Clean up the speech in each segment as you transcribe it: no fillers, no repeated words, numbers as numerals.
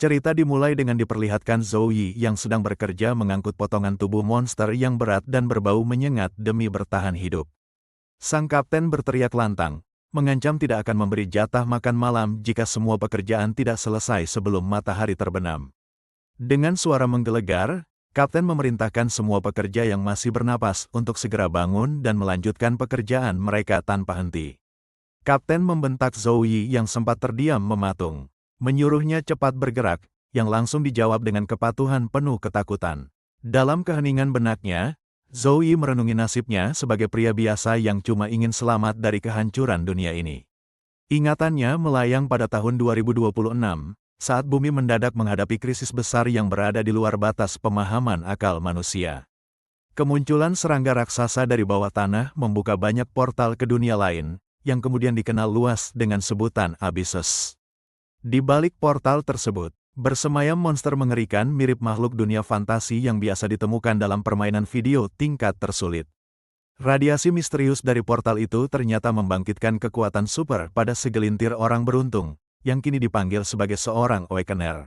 Cerita dimulai dengan diperlihatkan Zoe yang sedang bekerja mengangkut potongan tubuh monster yang berat dan berbau menyengat demi bertahan hidup. Sang kapten berteriak lantang, mengancam tidak akan memberi jatah makan malam jika semua pekerjaan tidak selesai sebelum matahari terbenam. Dengan suara menggelegar, kapten memerintahkan semua pekerja yang masih bernapas untuk segera bangun dan melanjutkan pekerjaan mereka tanpa henti. Kapten membentak Zoe yang sempat terdiam mematung. Menyuruhnya cepat bergerak, yang langsung dijawab dengan kepatuhan penuh ketakutan. Dalam keheningan benaknya, Zoe merenungi nasibnya sebagai pria biasa yang cuma ingin selamat dari kehancuran dunia ini. Ingatannya melayang pada tahun 2026, saat bumi mendadak menghadapi krisis besar yang berada di luar batas pemahaman akal manusia. Kemunculan serangga raksasa dari bawah tanah membuka banyak portal ke dunia lain, yang kemudian dikenal luas dengan sebutan Abysses. Di balik portal tersebut, bersemayam monster mengerikan mirip makhluk dunia fantasi yang biasa ditemukan dalam permainan video tingkat tersulit. Radiasi misterius dari portal itu ternyata membangkitkan kekuatan super pada segelintir orang beruntung, yang kini dipanggil sebagai seorang Awakener.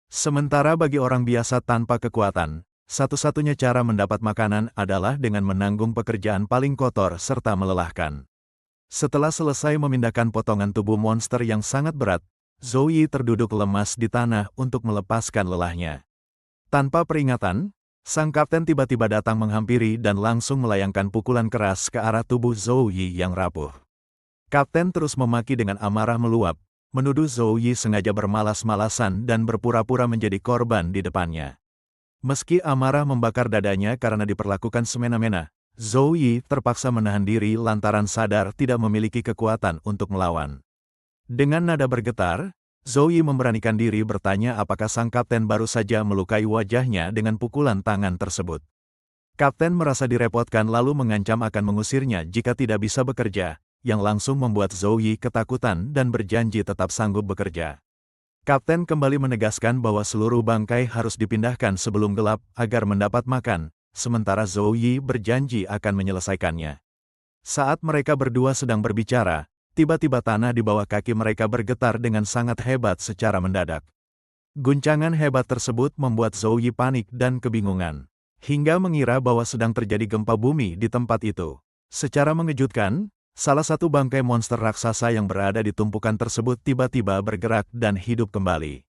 Sementara bagi orang biasa tanpa kekuatan, satu-satunya cara mendapat makanan adalah dengan menanggung pekerjaan paling kotor serta melelahkan. Setelah selesai memindahkan potongan tubuh monster yang sangat berat, Zoe terduduk lemas di tanah untuk melepaskan lelahnya. Tanpa peringatan, sang kapten tiba-tiba datang menghampiri dan langsung melayangkan pukulan keras ke arah tubuh Zoe yang rapuh. Kapten terus memaki dengan amarah meluap, menuduh Zoe sengaja bermalas-malasan dan berpura-pura menjadi korban di depannya. Meski amarah membakar dadanya karena diperlakukan semena-mena, Zoe terpaksa menahan diri lantaran sadar tidak memiliki kekuatan untuk melawan. Dengan nada bergetar, Zoe memberanikan diri bertanya apakah sang kapten baru saja melukai wajahnya dengan pukulan tangan tersebut. Kapten merasa direpotkan lalu mengancam akan mengusirnya jika tidak bisa bekerja, yang langsung membuat Zoe ketakutan dan berjanji tetap sanggup bekerja. Kapten kembali menegaskan bahwa seluruh bangkai harus dipindahkan sebelum gelap agar mendapat makan, sementara Zoe berjanji akan menyelesaikannya. Saat mereka berdua sedang berbicara, tiba-tiba tanah di bawah kaki mereka bergetar dengan sangat hebat secara mendadak. Guncangan hebat tersebut membuat Zoe panik dan kebingungan, hingga mengira bahwa sedang terjadi gempa bumi di tempat itu. Secara mengejutkan, salah satu bangkai monster raksasa yang berada di tumpukan tersebut tiba-tiba bergerak dan hidup kembali.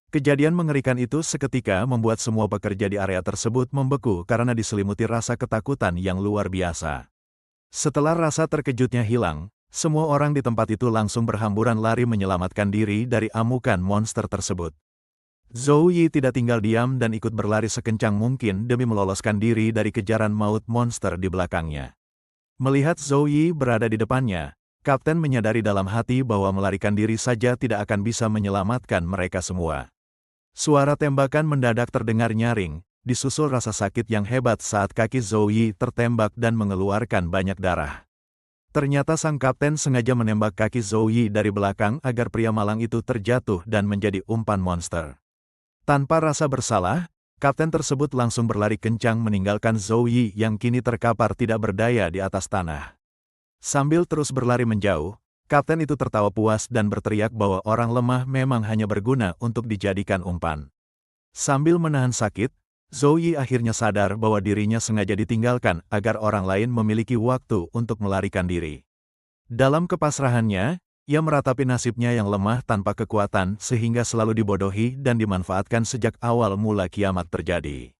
Kejadian mengerikan itu seketika membuat semua pekerja di area tersebut membeku karena diselimuti rasa ketakutan yang luar biasa. Setelah rasa terkejutnya hilang, semua orang di tempat itu langsung berhamburan lari menyelamatkan diri dari amukan monster tersebut. Zoe tidak tinggal diam dan ikut berlari sekencang mungkin demi meloloskan diri dari kejaran maut monster di belakangnya. Melihat Zoe berada di depannya, Kapten menyadari dalam hati bahwa melarikan diri saja tidak akan bisa menyelamatkan mereka semua. Suara tembakan mendadak terdengar nyaring, disusul rasa sakit yang hebat saat kaki Zoe tertembak dan mengeluarkan banyak darah. Ternyata sang kapten sengaja menembak kaki Zoe dari belakang agar pria malang itu terjatuh dan menjadi umpan monster. Tanpa rasa bersalah, kapten tersebut langsung berlari kencang meninggalkan Zoe yang kini terkapar tidak berdaya di atas tanah. Sambil terus berlari menjauh, kapten itu tertawa puas dan berteriak bahwa orang lemah memang hanya berguna untuk dijadikan umpan. Sambil menahan sakit, Zoe akhirnya sadar bahwa dirinya sengaja ditinggalkan agar orang lain memiliki waktu untuk melarikan diri. Dalam kepasrahannya, ia meratapi nasibnya yang lemah tanpa kekuatan sehingga selalu dibodohi dan dimanfaatkan sejak awal mula kiamat terjadi.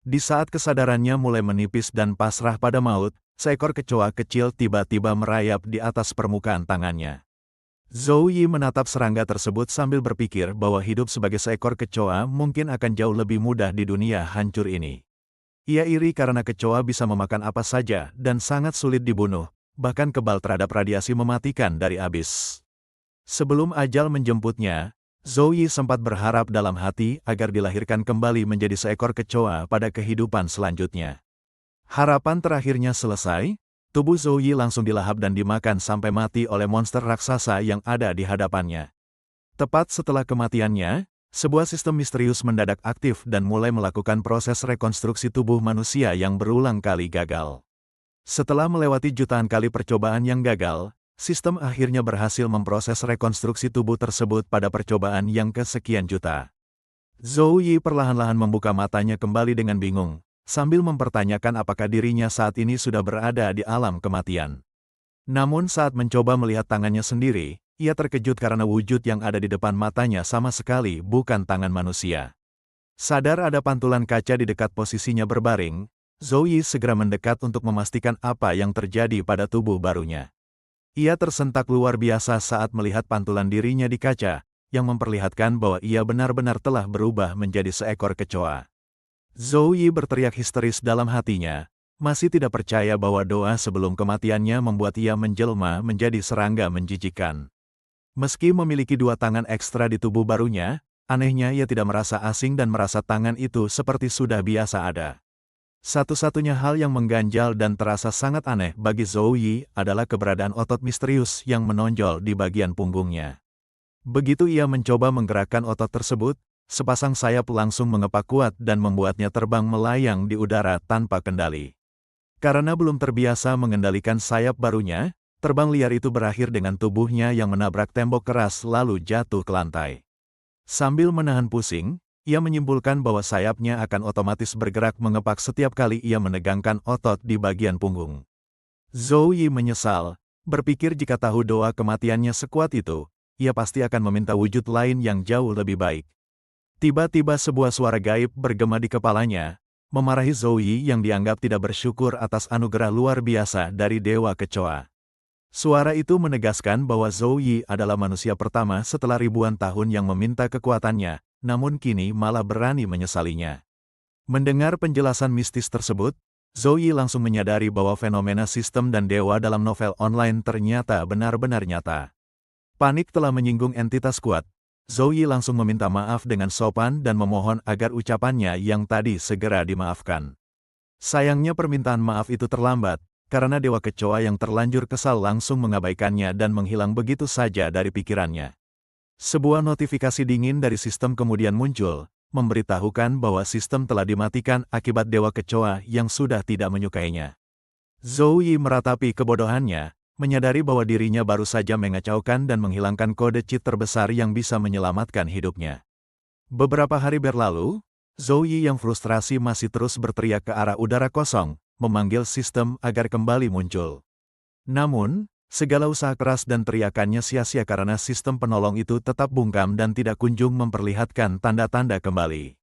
Di saat kesadarannya mulai menipis dan pasrah pada maut, seekor kecoa kecil tiba-tiba merayap di atas permukaan tangannya. Zoe menatap serangga tersebut sambil berpikir bahwa hidup sebagai seekor kecoa mungkin akan jauh lebih mudah di dunia hancur ini. Ia iri karena kecoa bisa memakan apa saja dan sangat sulit dibunuh, bahkan kebal terhadap radiasi mematikan dari Abyss. Sebelum ajal menjemputnya, Zoe sempat berharap dalam hati agar dilahirkan kembali menjadi seekor kecoa pada kehidupan selanjutnya. Harapan terakhirnya selesai. Tubuh Zoe langsung dilahap dan dimakan sampai mati oleh monster raksasa yang ada di hadapannya. Tepat setelah kematiannya, sebuah sistem misterius mendadak aktif dan mulai melakukan proses rekonstruksi tubuh manusia yang berulang kali gagal. Setelah melewati jutaan kali percobaan yang gagal, sistem akhirnya berhasil memproses rekonstruksi tubuh tersebut pada percobaan yang kesekian juta. Zhou Yi perlahan-lahan membuka matanya kembali dengan bingung, sambil mempertanyakan apakah dirinya saat ini sudah berada di alam kematian. Namun saat mencoba melihat tangannya sendiri, ia terkejut karena wujud yang ada di depan matanya sama sekali bukan tangan manusia. Sadar ada pantulan kaca di dekat posisinya berbaring, Zhou Yi segera mendekat untuk memastikan apa yang terjadi pada tubuh barunya. Ia tersentak luar biasa saat melihat pantulan dirinya di kaca, yang memperlihatkan bahwa ia benar-benar telah berubah menjadi seekor kecoa. Zhou Yi berteriak histeris dalam hatinya, masih tidak percaya bahwa doa sebelum kematiannya membuat ia menjelma menjadi serangga menjijikan. Meski memiliki 2 tangan ekstra di tubuh barunya, anehnya ia tidak merasa asing dan merasa tangan itu seperti sudah biasa ada. Satu-satunya hal yang mengganjal dan terasa sangat aneh bagi Zhou Yi adalah keberadaan otot misterius yang menonjol di bagian punggungnya. Begitu ia mencoba menggerakkan otot tersebut, sepasang sayap langsung mengepak kuat dan membuatnya terbang melayang di udara tanpa kendali. Karena belum terbiasa mengendalikan sayap barunya, terbang liar itu berakhir dengan tubuhnya yang menabrak tembok keras lalu jatuh ke lantai. Sambil menahan pusing, ia menyimpulkan bahwa sayapnya akan otomatis bergerak mengepak setiap kali ia menegangkan otot di bagian punggung. Zhou Yi menyesal, berpikir jika tahu doa kematiannya sekuat itu, ia pasti akan meminta wujud lain yang jauh lebih baik. Tiba-tiba sebuah suara gaib bergema di kepalanya, memarahi Zhou Yi yang dianggap tidak bersyukur atas anugerah luar biasa dari Dewa Kecoa. Suara itu menegaskan bahwa Zhou Yi adalah manusia pertama setelah ribuan tahun yang meminta kekuatannya, namun kini malah berani menyesalinya. Mendengar penjelasan mistis tersebut, Zhou Yi langsung menyadari bahwa fenomena sistem dan dewa dalam novel online ternyata benar-benar nyata. Panik telah menyinggung entitas kuat. Zhou Yi langsung meminta maaf dengan sopan dan memohon agar ucapannya yang tadi segera dimaafkan. Sayangnya permintaan maaf itu terlambat, karena Dewa Kecoa yang terlanjur kesal langsung mengabaikannya dan menghilang begitu saja dari pikirannya. Sebuah notifikasi dingin dari sistem kemudian muncul, memberitahukan bahwa sistem telah dimatikan akibat Dewa Kecoa yang sudah tidak menyukainya. Zhou Yi meratapi kebodohannya, menyadari bahwa dirinya baru saja mengacaukan dan menghilangkan kode cheat terbesar yang bisa menyelamatkan hidupnya. Beberapa hari berlalu, Zhou Yi yang frustrasi masih terus berteriak ke arah udara kosong, memanggil sistem agar kembali muncul. Namun, segala usaha keras dan teriakannya sia-sia karena sistem penolong itu tetap bungkam dan tidak kunjung memperlihatkan tanda-tanda kembali.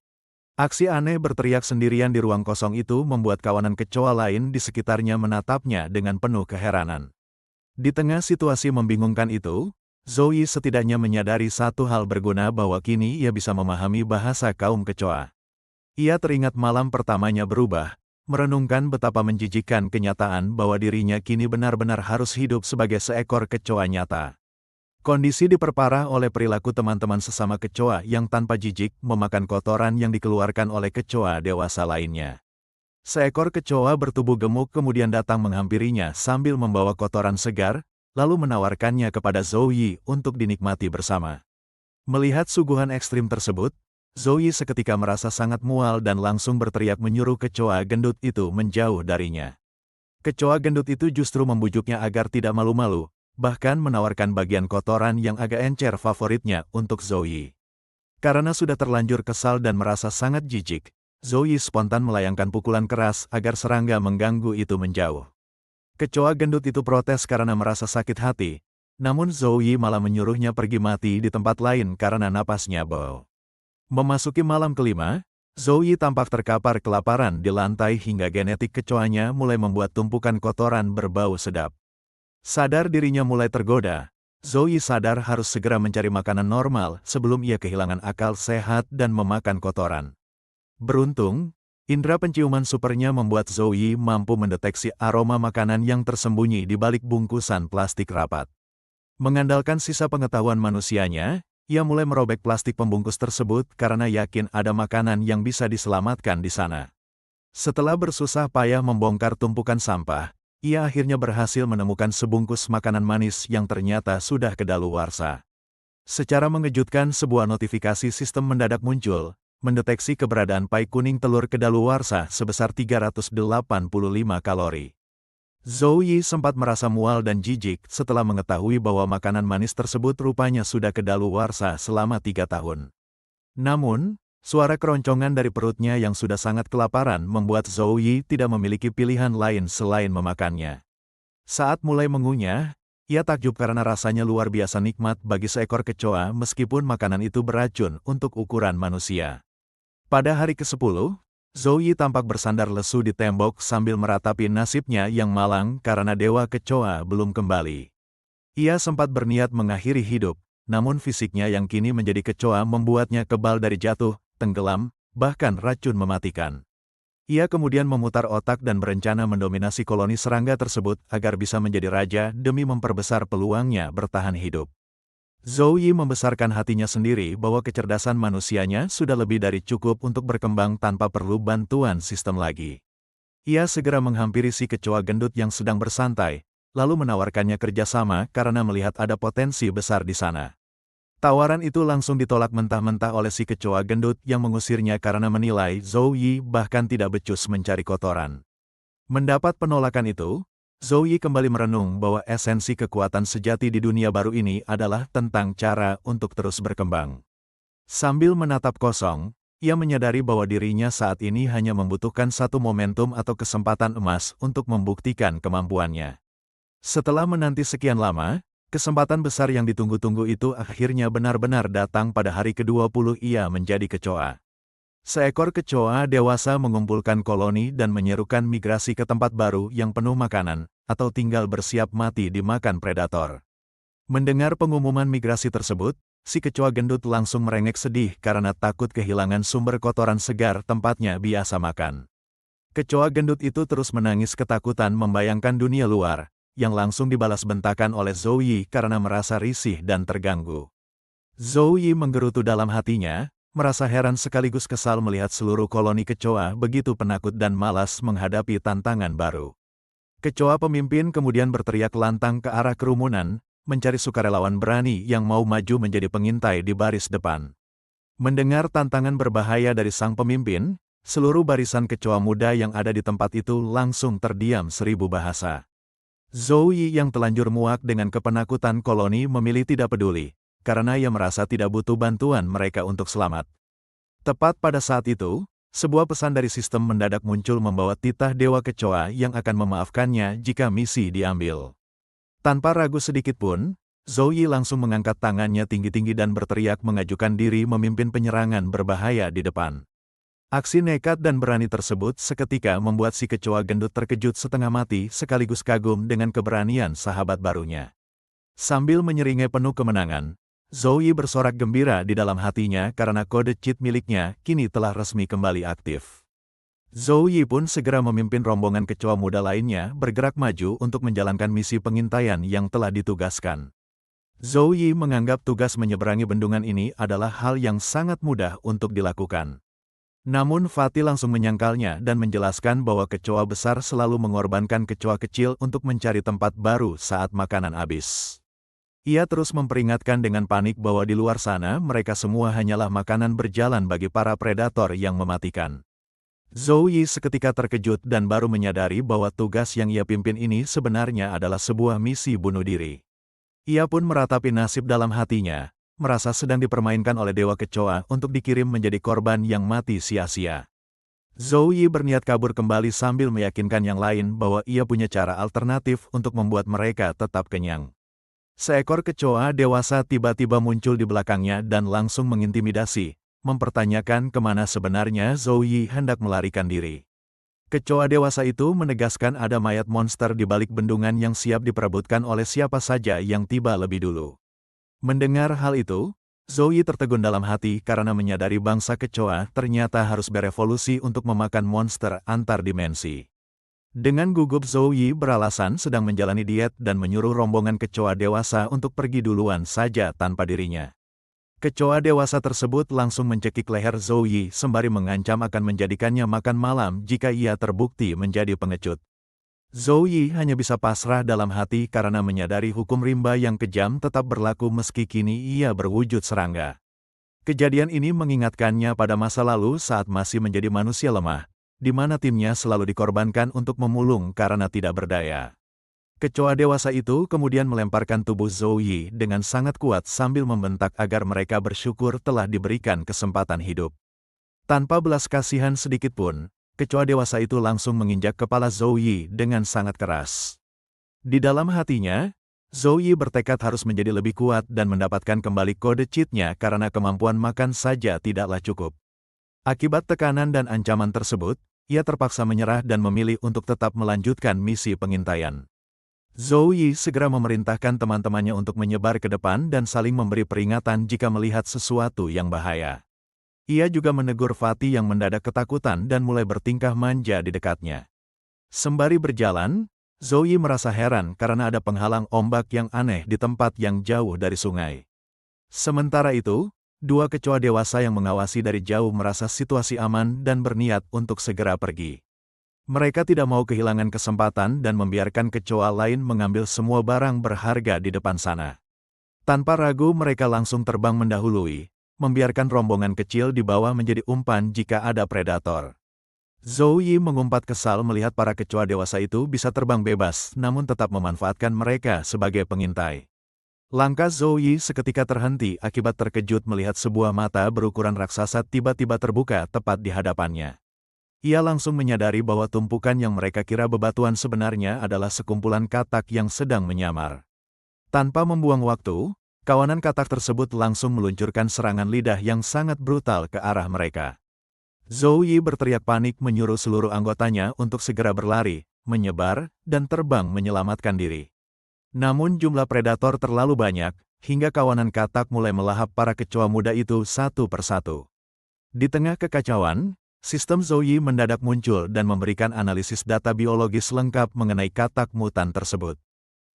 Aksi aneh berteriak sendirian di ruang kosong itu membuat kawanan kecoa lain di sekitarnya menatapnya dengan penuh keheranan. Di tengah situasi membingungkan itu, Zhou Yi setidaknya menyadari satu hal berguna bahwa kini ia bisa memahami bahasa kaum kecoa. Ia teringat malam pertamanya berubah, merenungkan betapa menjijikkan kenyataan bahwa dirinya kini benar-benar harus hidup sebagai seekor kecoa nyata. Kondisi diperparah oleh perilaku teman-teman sesama kecoa yang tanpa jijik memakan kotoran yang dikeluarkan oleh kecoa dewasa lainnya. Seekor kecoa bertubuh gemuk kemudian datang menghampirinya sambil membawa kotoran segar, lalu menawarkannya kepada Zhou Yi untuk dinikmati bersama. Melihat suguhan ekstrim tersebut, Zhou Yi seketika merasa sangat mual dan langsung berteriak menyuruh kecoa gendut itu menjauh darinya. Kecoa gendut itu justru membujuknya agar tidak malu-malu, bahkan menawarkan bagian kotoran yang agak encer favoritnya untuk Zhou Yi. Karena sudah terlanjur kesal dan merasa sangat jijik, Zhou Yi spontan melayangkan pukulan keras agar serangga mengganggu itu menjauh. Kecoa gendut itu protes karena merasa sakit hati, namun Zhou Yi malah menyuruhnya pergi mati di tempat lain karena napasnya bau. Memasuki malam kelima, Zhou Yi tampak terkapar kelaparan di lantai hingga genetik kecoanya mulai membuat tumpukan kotoran berbau sedap. Sadar dirinya mulai tergoda, Zhou Yi sadar harus segera mencari makanan normal sebelum ia kehilangan akal sehat dan memakan kotoran. Beruntung, indera penciuman supernya membuat Zhou Yi mampu mendeteksi aroma makanan yang tersembunyi di balik bungkusan plastik rapat. Mengandalkan sisa pengetahuan manusianya, ia mulai merobek plastik pembungkus tersebut karena yakin ada makanan yang bisa diselamatkan di sana. Setelah bersusah payah membongkar tumpukan sampah, ia akhirnya berhasil menemukan sebungkus makanan manis yang ternyata sudah kedaluarsa. Secara mengejutkan, sebuah notifikasi sistem mendadak muncul, mendeteksi keberadaan pai kuning telur kedaluarsa sebesar 385 kalori. Zhou Yi sempat merasa mual dan jijik setelah mengetahui bahwa makanan manis tersebut rupanya sudah kedaluarsa selama 3 tahun. Namun, Suara keroncongan dari perutnya yang sudah sangat kelaparan membuat Zhou Yi tidak memiliki pilihan lain selain memakannya. Saat mulai mengunyah, ia takjub karena rasanya luar biasa nikmat bagi seekor kecoa meskipun makanan itu beracun untuk ukuran manusia. Pada hari ke-10, Zhou Yi tampak bersandar lesu di tembok sambil meratapi nasibnya yang malang karena dewa kecoa belum kembali. Ia sempat berniat mengakhiri hidup, namun fisiknya yang kini menjadi kecoa membuatnya kebal dari jatuh, tenggelam, bahkan racun mematikan. Ia kemudian memutar otak dan berencana mendominasi koloni serangga tersebut agar bisa menjadi raja demi memperbesar peluangnya bertahan hidup. Zhou Yi membesarkan hatinya sendiri bahwa kecerdasan manusianya sudah lebih dari cukup untuk berkembang tanpa perlu bantuan sistem lagi. Ia segera menghampiri si kecoa gendut yang sedang bersantai, lalu menawarkannya kerjasama karena melihat ada potensi besar di sana. Tawaran itu langsung ditolak mentah-mentah oleh si kecoa gendut yang mengusirnya karena menilai Zhou Yi bahkan tidak becus mencari kotoran. Mendapat penolakan itu, Zhou Yi kembali merenung bahwa esensi kekuatan sejati di dunia baru ini adalah tentang cara untuk terus berkembang. Sambil menatap kosong, ia menyadari bahwa dirinya saat ini hanya membutuhkan satu momentum atau kesempatan emas untuk membuktikan kemampuannya. Setelah menanti sekian lama, kesempatan besar yang ditunggu-tunggu itu akhirnya benar-benar datang pada hari ke-20 ia menjadi kecoa. Seekor kecoa dewasa mengumpulkan koloni dan menyerukan migrasi ke tempat baru yang penuh makanan, atau tinggal bersiap mati dimakan predator. Mendengar pengumuman migrasi tersebut, si kecoa gendut langsung merengek sedih karena takut kehilangan sumber kotoran segar tempatnya biasa makan. Kecoa gendut itu terus menangis ketakutan membayangkan dunia luar, yang langsung dibalas bentakan oleh Zhou Yi karena merasa risih dan terganggu. Zhou Yi menggerutu dalam hatinya, merasa heran sekaligus kesal melihat seluruh koloni kecoa begitu penakut dan malas menghadapi tantangan baru. Kecoa pemimpin kemudian berteriak lantang ke arah kerumunan, mencari sukarelawan berani yang mau maju menjadi pengintai di baris depan. Mendengar tantangan berbahaya dari sang pemimpin, seluruh barisan kecoa muda yang ada di tempat itu langsung terdiam seribu bahasa. Zhou Yi yang telanjur muak dengan kepenakutan koloni memilih tidak peduli, karena ia merasa tidak butuh bantuan mereka untuk selamat. Tepat pada saat itu, sebuah pesan dari sistem mendadak muncul membawa titah dewa kecoa yang akan memaafkannya jika misi diambil. Tanpa ragu sedikit pun, Zhou Yi langsung mengangkat tangannya tinggi-tinggi dan berteriak mengajukan diri memimpin penyerangan berbahaya di depan. Aksi nekat dan berani tersebut seketika membuat si kecoa gendut terkejut setengah mati sekaligus kagum dengan keberanian sahabat barunya. Sambil menyeringai penuh kemenangan, Zhou Yi bersorak gembira di dalam hatinya karena kode cheat miliknya kini telah resmi kembali aktif. Zhou Yi pun segera memimpin rombongan kecoa muda lainnya bergerak maju untuk menjalankan misi pengintaian yang telah ditugaskan. Zhou Yi menganggap tugas menyeberangi bendungan ini adalah hal yang sangat mudah untuk dilakukan. Namun Fatih langsung menyangkalnya dan menjelaskan bahwa kecoa besar selalu mengorbankan kecoa kecil untuk mencari tempat baru saat makanan habis. Ia terus memperingatkan dengan panik bahwa di luar sana mereka semua hanyalah makanan berjalan bagi para predator yang mematikan. Zhou Yi seketika terkejut dan baru menyadari bahwa tugas yang ia pimpin ini sebenarnya adalah sebuah misi bunuh diri. Ia pun meratapi nasib dalam hatinya, merasa sedang dipermainkan oleh dewa kecoa untuk dikirim menjadi korban yang mati sia-sia. Zhou Yi berniat kabur kembali sambil meyakinkan yang lain bahwa ia punya cara alternatif untuk membuat mereka tetap kenyang. Seekor kecoa dewasa tiba-tiba muncul di belakangnya dan langsung mengintimidasi, mempertanyakan kemana sebenarnya Zhou Yi hendak melarikan diri. Kecoa dewasa itu menegaskan ada mayat monster di balik bendungan yang siap diperebutkan oleh siapa saja yang tiba lebih dulu. Mendengar hal itu, Zhou Yi tertegun dalam hati karena menyadari bangsa kecoa ternyata harus berevolusi untuk memakan monster antar dimensi. Dengan gugup Zhou Yi beralasan sedang menjalani diet dan menyuruh rombongan kecoa dewasa untuk pergi duluan saja tanpa dirinya. Kecoa dewasa tersebut langsung mencekik leher Zhou Yi sembari mengancam akan menjadikannya makan malam jika ia terbukti menjadi pengecut. Zhou Yi hanya bisa pasrah dalam hati karena menyadari hukum rimba yang kejam tetap berlaku meski kini ia berwujud serangga. Kejadian ini mengingatkannya pada masa lalu saat masih menjadi manusia lemah, di mana timnya selalu dikorbankan untuk memulung karena tidak berdaya. Kecoa dewasa itu kemudian melemparkan tubuh Zhou Yi dengan sangat kuat sambil membentak agar mereka bersyukur telah diberikan kesempatan hidup. Tanpa belas kasihan sedikit pun, kecoa dewasa itu langsung menginjak kepala Zhou Yi dengan sangat keras. Di dalam hatinya, Zhou Yi bertekad harus menjadi lebih kuat dan mendapatkan kembali kode cheat-nya karena kemampuan makan saja tidaklah cukup. Akibat tekanan dan ancaman tersebut, ia terpaksa menyerah dan memilih untuk tetap melanjutkan misi pengintaian. Zhou Yi segera memerintahkan teman-temannya untuk menyebar ke depan dan saling memberi peringatan jika melihat sesuatu yang bahaya. Ia juga menegur Fatih yang mendadak ketakutan dan mulai bertingkah manja di dekatnya. Sembari berjalan, Zhou Yi merasa heran karena ada penghalang ombak yang aneh di tempat yang jauh dari sungai. Sementara itu, dua kecoa dewasa yang mengawasi dari jauh merasa situasi aman dan berniat untuk segera pergi. Mereka tidak mau kehilangan kesempatan dan membiarkan kecoa lain mengambil semua barang berharga di depan sana. Tanpa ragu mereka langsung terbang mendahului, membiarkan rombongan kecil di bawah menjadi umpan jika ada predator. Zhou Yi mengumpat kesal melihat para kecoa dewasa itu bisa terbang bebas namun tetap memanfaatkan mereka sebagai pengintai. Langkah Zhou Yi seketika terhenti akibat terkejut melihat sebuah mata berukuran raksasa tiba-tiba terbuka tepat di hadapannya. Ia langsung menyadari bahwa tumpukan yang mereka kira bebatuan sebenarnya adalah sekumpulan katak yang sedang menyamar. Tanpa membuang waktu, kawanan katak tersebut langsung meluncurkan serangan lidah yang sangat brutal ke arah mereka. Zhou Yi berteriak panik menyuruh seluruh anggotanya untuk segera berlari, menyebar, dan terbang menyelamatkan diri. Namun jumlah predator terlalu banyak, hingga kawanan katak mulai melahap para kecoa muda itu satu persatu. Di tengah kekacauan, sistem Zhou Yi mendadak muncul dan memberikan analisis data biologis lengkap mengenai katak mutan tersebut.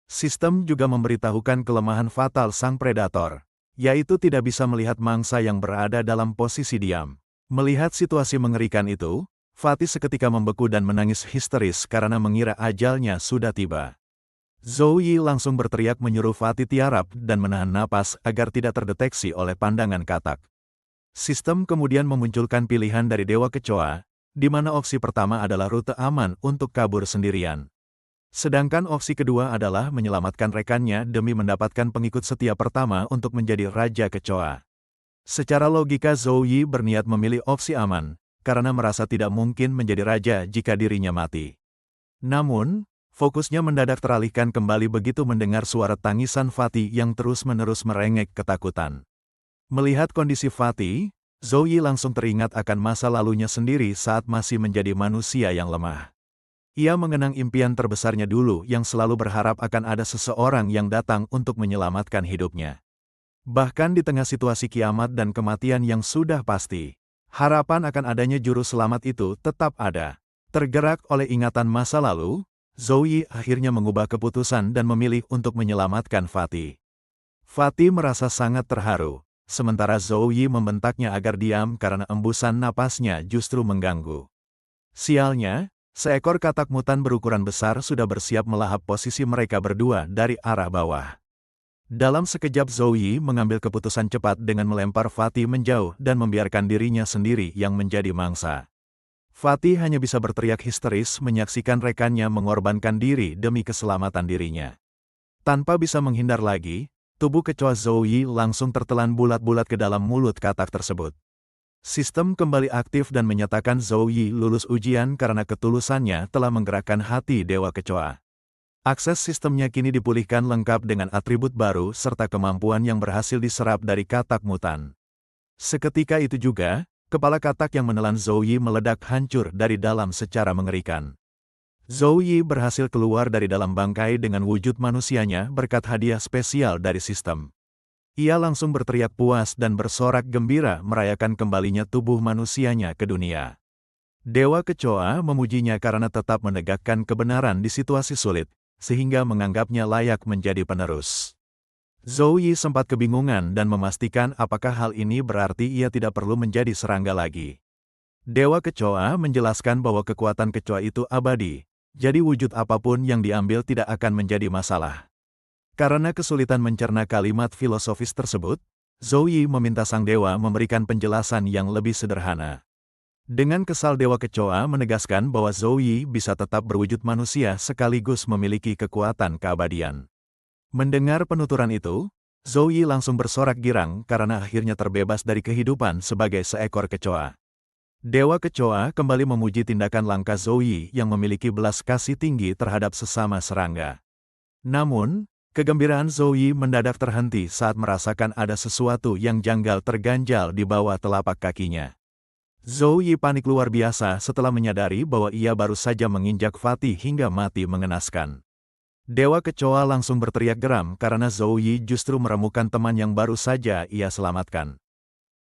Sistem juga memberitahukan kelemahan fatal sang predator, yaitu tidak bisa melihat mangsa yang berada dalam posisi diam. Melihat situasi mengerikan itu, Fatih seketika membeku dan menangis histeris karena mengira ajalnya sudah tiba. Zhou Yi langsung berteriak menyuruh Fatih tiarap dan menahan napas agar tidak terdeteksi oleh pandangan katak. Sistem kemudian memunculkan pilihan dari Dewa Kecoa, di mana opsi pertama adalah rute aman untuk kabur sendirian. Sedangkan opsi kedua adalah menyelamatkan rekannya demi mendapatkan pengikut setia pertama untuk menjadi Raja Kecoa. Secara logika Zhou Yi berniat memilih opsi aman, karena merasa tidak mungkin menjadi raja jika dirinya mati. Namun, fokusnya mendadak teralihkan kembali begitu mendengar suara tangisan Fatih yang terus-menerus merengek ketakutan. Melihat kondisi Fatih, Zhou Yi langsung teringat akan masa lalunya sendiri saat masih menjadi manusia yang lemah. Ia mengenang impian terbesarnya dulu yang selalu berharap akan ada seseorang yang datang untuk menyelamatkan hidupnya. Bahkan di tengah situasi kiamat dan kematian yang sudah pasti, harapan akan adanya juru selamat itu tetap ada. Tergerak oleh ingatan masa lalu, Zhou Yi akhirnya mengubah keputusan dan memilih untuk menyelamatkan Fatih. Fatih merasa sangat terharu, sementara Zhou Yi membentaknya agar diam karena embusan napasnya justru mengganggu. Sialnya, seekor katak mutan berukuran besar sudah bersiap melahap posisi mereka berdua dari arah bawah. Dalam sekejap Zhou Yi mengambil keputusan cepat dengan melempar Fatih menjauh dan membiarkan dirinya sendiri yang menjadi mangsa. Fatih hanya bisa berteriak histeris menyaksikan rekannya mengorbankan diri demi keselamatan dirinya. Tanpa bisa menghindar lagi, tubuh kecoa Zhou Yi langsung tertelan bulat-bulat ke dalam mulut katak tersebut. Sistem kembali aktif dan menyatakan Zhou Yi lulus ujian karena ketulusannya telah menggerakkan hati Dewa Kecoa. Akses sistemnya kini dipulihkan lengkap dengan atribut baru serta kemampuan yang berhasil diserap dari katak mutan. Seketika itu juga, kepala katak yang menelan Zhou Yi meledak hancur dari dalam secara mengerikan. Zhou Yi berhasil keluar dari dalam bangkai dengan wujud manusianya berkat hadiah spesial dari sistem. Ia langsung berteriak puas dan bersorak gembira merayakan kembalinya tubuh manusianya ke dunia. Dewa Kecoa memujinya karena tetap menegakkan kebenaran di situasi sulit, sehingga menganggapnya layak menjadi penerus. Zhou Yi sempat kebingungan dan memastikan apakah hal ini berarti ia tidak perlu menjadi serangga lagi. Dewa Kecoa menjelaskan bahwa kekuatan kecoa itu abadi, jadi wujud apapun yang diambil tidak akan menjadi masalah. Karena kesulitan mencerna kalimat filosofis tersebut, Zhou Yi meminta sang dewa memberikan penjelasan yang lebih sederhana. Dengan kesal Dewa Kecoa menegaskan bahwa Zhou Yi bisa tetap berwujud manusia sekaligus memiliki kekuatan keabadian. Mendengar penuturan itu, Zhou Yi langsung bersorak girang karena akhirnya terbebas dari kehidupan sebagai seekor kecoa. Dewa Kecoa kembali memuji tindakan langka Zhou Yi yang memiliki belas kasih tinggi terhadap sesama serangga. Namun, kegembiraan Zhou Yi mendadak terhenti saat merasakan ada sesuatu yang janggal terganjal di bawah telapak kakinya. Zhou Yi panik luar biasa setelah menyadari bahwa ia baru saja menginjak Fatih hingga mati mengenaskan. Dewa Kecoa langsung berteriak geram karena Zhou Yi justru meremukan teman yang baru saja ia selamatkan.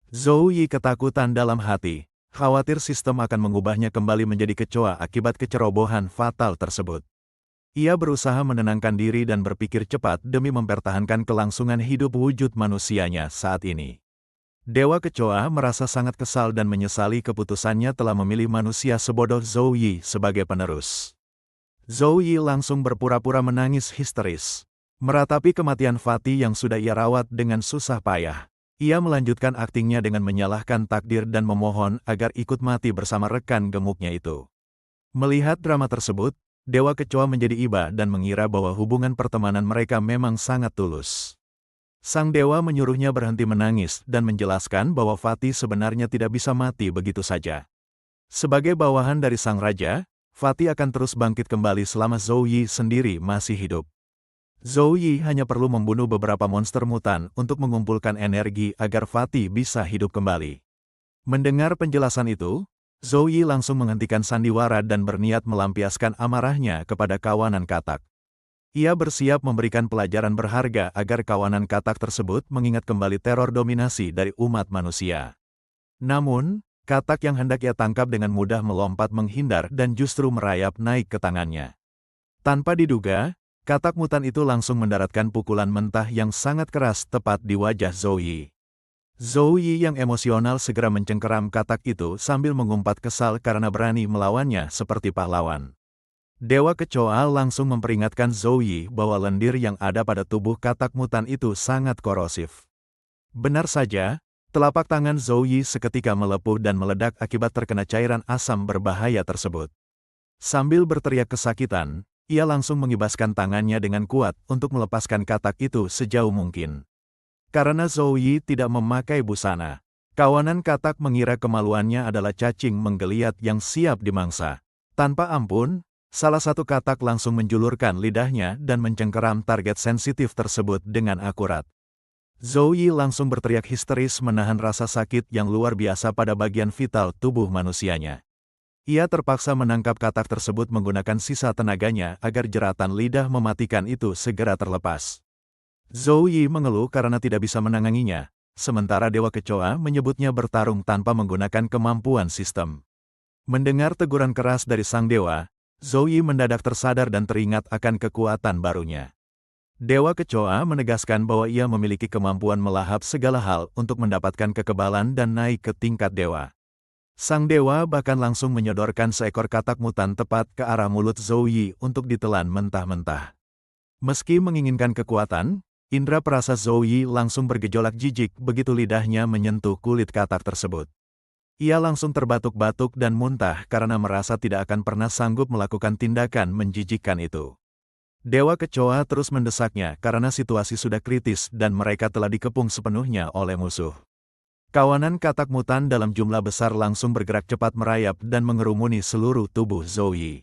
Zhou Yi ketakutan dalam hati. Khawatir sistem akan mengubahnya kembali menjadi kecoa akibat kecerobohan fatal tersebut. Ia berusaha menenangkan diri dan berpikir cepat demi mempertahankan kelangsungan hidup wujud manusianya saat ini. Dewa Kecoa merasa sangat kesal dan menyesali keputusannya telah memilih manusia sebodoh Zhou Yi sebagai penerus. Zhou Yi langsung berpura-pura menangis histeris. Meratapi kematian Fatih yang sudah ia rawat dengan susah payah. Ia melanjutkan aktingnya dengan menyalahkan takdir dan memohon agar ikut mati bersama rekan gemuknya itu. Melihat drama tersebut, Dewa Kecoa menjadi iba dan mengira bahwa hubungan pertemanan mereka memang sangat tulus. Sang dewa menyuruhnya berhenti menangis dan menjelaskan bahwa Fatih sebenarnya tidak bisa mati begitu saja. Sebagai bawahan dari sang raja, Fatih akan terus bangkit kembali selama Zhou Yi sendiri masih hidup. Zhou Yi hanya perlu membunuh beberapa monster mutan untuk mengumpulkan energi agar Fatih bisa hidup kembali. Mendengar penjelasan itu, Zhou Yi langsung menghentikan sandiwara dan berniat melampiaskan amarahnya kepada kawanan katak. Ia bersiap memberikan pelajaran berharga agar kawanan katak tersebut mengingat kembali teror dominasi dari umat manusia. Namun, katak yang hendak ia tangkap dengan mudah melompat menghindar dan justru merayap naik ke tangannya. Tanpa diduga, katak mutan itu langsung mendaratkan pukulan mentah yang sangat keras tepat di wajah Zhou Yi. Zhou Yi yang emosional segera mencengkeram katak itu sambil mengumpat kesal karena berani melawannya seperti pahlawan. Dewa Kecoa langsung memperingatkan Zhou Yi bahwa lendir yang ada pada tubuh katak mutan itu sangat korosif. Benar saja, telapak tangan Zhou Yi seketika melepuh dan meledak akibat terkena cairan asam berbahaya tersebut. Sambil berteriak kesakitan, ia langsung mengibaskan tangannya dengan kuat untuk melepaskan katak itu sejauh mungkin. Karena Zhou Yi tidak memakai busana, kawanan katak mengira kemaluannya adalah cacing menggeliat yang siap dimangsa. Tanpa ampun, salah satu katak langsung menjulurkan lidahnya dan mencengkeram target sensitif tersebut dengan akurat. Zhou Yi langsung berteriak histeris menahan rasa sakit yang luar biasa pada bagian vital tubuh manusianya. Ia terpaksa menangkap katak tersebut menggunakan sisa tenaganya agar jeratan lidah mematikan itu segera terlepas. Zhou Yi mengeluh karena tidak bisa menanganinya, sementara Dewa Kecoa menyebutnya bertarung tanpa menggunakan kemampuan sistem. Mendengar teguran keras dari sang dewa, Zhou Yi mendadak tersadar dan teringat akan kekuatan barunya. Dewa Kecoa menegaskan bahwa ia memiliki kemampuan melahap segala hal untuk mendapatkan kekebalan dan naik ke tingkat dewa. Sang dewa bahkan langsung menyodorkan seekor katak mutan tepat ke arah mulut Zhou Yi untuk ditelan mentah-mentah. Meski menginginkan kekuatan, indera perasa Zhou Yi langsung bergejolak jijik begitu lidahnya menyentuh kulit katak tersebut. Ia langsung terbatuk-batuk dan muntah karena merasa tidak akan pernah sanggup melakukan tindakan menjijikkan itu. Dewa Kecoa terus mendesaknya karena situasi sudah kritis dan mereka telah dikepung sepenuhnya oleh musuh. Kawanan katak mutan dalam jumlah besar langsung bergerak cepat merayap dan mengerumuni seluruh tubuh Zhou Yi.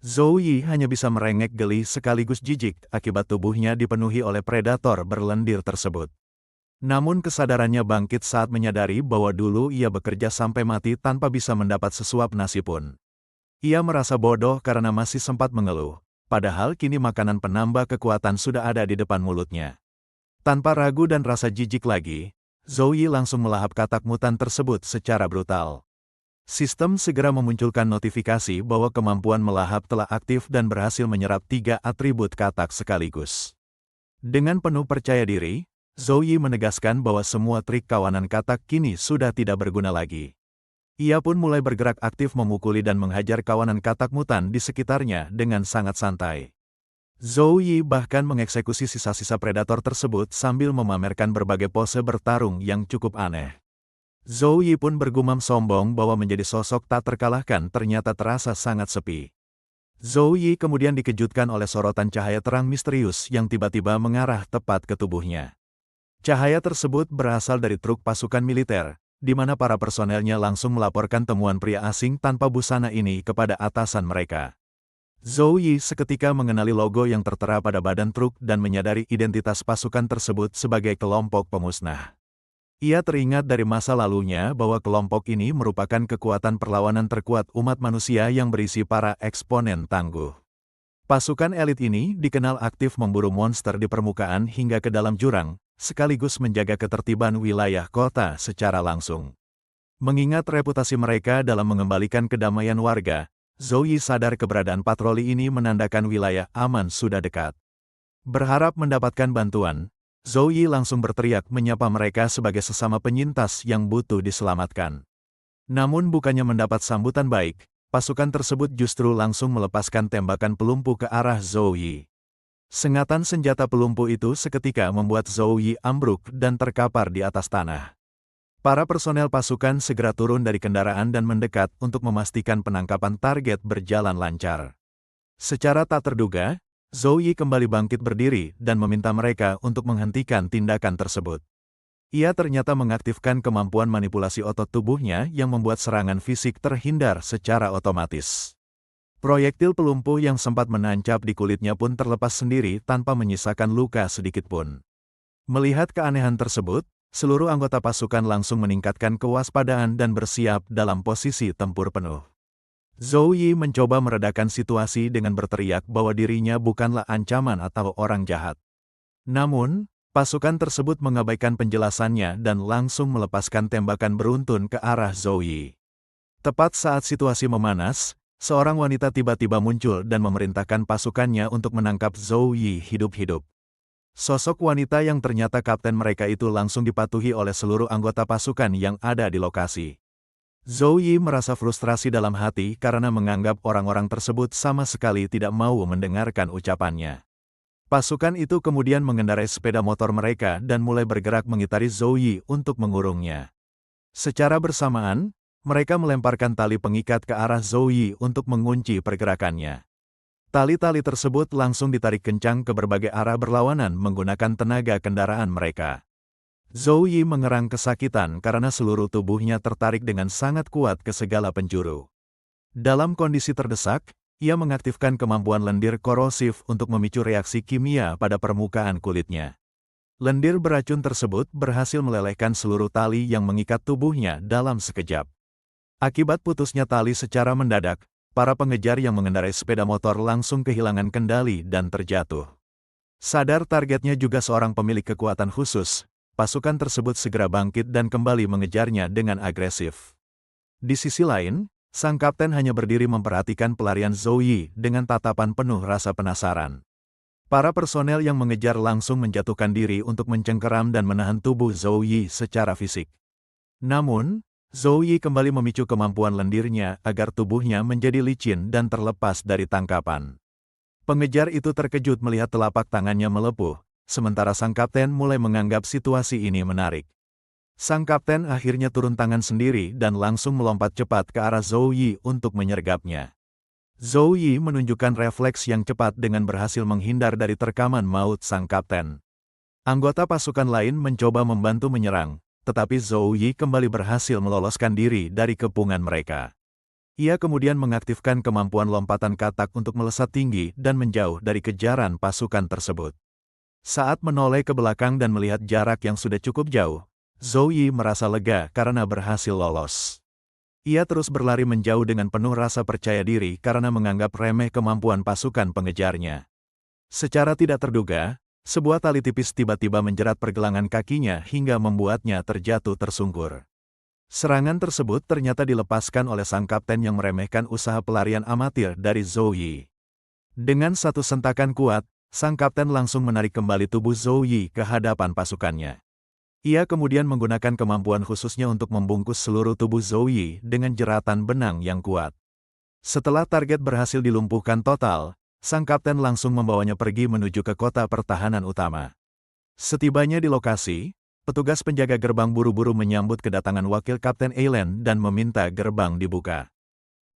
Zhou Yi hanya bisa merengek geli sekaligus jijik akibat tubuhnya dipenuhi oleh predator berlendir tersebut. Namun kesadarannya bangkit saat menyadari bahwa dulu ia bekerja sampai mati tanpa bisa mendapat sesuap nasi pun. Ia merasa bodoh karena masih sempat mengeluh, padahal kini makanan penambah kekuatan sudah ada di depan mulutnya. Tanpa ragu dan rasa jijik lagi, Zhou Yi langsung melahap katak mutan tersebut secara brutal. Sistem segera memunculkan notifikasi bahwa kemampuan melahap telah aktif dan berhasil menyerap 3 atribut katak sekaligus. Dengan penuh percaya diri, Zhou Yi menegaskan bahwa semua trik kawanan katak kini sudah tidak berguna lagi. Ia pun mulai bergerak aktif memukuli dan menghajar kawanan katak mutan di sekitarnya dengan sangat santai. Zhou Yi bahkan mengeksekusi sisa-sisa predator tersebut sambil memamerkan berbagai pose bertarung yang cukup aneh. Zhou Yi pun bergumam sombong bahwa menjadi sosok tak terkalahkan ternyata terasa sangat sepi. Zhou Yi kemudian dikejutkan oleh sorotan cahaya terang misterius yang tiba-tiba mengarah tepat ke tubuhnya. Cahaya tersebut berasal dari truk pasukan militer, di mana para personelnya langsung melaporkan temuan pria asing tanpa busana ini kepada atasan mereka. Zhou Yi seketika mengenali logo yang tertera pada badan truk dan menyadari identitas pasukan tersebut sebagai kelompok pemusnah. Ia teringat dari masa lalunya bahwa kelompok ini merupakan kekuatan perlawanan terkuat umat manusia yang berisi para eksponen tangguh. Pasukan elit ini dikenal aktif memburu monster di permukaan hingga ke dalam jurang, sekaligus menjaga ketertiban wilayah kota secara langsung. Mengingat reputasi mereka dalam mengembalikan kedamaian warga, Zhou Yi sadar keberadaan patroli ini menandakan wilayah aman sudah dekat. Berharap mendapatkan bantuan, Zhou Yi langsung berteriak menyapa mereka sebagai sesama penyintas yang butuh diselamatkan. Namun bukannya mendapat sambutan baik, pasukan tersebut justru langsung melepaskan tembakan pelumpuh ke arah Zhou Yi. Sengatan senjata pelumpuh itu seketika membuat Zhou Yi ambruk dan terkapar di atas tanah. Para personel pasukan segera turun dari kendaraan dan mendekat untuk memastikan penangkapan target berjalan lancar. Secara tak terduga, Zhou Yi kembali bangkit berdiri dan meminta mereka untuk menghentikan tindakan tersebut. Ia ternyata mengaktifkan kemampuan manipulasi otot tubuhnya yang membuat serangan fisik terhindar secara otomatis. Proyektil pelumpuh yang sempat menancap di kulitnya pun terlepas sendiri tanpa menyisakan luka sedikitpun. Melihat keanehan tersebut, seluruh anggota pasukan langsung meningkatkan kewaspadaan dan bersiap dalam posisi tempur penuh. Zhou Yi mencoba meredakan situasi dengan berteriak bahwa dirinya bukanlah ancaman atau orang jahat. Namun, pasukan tersebut mengabaikan penjelasannya dan langsung melepaskan tembakan beruntun ke arah Zhou Yi. Tepat saat situasi memanas, seorang wanita tiba-tiba muncul dan memerintahkan pasukannya untuk menangkap Zhou Yi hidup-hidup. Sosok wanita yang ternyata kapten mereka itu langsung dipatuhi oleh seluruh anggota pasukan yang ada di lokasi. Zhou Yi merasa frustrasi dalam hati karena menganggap orang-orang tersebut sama sekali tidak mau mendengarkan ucapannya. Pasukan itu kemudian mengendarai sepeda motor mereka dan mulai bergerak mengitari Zhou Yi untuk mengurungnya. Secara bersamaan, mereka melemparkan tali pengikat ke arah Zhou Yi untuk mengunci pergerakannya. Tali-tali tersebut langsung ditarik kencang ke berbagai arah berlawanan menggunakan tenaga kendaraan mereka. Zhou Yi mengerang kesakitan karena seluruh tubuhnya tertarik dengan sangat kuat ke segala penjuru. Dalam kondisi terdesak, ia mengaktifkan kemampuan lendir korosif untuk memicu reaksi kimia pada permukaan kulitnya. Lendir beracun tersebut berhasil melelehkan seluruh tali yang mengikat tubuhnya dalam sekejap. Akibat putusnya tali secara mendadak, para pengejar yang mengendarai sepeda motor langsung kehilangan kendali dan terjatuh. Sadar targetnya juga seorang pemilik kekuatan khusus, pasukan tersebut segera bangkit dan kembali mengejarnya dengan agresif. Di sisi lain, sang kapten hanya berdiri memperhatikan pelarian Zhou Yi dengan tatapan penuh rasa penasaran. Para personel yang mengejar langsung menjatuhkan diri untuk mencengkeram dan menahan tubuh Zhou Yi secara fisik. Namun, Zhou Yi kembali memicu kemampuan lendirnya agar tubuhnya menjadi licin dan terlepas dari tangkapan. Pengejar itu terkejut melihat telapak tangannya melepuh, sementara sang kapten mulai menganggap situasi ini menarik. Sang kapten akhirnya turun tangan sendiri dan langsung melompat cepat ke arah Zhou Yi untuk menyergapnya. Zhou Yi menunjukkan refleks yang cepat dengan berhasil menghindar dari terkaman maut sang kapten. Anggota pasukan lain mencoba membantu menyerang, tetapi Zhou Yi kembali berhasil meloloskan diri dari kepungan mereka. Ia kemudian mengaktifkan kemampuan lompatan katak untuk melesat tinggi dan menjauh dari kejaran pasukan tersebut. Saat menoleh ke belakang dan melihat jarak yang sudah cukup jauh, Zhou Yi merasa lega karena berhasil lolos. Ia terus berlari menjauh dengan penuh rasa percaya diri karena menganggap remeh kemampuan pasukan pengejarnya. Secara tidak terduga, sebuah tali tipis tiba-tiba menjerat pergelangan kakinya hingga membuatnya terjatuh tersungkur. Serangan tersebut ternyata dilepaskan oleh sang kapten yang meremehkan usaha pelarian amatir dari Zhou Yi. Dengan satu sentakan kuat, sang kapten langsung menarik kembali tubuh Zhou Yi ke hadapan pasukannya. Ia kemudian menggunakan kemampuan khususnya untuk membungkus seluruh tubuh Zhou Yi dengan jeratan benang yang kuat. Setelah target berhasil dilumpuhkan total, sang kapten langsung membawanya pergi menuju ke kota pertahanan utama. Setibanya di lokasi, petugas penjaga gerbang buru-buru menyambut kedatangan wakil Kapten Eilen dan meminta gerbang dibuka.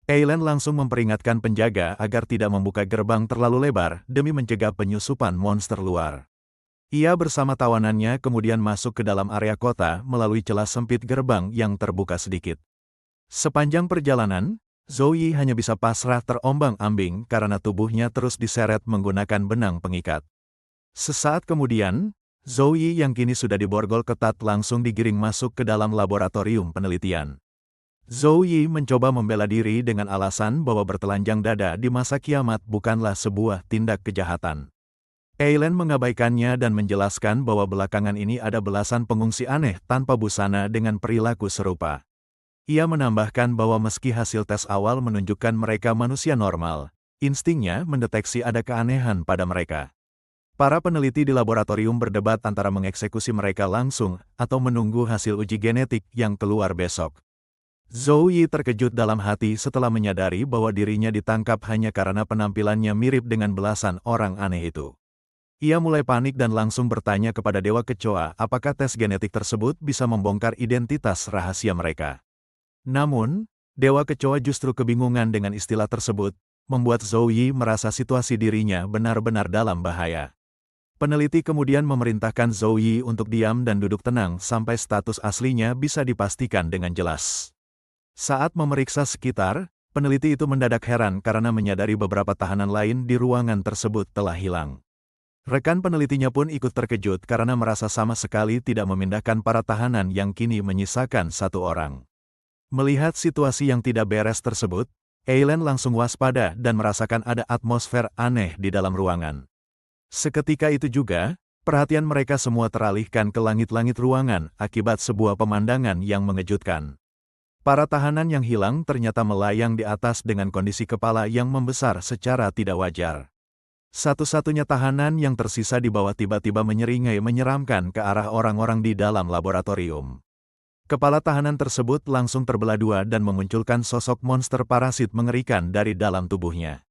Eilen langsung memperingatkan penjaga agar tidak membuka gerbang terlalu lebar demi mencegah penyusupan monster luar. Ia bersama tawanannya kemudian masuk ke dalam area kota melalui celah sempit gerbang yang terbuka sedikit. Sepanjang perjalanan, Zhou Yi hanya bisa pasrah terombang-ambing karena tubuhnya terus diseret menggunakan benang pengikat. Sesaat kemudian, Zhou Yi yang kini sudah diborgol ketat langsung digiring masuk ke dalam laboratorium penelitian. Zhou Yi mencoba membela diri dengan alasan bahwa bertelanjang dada di masa kiamat bukanlah sebuah tindak kejahatan. Eilen mengabaikannya dan menjelaskan bahwa belakangan ini ada belasan pengungsi aneh tanpa busana dengan perilaku serupa. Ia menambahkan bahwa meski hasil tes awal menunjukkan mereka manusia normal, instingnya mendeteksi ada keanehan pada mereka. Para peneliti di laboratorium berdebat antara mengeksekusi mereka langsung atau menunggu hasil uji genetik yang keluar besok. Zhou Yi terkejut dalam hati setelah menyadari bahwa dirinya ditangkap hanya karena penampilannya mirip dengan belasan orang aneh itu. Ia mulai panik dan langsung bertanya kepada Dewa Kecoa apakah tes genetik tersebut bisa membongkar identitas rahasia mereka. Namun, Dewa Kecoa justru kebingungan dengan istilah tersebut, membuat Zhou Yi merasa situasi dirinya benar-benar dalam bahaya. Peneliti kemudian memerintahkan Zhou Yi untuk diam dan duduk tenang sampai status aslinya bisa dipastikan dengan jelas. Saat memeriksa sekitar, peneliti itu mendadak heran karena menyadari beberapa tahanan lain di ruangan tersebut telah hilang. Rekan penelitinya pun ikut terkejut karena merasa sama sekali tidak memindahkan para tahanan yang kini menyisakan satu orang. Melihat situasi yang tidak beres tersebut, Eilen langsung waspada dan merasakan ada atmosfer aneh di dalam ruangan. Seketika itu juga, perhatian mereka semua teralihkan ke langit-langit ruangan akibat sebuah pemandangan yang mengejutkan. Para tahanan yang hilang ternyata melayang di atas dengan kondisi kepala yang membesar secara tidak wajar. Satu-satunya tahanan yang tersisa di bawah tiba-tiba menyeringai menyeramkan ke arah orang-orang di dalam laboratorium. Kepala tahanan tersebut langsung terbelah dua dan memunculkan sosok monster parasit mengerikan dari dalam tubuhnya.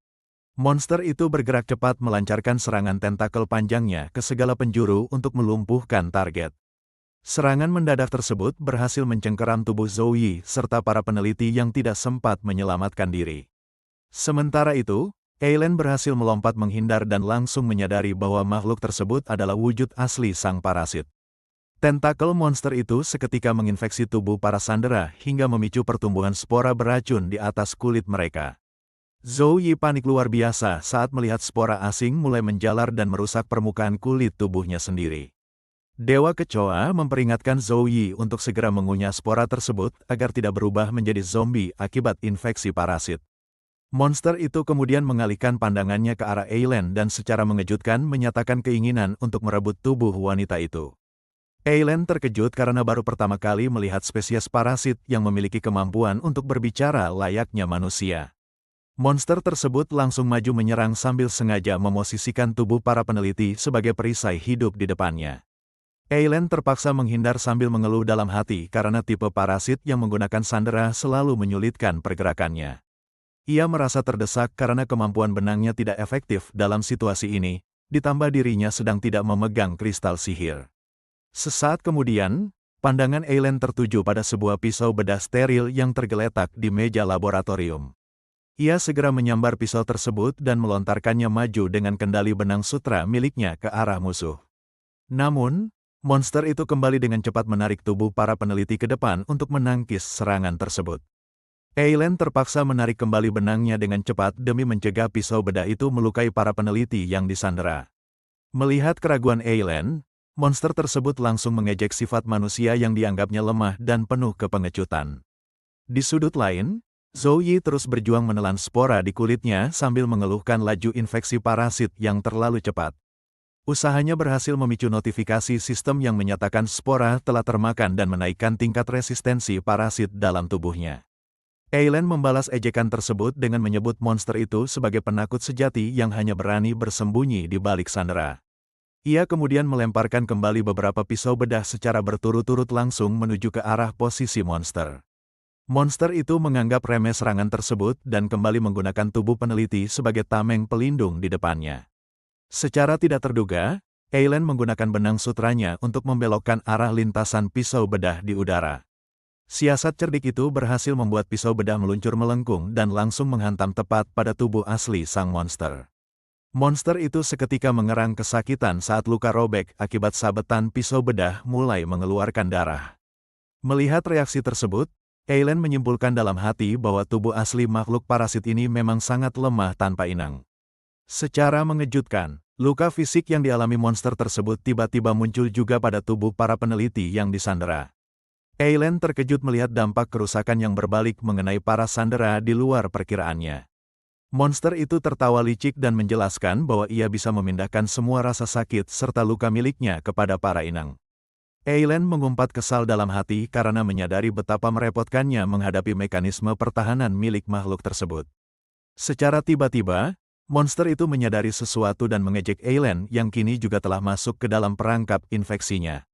Monster itu bergerak cepat melancarkan serangan tentakel panjangnya ke segala penjuru untuk melumpuhkan target. Serangan mendadak tersebut berhasil mencengkeram tubuh Zhou Yi serta para peneliti yang tidak sempat menyelamatkan diri. Sementara itu, Eilen berhasil melompat menghindar dan langsung menyadari bahwa makhluk tersebut adalah wujud asli sang parasit. Tentakel monster itu seketika menginfeksi tubuh para sandera hingga memicu pertumbuhan spora beracun di atas kulit mereka. Zhou Yi panik luar biasa saat melihat spora asing mulai menjalar dan merusak permukaan kulit tubuhnya sendiri. Dewa Kecoa memperingatkan Zhou Yi untuk segera mengunyah spora tersebut agar tidak berubah menjadi zombie akibat infeksi parasit. Monster itu kemudian mengalihkan pandangannya ke arah Eilen dan secara mengejutkan menyatakan keinginan untuk merebut tubuh wanita itu. Eilen terkejut karena baru pertama kali melihat spesies parasit yang memiliki kemampuan untuk berbicara layaknya manusia. Monster tersebut langsung maju menyerang sambil sengaja memosisikan tubuh para peneliti sebagai perisai hidup di depannya. Eilen terpaksa menghindar sambil mengeluh dalam hati karena tipe parasit yang menggunakan sandera selalu menyulitkan pergerakannya. Ia merasa terdesak karena kemampuan benangnya tidak efektif dalam situasi ini, ditambah dirinya sedang tidak memegang kristal sihir. Sesaat kemudian, pandangan Eilen tertuju pada sebuah pisau bedah steril yang tergeletak di meja laboratorium. Ia segera menyambar pisau tersebut dan melontarkannya maju dengan kendali benang sutra miliknya ke arah musuh. Namun, monster itu kembali dengan cepat menarik tubuh para peneliti ke depan untuk menangkis serangan tersebut. Eilen terpaksa menarik kembali benangnya dengan cepat demi mencegah pisau bedah itu melukai para peneliti yang disandera. Melihat keraguan Eilen, monster tersebut langsung mengejek sifat manusia yang dianggapnya lemah dan penuh kepengecutan. Di sudut lain, Zhou Yi terus berjuang menelan spora di kulitnya sambil mengeluhkan laju infeksi parasit yang terlalu cepat. Usahanya berhasil memicu notifikasi sistem yang menyatakan spora telah termakan dan menaikkan tingkat resistensi parasit dalam tubuhnya. Eilen membalas ejekan tersebut dengan menyebut monster itu sebagai penakut sejati yang hanya berani bersembunyi di balik sandera. Ia kemudian melemparkan kembali beberapa pisau bedah secara berturut-turut langsung menuju ke arah posisi monster. Monster itu menganggap remeh serangan tersebut dan kembali menggunakan tubuh peneliti sebagai tameng pelindung di depannya. Secara tidak terduga, Eilen menggunakan benang sutranya untuk membelokkan arah lintasan pisau bedah di udara. Siasat cerdik itu berhasil membuat pisau bedah meluncur melengkung dan langsung menghantam tepat pada tubuh asli sang monster. Monster itu seketika mengerang kesakitan saat luka robek akibat sabetan pisau bedah mulai mengeluarkan darah. Melihat reaksi tersebut, Eileen menyimpulkan dalam hati bahwa tubuh asli makhluk parasit ini memang sangat lemah tanpa inang. Secara mengejutkan, luka fisik yang dialami monster tersebut tiba-tiba muncul juga pada tubuh para peneliti yang disandera. Eileen terkejut melihat dampak kerusakan yang berbalik mengenai para sandera di luar perkiraannya. Monster itu tertawa licik dan menjelaskan bahwa ia bisa memindahkan semua rasa sakit serta luka miliknya kepada para inang. Eileen mengumpat kesal dalam hati karena menyadari betapa merepotkannya menghadapi mekanisme pertahanan milik makhluk tersebut. Secara tiba-tiba, monster itu menyadari sesuatu dan mengejek Eileen yang kini juga telah masuk ke dalam perangkap infeksinya.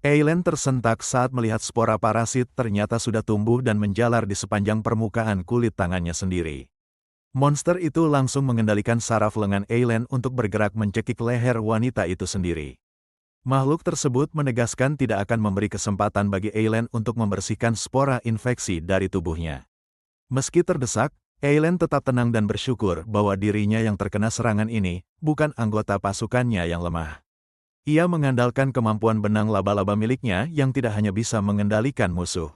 Eileen tersentak saat melihat spora parasit ternyata sudah tumbuh dan menjalar di sepanjang permukaan kulit tangannya sendiri. Monster itu langsung mengendalikan saraf lengan Eileen untuk bergerak mencekik leher wanita itu sendiri. Makhluk tersebut menegaskan tidak akan memberi kesempatan bagi Eileen untuk membersihkan spora infeksi dari tubuhnya. Meski terdesak, Eileen tetap tenang dan bersyukur bahwa dirinya yang terkena serangan ini bukan anggota pasukannya yang lemah. Ia mengandalkan kemampuan benang laba-laba miliknya yang tidak hanya bisa mengendalikan musuh,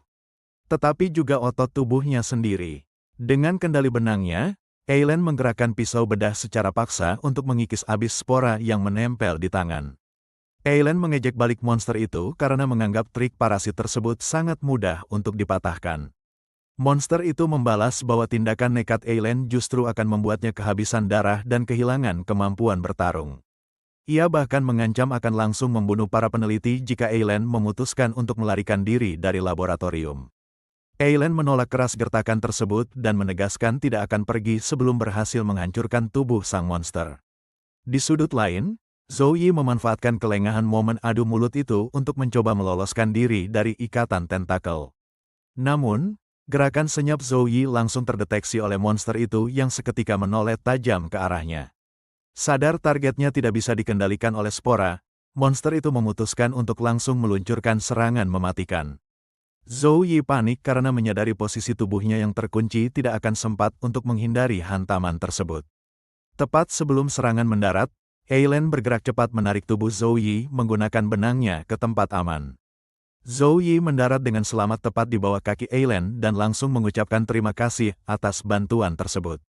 tetapi juga otot tubuhnya sendiri. Dengan kendali benangnya, Eileen menggerakkan pisau bedah secara paksa untuk mengikis habis spora yang menempel di tangan. Eileen mengejek balik monster itu karena menganggap trik parasit tersebut sangat mudah untuk dipatahkan. Monster itu membalas bahwa tindakan nekat Eileen justru akan membuatnya kehabisan darah dan kehilangan kemampuan bertarung. Ia bahkan mengancam akan langsung membunuh para peneliti jika Eileen memutuskan untuk melarikan diri dari laboratorium. Eileen menolak keras gertakan tersebut dan menegaskan tidak akan pergi sebelum berhasil menghancurkan tubuh sang monster. Di sudut lain, Zhou Yi memanfaatkan kelengahan momen adu mulut itu untuk mencoba meloloskan diri dari ikatan tentakel. Namun, gerakan senyap Zhou Yi langsung terdeteksi oleh monster itu yang seketika menoleh tajam ke arahnya. Sadar targetnya tidak bisa dikendalikan oleh spora, monster itu memutuskan untuk langsung meluncurkan serangan mematikan. Zhou Yi panik karena menyadari posisi tubuhnya yang terkunci tidak akan sempat untuk menghindari hantaman tersebut. Tepat sebelum serangan mendarat, Eileen bergerak cepat menarik tubuh Zhou Yi menggunakan benangnya ke tempat aman. Zhou Yi mendarat dengan selamat tepat di bawah kaki Eileen dan langsung mengucapkan terima kasih atas bantuan tersebut.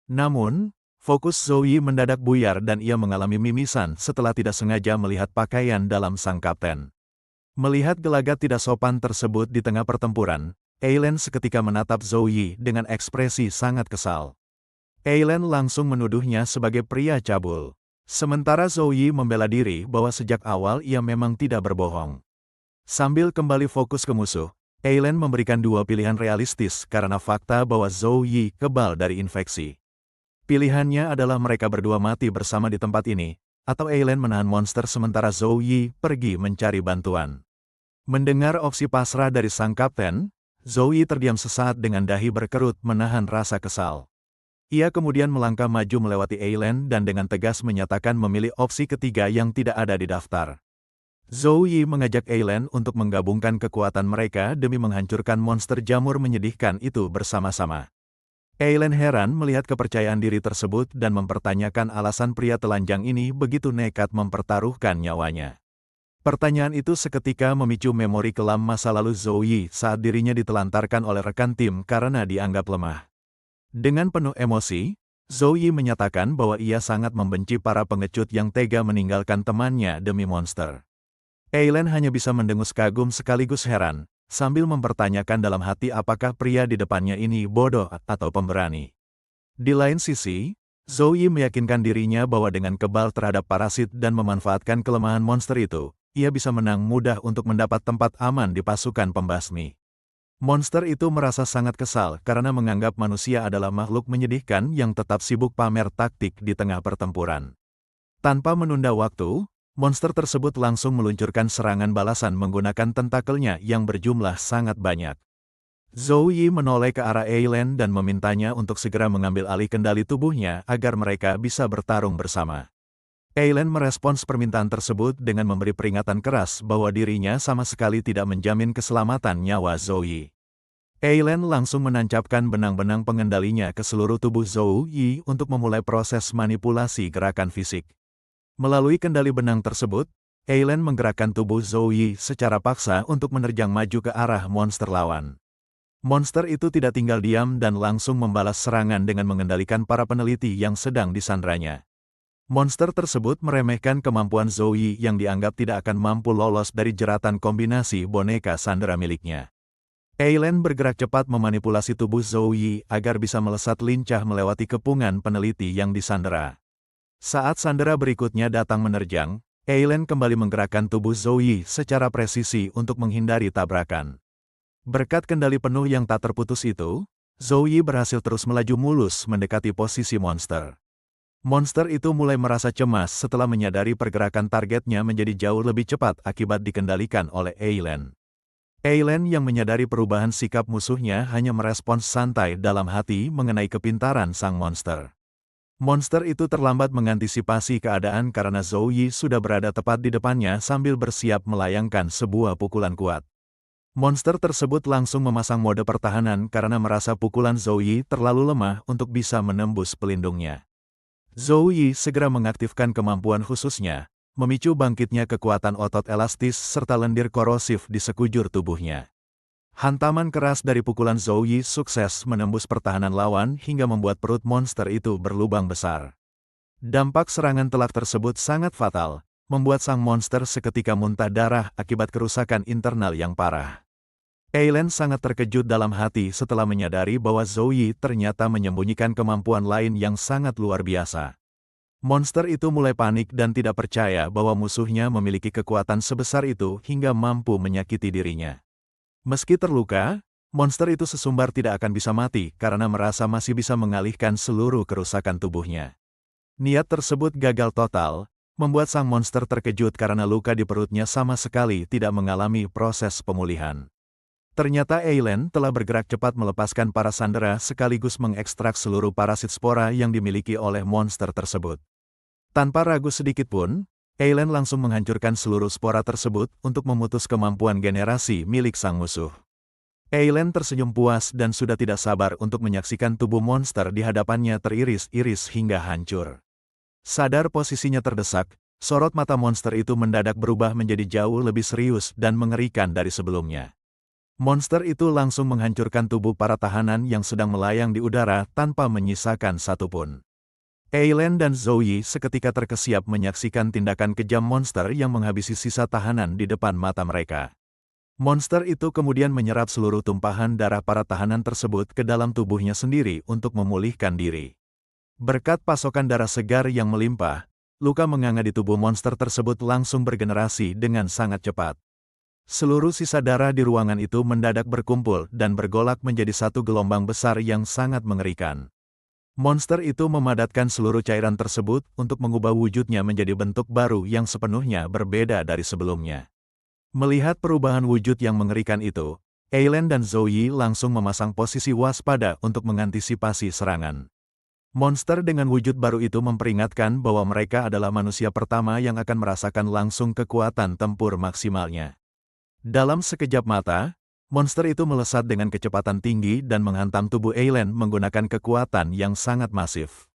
Namun, fokus Zhou Yi mendadak buyar dan ia mengalami mimisan setelah tidak sengaja melihat pakaian dalam sang kapten. Melihat gelagat tidak sopan tersebut di tengah pertempuran, Eileen seketika menatap Zhou Yi dengan ekspresi sangat kesal. Eileen langsung menuduhnya sebagai pria cabul. Sementara Zhou Yi membela diri bahwa sejak awal ia memang tidak berbohong. Sambil kembali fokus ke musuh, Eileen memberikan dua pilihan realistis karena fakta bahwa Zhou Yi kebal dari infeksi. Pilihannya adalah mereka berdua mati bersama di tempat ini, atau Eileen menahan monster sementara Zhou Yi pergi mencari bantuan. Mendengar opsi pasrah dari sang kapten, Zhou Yi terdiam sesaat dengan dahi berkerut menahan rasa kesal. Ia kemudian melangkah maju melewati Eileen dan dengan tegas menyatakan memilih opsi ketiga yang tidak ada di daftar. Zhou Yi mengajak Eileen untuk menggabungkan kekuatan mereka demi menghancurkan monster jamur menyedihkan itu bersama-sama. Eileen heran melihat kepercayaan diri tersebut dan mempertanyakan alasan pria telanjang ini begitu nekat mempertaruhkan nyawanya. Pertanyaan itu seketika memicu memori kelam masa lalu Zhou Yi saat dirinya ditelantarkan oleh rekan tim karena dianggap lemah. Dengan penuh emosi, Zhou Yi menyatakan bahwa ia sangat membenci para pengecut yang tega meninggalkan temannya demi monster. Eileen hanya bisa mendengus kagum sekaligus heran, sambil mempertanyakan dalam hati apakah pria di depannya ini bodoh atau pemberani. Di lain sisi, Zhou Yi meyakinkan dirinya bahwa dengan kebal terhadap parasit dan memanfaatkan kelemahan monster itu, ia bisa menang mudah untuk mendapat tempat aman di pasukan pembasmi. Monster itu merasa sangat kesal karena menganggap manusia adalah makhluk menyedihkan yang tetap sibuk pamer taktik di tengah pertempuran. Tanpa menunda waktu, monster tersebut langsung meluncurkan serangan balasan menggunakan tentakelnya yang berjumlah sangat banyak. Zhou Yi menoleh ke arah Eileen dan memintanya untuk segera mengambil alih kendali tubuhnya agar mereka bisa bertarung bersama. Eileen merespons permintaan tersebut dengan memberi peringatan keras bahwa dirinya sama sekali tidak menjamin keselamatan nyawa Zhou Yi. Eilen langsung menancapkan benang-benang pengendalinya ke seluruh tubuh Zhou Yi untuk memulai proses manipulasi gerakan fisik. Melalui kendali benang tersebut, Eilen menggerakkan tubuh Zhou Yi secara paksa untuk menerjang maju ke arah monster lawan. Monster itu tidak tinggal diam dan langsung membalas serangan dengan mengendalikan para peneliti yang sedang disandranya. Monster tersebut meremehkan kemampuan Zhou Yi yang dianggap tidak akan mampu lolos dari jeratan kombinasi boneka sandera miliknya. Eilen bergerak cepat memanipulasi tubuh Zhou Yi agar bisa melesat lincah melewati kepungan peneliti yang disandera. Saat sandera berikutnya datang menerjang, Eilen kembali menggerakkan tubuh Zhou Yi secara presisi untuk menghindari tabrakan. Berkat kendali penuh yang tak terputus itu, Zhou Yi berhasil terus melaju mulus mendekati posisi monster. Monster itu mulai merasa cemas setelah menyadari pergerakan targetnya menjadi jauh lebih cepat akibat dikendalikan oleh Eilen. Eilen yang menyadari perubahan sikap musuhnya hanya merespons santai dalam hati mengenai kepintaran sang monster. Monster itu terlambat mengantisipasi keadaan karena Zhou Yi sudah berada tepat di depannya sambil bersiap melayangkan sebuah pukulan kuat. Monster tersebut langsung memasang mode pertahanan karena merasa pukulan Zhou Yi terlalu lemah untuk bisa menembus pelindungnya. Zhou Yi segera mengaktifkan kemampuan khususnya, memicu bangkitnya kekuatan otot elastis serta lendir korosif di sekujur tubuhnya. Hantaman keras dari pukulan Zhou Yi sukses menembus pertahanan lawan hingga membuat perut monster itu berlubang besar. Dampak serangan telak tersebut sangat fatal, membuat sang monster seketika muntah darah akibat kerusakan internal yang parah. Eilen sangat terkejut dalam hati setelah menyadari bahwa Zhou Yi ternyata menyembunyikan kemampuan lain yang sangat luar biasa. Monster itu mulai panik dan tidak percaya bahwa musuhnya memiliki kekuatan sebesar itu hingga mampu menyakiti dirinya. Meski terluka, monster itu sesumbar tidak akan bisa mati karena merasa masih bisa mengalihkan seluruh kerusakan tubuhnya. Niat tersebut gagal total, membuat sang monster terkejut karena luka di perutnya sama sekali tidak mengalami proses pemulihan. Ternyata Eilen telah bergerak cepat melepaskan para sandera sekaligus mengekstrak seluruh parasit spora yang dimiliki oleh monster tersebut. Tanpa ragu sedikit pun, Eilen langsung menghancurkan seluruh spora tersebut untuk memutus kemampuan generasi milik sang musuh. Eilen tersenyum puas dan sudah tidak sabar untuk menyaksikan tubuh monster di hadapannya teriris-iris hingga hancur. Sadar posisinya terdesak, sorot mata monster itu mendadak berubah menjadi jauh lebih serius dan mengerikan dari sebelumnya. Monster itu langsung menghancurkan tubuh para tahanan yang sedang melayang di udara tanpa menyisakan satupun. Eilen dan Zhou Yi seketika terkesiap menyaksikan tindakan kejam monster yang menghabisi sisa tahanan di depan mata mereka. Monster itu kemudian menyerap seluruh tumpahan darah para tahanan tersebut ke dalam tubuhnya sendiri untuk memulihkan diri. Berkat pasokan darah segar yang melimpah, luka menganga di tubuh monster tersebut langsung bergenerasi dengan sangat cepat. Seluruh sisa darah di ruangan itu mendadak berkumpul dan bergolak menjadi satu gelombang besar yang sangat mengerikan. Monster itu memadatkan seluruh cairan tersebut untuk mengubah wujudnya menjadi bentuk baru yang sepenuhnya berbeda dari sebelumnya. Melihat perubahan wujud yang mengerikan itu, Eilen dan Zhou Yi langsung memasang posisi waspada untuk mengantisipasi serangan. Monster dengan wujud baru itu memperingatkan bahwa mereka adalah manusia pertama yang akan merasakan langsung kekuatan tempur maksimalnya. Dalam sekejap mata, monster itu melesat dengan kecepatan tinggi dan menghantam tubuh Eilen menggunakan kekuatan yang sangat masif.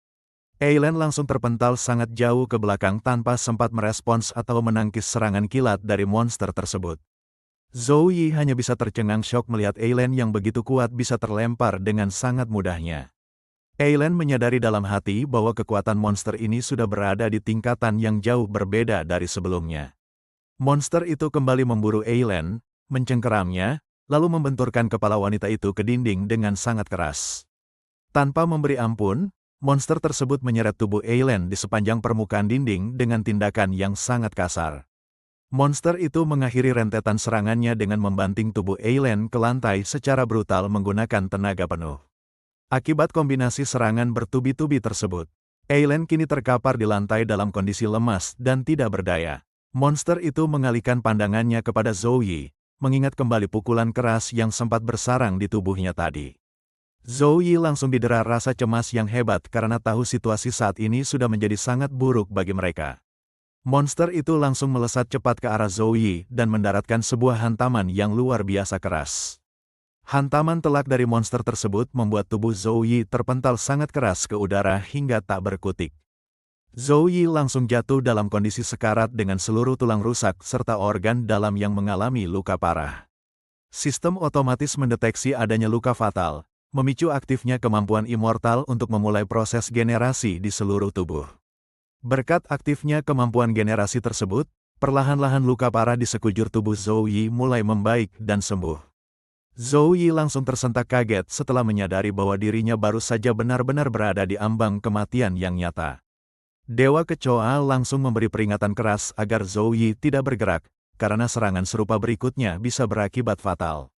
Eilen langsung terpental sangat jauh ke belakang tanpa sempat merespons atau menangkis serangan kilat dari monster tersebut. Zhou Yi hanya bisa tercengang syok melihat Eilen yang begitu kuat bisa terlempar dengan sangat mudahnya. Eilen menyadari dalam hati bahwa kekuatan monster ini sudah berada di tingkatan yang jauh berbeda dari sebelumnya. Monster itu kembali memburu Eilen, mencengkeramnya, lalu membenturkan kepala wanita itu ke dinding dengan sangat keras. Tanpa memberi ampun, monster tersebut menyeret tubuh Eilen di sepanjang permukaan dinding dengan tindakan yang sangat kasar. Monster itu mengakhiri rentetan serangannya dengan membanting tubuh Eilen ke lantai secara brutal menggunakan tenaga penuh. Akibat kombinasi serangan bertubi-tubi tersebut, Eilen kini terkapar di lantai dalam kondisi lemas dan tidak berdaya. Monster itu mengalihkan pandangannya kepada Zhou Yi, mengingat kembali pukulan keras yang sempat bersarang di tubuhnya tadi. Zhou Yi langsung didera rasa cemas yang hebat karena tahu situasi saat ini sudah menjadi sangat buruk bagi mereka. Monster itu langsung melesat cepat ke arah Zhou Yi dan mendaratkan sebuah hantaman yang luar biasa keras. Hantaman telak dari monster tersebut membuat tubuh Zhou Yi terpental sangat keras ke udara hingga tak berkutik. Zhou Yi langsung jatuh dalam kondisi sekarat dengan seluruh tulang rusak serta organ dalam yang mengalami luka parah. Sistem otomatis mendeteksi adanya luka fatal, memicu aktifnya kemampuan immortal untuk memulai proses generasi di seluruh tubuh. Berkat aktifnya kemampuan generasi tersebut, perlahan-lahan luka parah di sekujur tubuh Zhou Yi mulai membaik dan sembuh. Zhou Yi langsung tersentak kaget setelah menyadari bahwa dirinya baru saja benar-benar berada di ambang kematian yang nyata. Dewa Kecoa langsung memberi peringatan keras agar Zhou Yi tidak bergerak, karena serangan serupa berikutnya bisa berakibat fatal.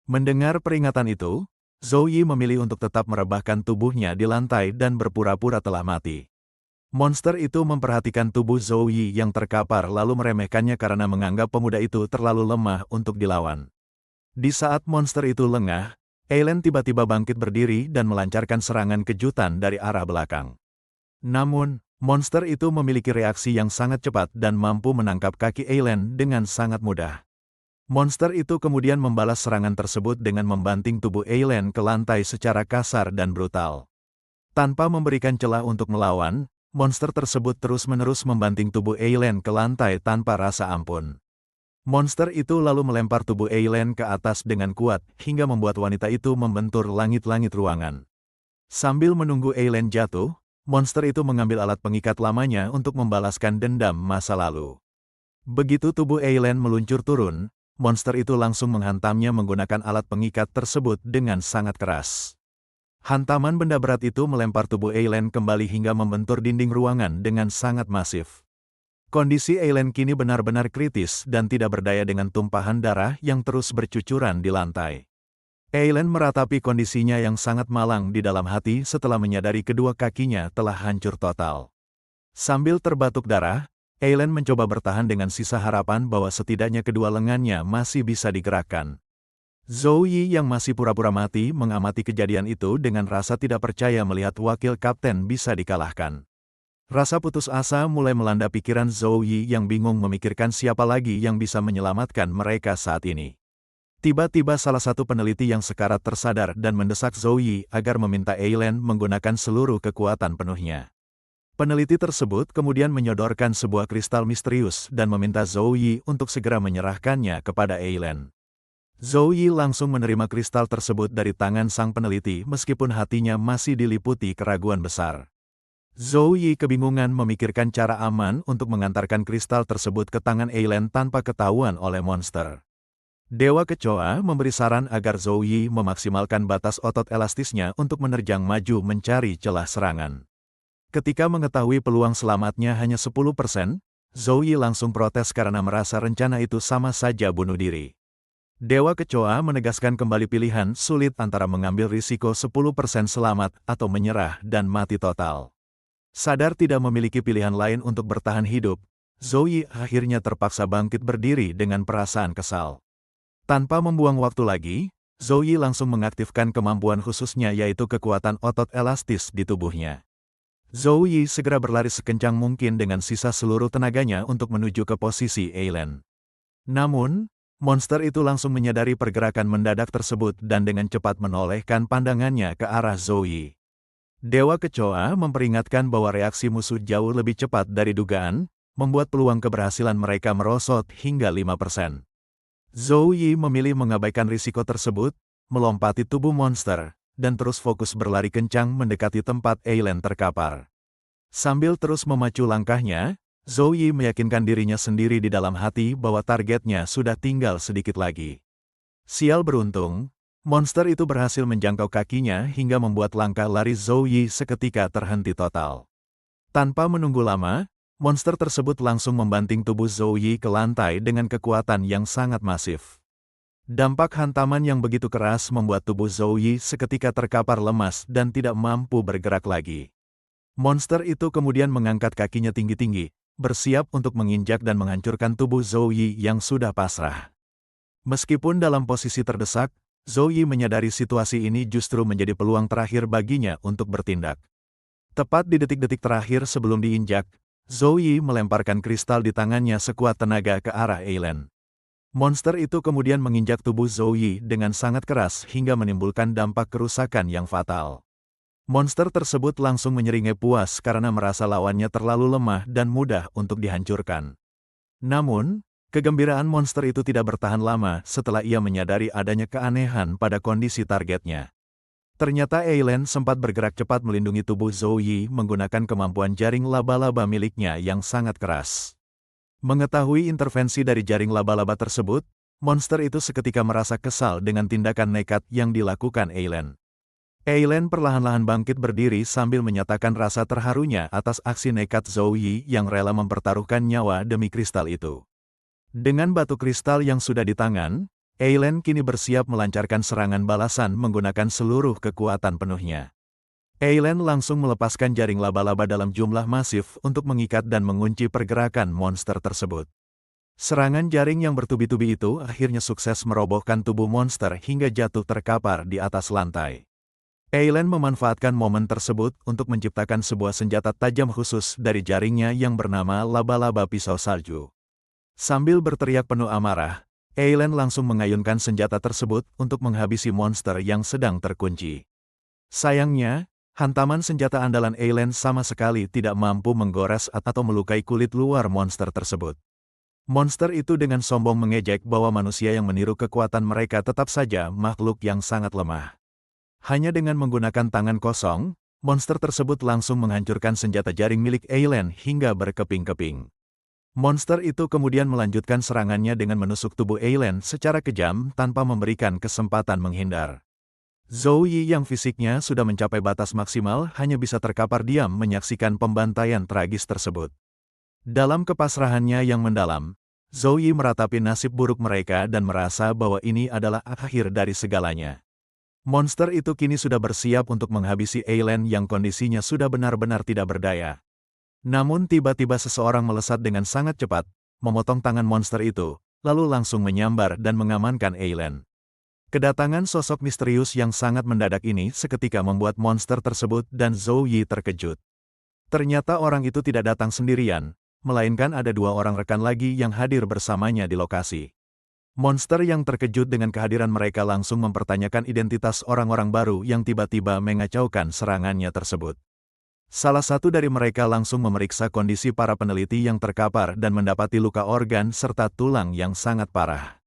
Mendengar peringatan itu, Zhou Yi memilih untuk tetap merebahkan tubuhnya di lantai dan berpura-pura telah mati. Monster itu memperhatikan tubuh Zhou Yi yang terkapar lalu meremehkannya karena menganggap pemuda itu terlalu lemah untuk dilawan. Di saat monster itu lengah, Eilen tiba-tiba bangkit berdiri dan melancarkan serangan kejutan dari arah belakang. Namun, monster itu memiliki reaksi yang sangat cepat dan mampu menangkap kaki Eilen dengan sangat mudah. Monster itu kemudian membalas serangan tersebut dengan membanting tubuh Eilen ke lantai secara kasar dan brutal. Tanpa memberikan celah untuk melawan, monster tersebut terus-menerus membanting tubuh Eilen ke lantai tanpa rasa ampun. Monster itu lalu melempar tubuh Eilen ke atas dengan kuat, hingga membuat wanita itu membentur langit-langit ruangan. Sambil menunggu Eilen jatuh, monster itu mengambil alat pengikat lamanya untuk membalaskan dendam masa lalu. Begitu tubuh Eilen meluncur turun, monster itu langsung menghantamnya menggunakan alat pengikat tersebut dengan sangat keras. Hantaman benda berat itu melempar tubuh Eilen kembali hingga membentur dinding ruangan dengan sangat masif. Kondisi Eilen kini benar-benar kritis dan tidak berdaya dengan tumpahan darah yang terus bercucuran di lantai. Eilen meratapi kondisinya yang sangat malang di dalam hati setelah menyadari kedua kakinya telah hancur total. Sambil terbatuk darah, Eilen mencoba bertahan dengan sisa harapan bahwa setidaknya kedua lengannya masih bisa digerakkan. Zhou Yi yang masih pura-pura mati mengamati kejadian itu dengan rasa tidak percaya melihat wakil kapten bisa dikalahkan. Rasa putus asa mulai melanda pikiran Zhou Yi yang bingung memikirkan siapa lagi yang bisa menyelamatkan mereka saat ini. Tiba-tiba salah satu peneliti yang sekarat tersadar dan mendesak Zhou Yi agar meminta Eilen menggunakan seluruh kekuatan penuhnya. Peneliti tersebut kemudian menyodorkan sebuah kristal misterius dan meminta Zhou Yi untuk segera menyerahkannya kepada Eilen. Zhou Yi langsung menerima kristal tersebut dari tangan sang peneliti meskipun hatinya masih diliputi keraguan besar. Zhou Yi kebingungan memikirkan cara aman untuk mengantarkan kristal tersebut ke tangan Eilen tanpa ketahuan oleh monster. Dewa Kecoa memberi saran agar Zhou Yi memaksimalkan batas otot elastisnya untuk menerjang maju mencari celah serangan. Ketika mengetahui peluang selamatnya hanya 10%, Zhou Yi langsung protes karena merasa rencana itu sama saja bunuh diri. Dewa Kecoa menegaskan kembali pilihan sulit antara mengambil risiko 10% selamat atau menyerah dan mati total. Sadar tidak memiliki pilihan lain untuk bertahan hidup, Zhou Yi akhirnya terpaksa bangkit berdiri dengan perasaan kesal. Tanpa membuang waktu lagi, Zhou Yi langsung mengaktifkan kemampuan khususnya yaitu kekuatan otot elastis di tubuhnya. Zhou Yi segera berlari sekencang mungkin dengan sisa seluruh tenaganya untuk menuju ke posisi Eilen. Namun, monster itu langsung menyadari pergerakan mendadak tersebut dan dengan cepat menolehkan pandangannya ke arah Zhou Yi. Dewa Kecoa memperingatkan bahwa reaksi musuh jauh lebih cepat dari dugaan, membuat peluang keberhasilan mereka merosot hingga 5%. Zhou Yi memilih mengabaikan risiko tersebut, melompati tubuh monster, dan terus fokus berlari kencang mendekati tempat Eilen terkapar. Sambil terus memacu langkahnya, Zhou Yi meyakinkan dirinya sendiri di dalam hati bahwa targetnya sudah tinggal sedikit lagi. Sial beruntung, monster itu berhasil menjangkau kakinya hingga membuat langkah lari Zhou Yi seketika terhenti total. Tanpa menunggu lama, monster tersebut langsung membanting tubuh Zhou Yi ke lantai dengan kekuatan yang sangat masif. Dampak hantaman yang begitu keras membuat tubuh Zhou Yi seketika terkapar lemas dan tidak mampu bergerak lagi. Monster itu kemudian mengangkat kakinya tinggi-tinggi, bersiap untuk menginjak dan menghancurkan tubuh Zhou Yi yang sudah pasrah. Meskipun dalam posisi terdesak, Zhou Yi menyadari situasi ini justru menjadi peluang terakhir baginya untuk bertindak. Tepat di detik-detik terakhir sebelum diinjak, Zhou Yi melemparkan kristal di tangannya sekuat tenaga ke arah Eilen. Monster itu kemudian menginjak tubuh Zhou Yi dengan sangat keras hingga menimbulkan dampak kerusakan yang fatal. Monster tersebut langsung menyeringai puas karena merasa lawannya terlalu lemah dan mudah untuk dihancurkan. Namun, kegembiraan monster itu tidak bertahan lama setelah ia menyadari adanya keanehan pada kondisi targetnya. Ternyata Eilen sempat bergerak cepat melindungi tubuh Zhou Yi menggunakan kemampuan jaring laba-laba miliknya yang sangat keras. Mengetahui intervensi dari jaring laba-laba tersebut, monster itu seketika merasa kesal dengan tindakan nekat yang dilakukan Eilen. Eilen perlahan-lahan bangkit berdiri sambil menyatakan rasa terharunya atas aksi nekat Zhou Yi yang rela mempertaruhkan nyawa demi kristal itu. Dengan batu kristal yang sudah di tangan, Eilen kini bersiap melancarkan serangan balasan menggunakan seluruh kekuatan penuhnya. Eilen langsung melepaskan jaring laba-laba dalam jumlah masif untuk mengikat dan mengunci pergerakan monster tersebut. Serangan jaring yang bertubi-tubi itu akhirnya sukses merobohkan tubuh monster hingga jatuh terkapar di atas lantai. Eilen memanfaatkan momen tersebut untuk menciptakan sebuah senjata tajam khusus dari jaringnya yang bernama laba-laba pisau salju. Sambil berteriak penuh amarah, Eilen langsung mengayunkan senjata tersebut untuk menghabisi monster yang sedang terkunci. Sayangnya, hantaman senjata andalan Eilen sama sekali tidak mampu menggores atau melukai kulit luar monster tersebut. Monster itu dengan sombong mengejek bahwa manusia yang meniru kekuatan mereka tetap saja makhluk yang sangat lemah. Hanya dengan menggunakan tangan kosong, monster tersebut langsung menghancurkan senjata jaring milik Eilen hingga berkeping-keping. Monster itu kemudian melanjutkan serangannya dengan menusuk tubuh Eilen secara kejam tanpa memberikan kesempatan menghindar. Zhou Yi yang fisiknya sudah mencapai batas maksimal hanya bisa terkapar diam menyaksikan pembantaian tragis tersebut. Dalam kepasrahannya yang mendalam, Zhou Yi meratapi nasib buruk mereka dan merasa bahwa ini adalah akhir dari segalanya. Monster itu kini sudah bersiap untuk menghabisi Eilen yang kondisinya sudah benar-benar tidak berdaya. Namun tiba-tiba seseorang melesat dengan sangat cepat, memotong tangan monster itu, lalu langsung menyambar dan mengamankan Eilen. Kedatangan sosok misterius yang sangat mendadak ini seketika membuat monster tersebut dan Zhou Yi terkejut. Ternyata orang itu tidak datang sendirian, melainkan ada dua orang rekan lagi yang hadir bersamanya di lokasi. Monster yang terkejut dengan kehadiran mereka langsung mempertanyakan identitas orang-orang baru yang tiba-tiba mengacaukan serangannya tersebut. Salah satu dari mereka langsung memeriksa kondisi para peneliti yang terkapar dan mendapati luka organ serta tulang yang sangat parah.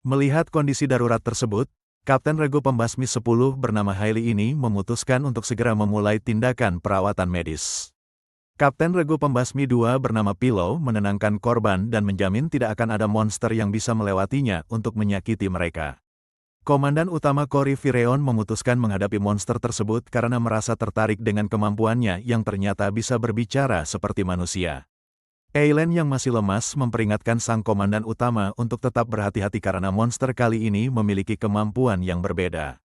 Melihat kondisi darurat tersebut, Kapten Regu Pembasmi 10 bernama Hailey ini memutuskan untuk segera memulai tindakan perawatan medis. Kapten Regu Pembasmi 2 bernama Pillow menenangkan korban dan menjamin tidak akan ada monster yang bisa melewatinya untuk menyakiti mereka. Komandan utama Cory Fireon memutuskan menghadapi monster tersebut karena merasa tertarik dengan kemampuannya yang ternyata bisa berbicara seperti manusia. Eilen yang masih lemas memperingatkan sang komandan utama untuk tetap berhati-hati karena monster kali ini memiliki kemampuan yang berbeda.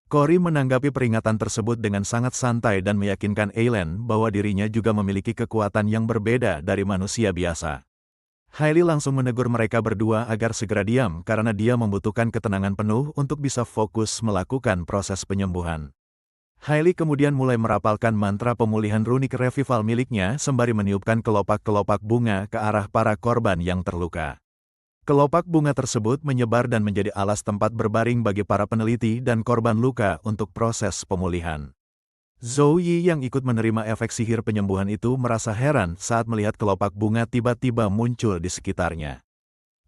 Cory menanggapi peringatan tersebut dengan sangat santai dan meyakinkan Eilen bahwa dirinya juga memiliki kekuatan yang berbeda dari manusia biasa. Hailey langsung menegur mereka berdua agar segera diam karena dia membutuhkan ketenangan penuh untuk bisa fokus melakukan proses penyembuhan. Hailey kemudian mulai merapalkan mantra pemulihan runik revival miliknya sembari meniupkan kelopak-kelopak bunga ke arah para korban yang terluka. Kelopak bunga tersebut menyebar dan menjadi alas tempat berbaring bagi para peneliti dan korban luka untuk proses pemulihan. Zhou Yi yang ikut menerima efek sihir penyembuhan itu merasa heran saat melihat kelopak bunga tiba-tiba muncul di sekitarnya.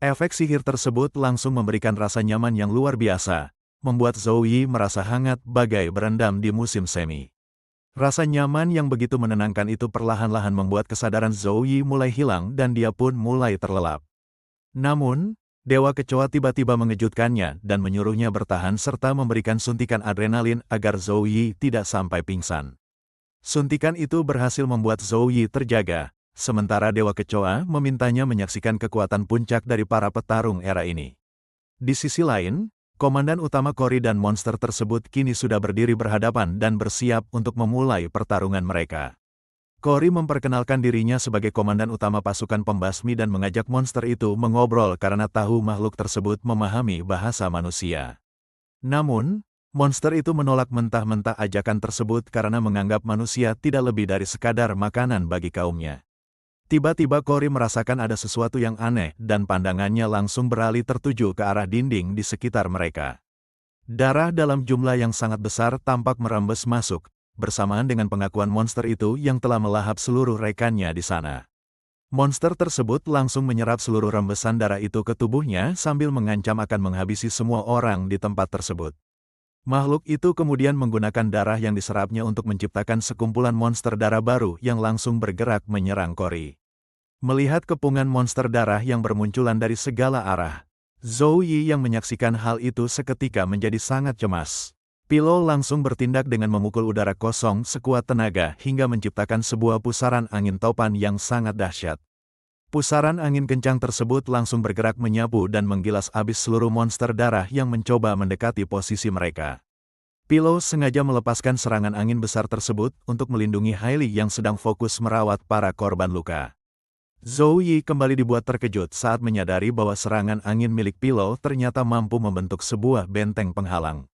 Efek sihir tersebut langsung memberikan rasa nyaman yang luar biasa, membuat Zhou Yi merasa hangat bagai berendam di musim semi. Rasa nyaman yang begitu menenangkan itu perlahan-lahan membuat kesadaran Zhou Yi mulai hilang dan dia pun mulai terlelap. Namun, Dewa Kecoa tiba-tiba mengejutkannya dan menyuruhnya bertahan serta memberikan suntikan adrenalin agar Zhou Yi tidak sampai pingsan. Suntikan itu berhasil membuat Zhou Yi terjaga, sementara Dewa Kecoa memintanya menyaksikan kekuatan puncak dari para petarung era ini. Di sisi lain, komandan utama Cory dan monster tersebut kini sudah berdiri berhadapan dan bersiap untuk memulai pertarungan mereka. Cory memperkenalkan dirinya sebagai komandan utama pasukan pembasmi dan mengajak monster itu mengobrol karena tahu makhluk tersebut memahami bahasa manusia. Namun, monster itu menolak mentah-mentah ajakan tersebut karena menganggap manusia tidak lebih dari sekadar makanan bagi kaumnya. Tiba-tiba Cory merasakan ada sesuatu yang aneh dan pandangannya langsung beralih tertuju ke arah dinding di sekitar mereka. Darah dalam jumlah yang sangat besar tampak merembes masuk, bersamaan dengan pengakuan monster itu yang telah melahap seluruh rekannya di sana. Monster tersebut langsung menyerap seluruh rembesan darah itu ke tubuhnya sambil mengancam akan menghabisi semua orang di tempat tersebut. Makhluk itu kemudian menggunakan darah yang diserapnya untuk menciptakan sekumpulan monster darah baru yang langsung bergerak menyerang Cory. Melihat kepungan monster darah yang bermunculan dari segala arah, Zhou Yi yang menyaksikan hal itu seketika menjadi sangat cemas. Pillow langsung bertindak dengan memukul udara kosong sekuat tenaga hingga menciptakan sebuah pusaran angin topan yang sangat dahsyat. Pusaran angin kencang tersebut langsung bergerak menyapu dan menggilas habis seluruh monster darah yang mencoba mendekati posisi mereka. Pillow sengaja melepaskan serangan angin besar tersebut untuk melindungi Hailey yang sedang fokus merawat para korban luka. Zhou Yi kembali dibuat terkejut saat menyadari bahwa serangan angin milik Pillow ternyata mampu membentuk sebuah benteng penghalang.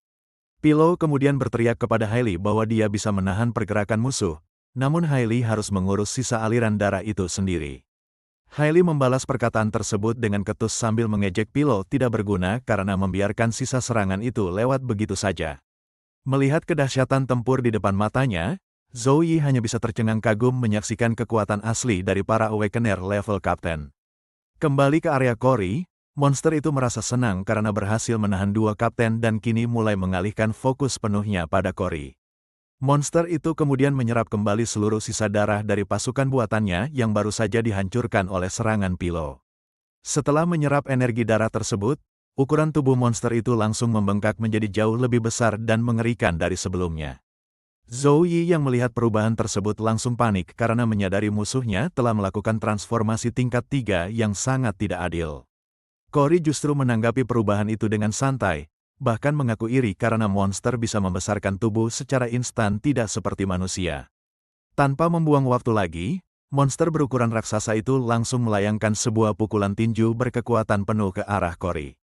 Pillow kemudian berteriak kepada Hailey bahwa dia bisa menahan pergerakan musuh, namun Hailey harus mengurus sisa aliran darah itu sendiri. Hailey membalas perkataan tersebut dengan ketus sambil mengejek Pillow tidak berguna karena membiarkan sisa serangan itu lewat begitu saja. Melihat kedahsyatan tempur di depan matanya, Zhou Yi hanya bisa tercengang kagum menyaksikan kekuatan asli dari para Awakener level Kapten. Kembali ke area Cory, monster itu merasa senang karena berhasil menahan dua kapten dan kini mulai mengalihkan fokus penuhnya pada Cory. Monster itu kemudian menyerap kembali seluruh sisa darah dari pasukan buatannya yang baru saja dihancurkan oleh serangan Pillow. Setelah menyerap energi darah tersebut, ukuran tubuh monster itu langsung membengkak menjadi jauh lebih besar dan mengerikan dari sebelumnya. Zhou Yi yang melihat perubahan tersebut langsung panik karena menyadari musuhnya telah melakukan transformasi tingkat 3 yang sangat tidak adil. Cory justru menanggapi perubahan itu dengan santai, bahkan mengaku iri karena monster bisa membesarkan tubuh secara instan tidak seperti manusia. Tanpa membuang waktu lagi, monster berukuran raksasa itu langsung melayangkan sebuah pukulan tinju berkekuatan penuh ke arah Cory.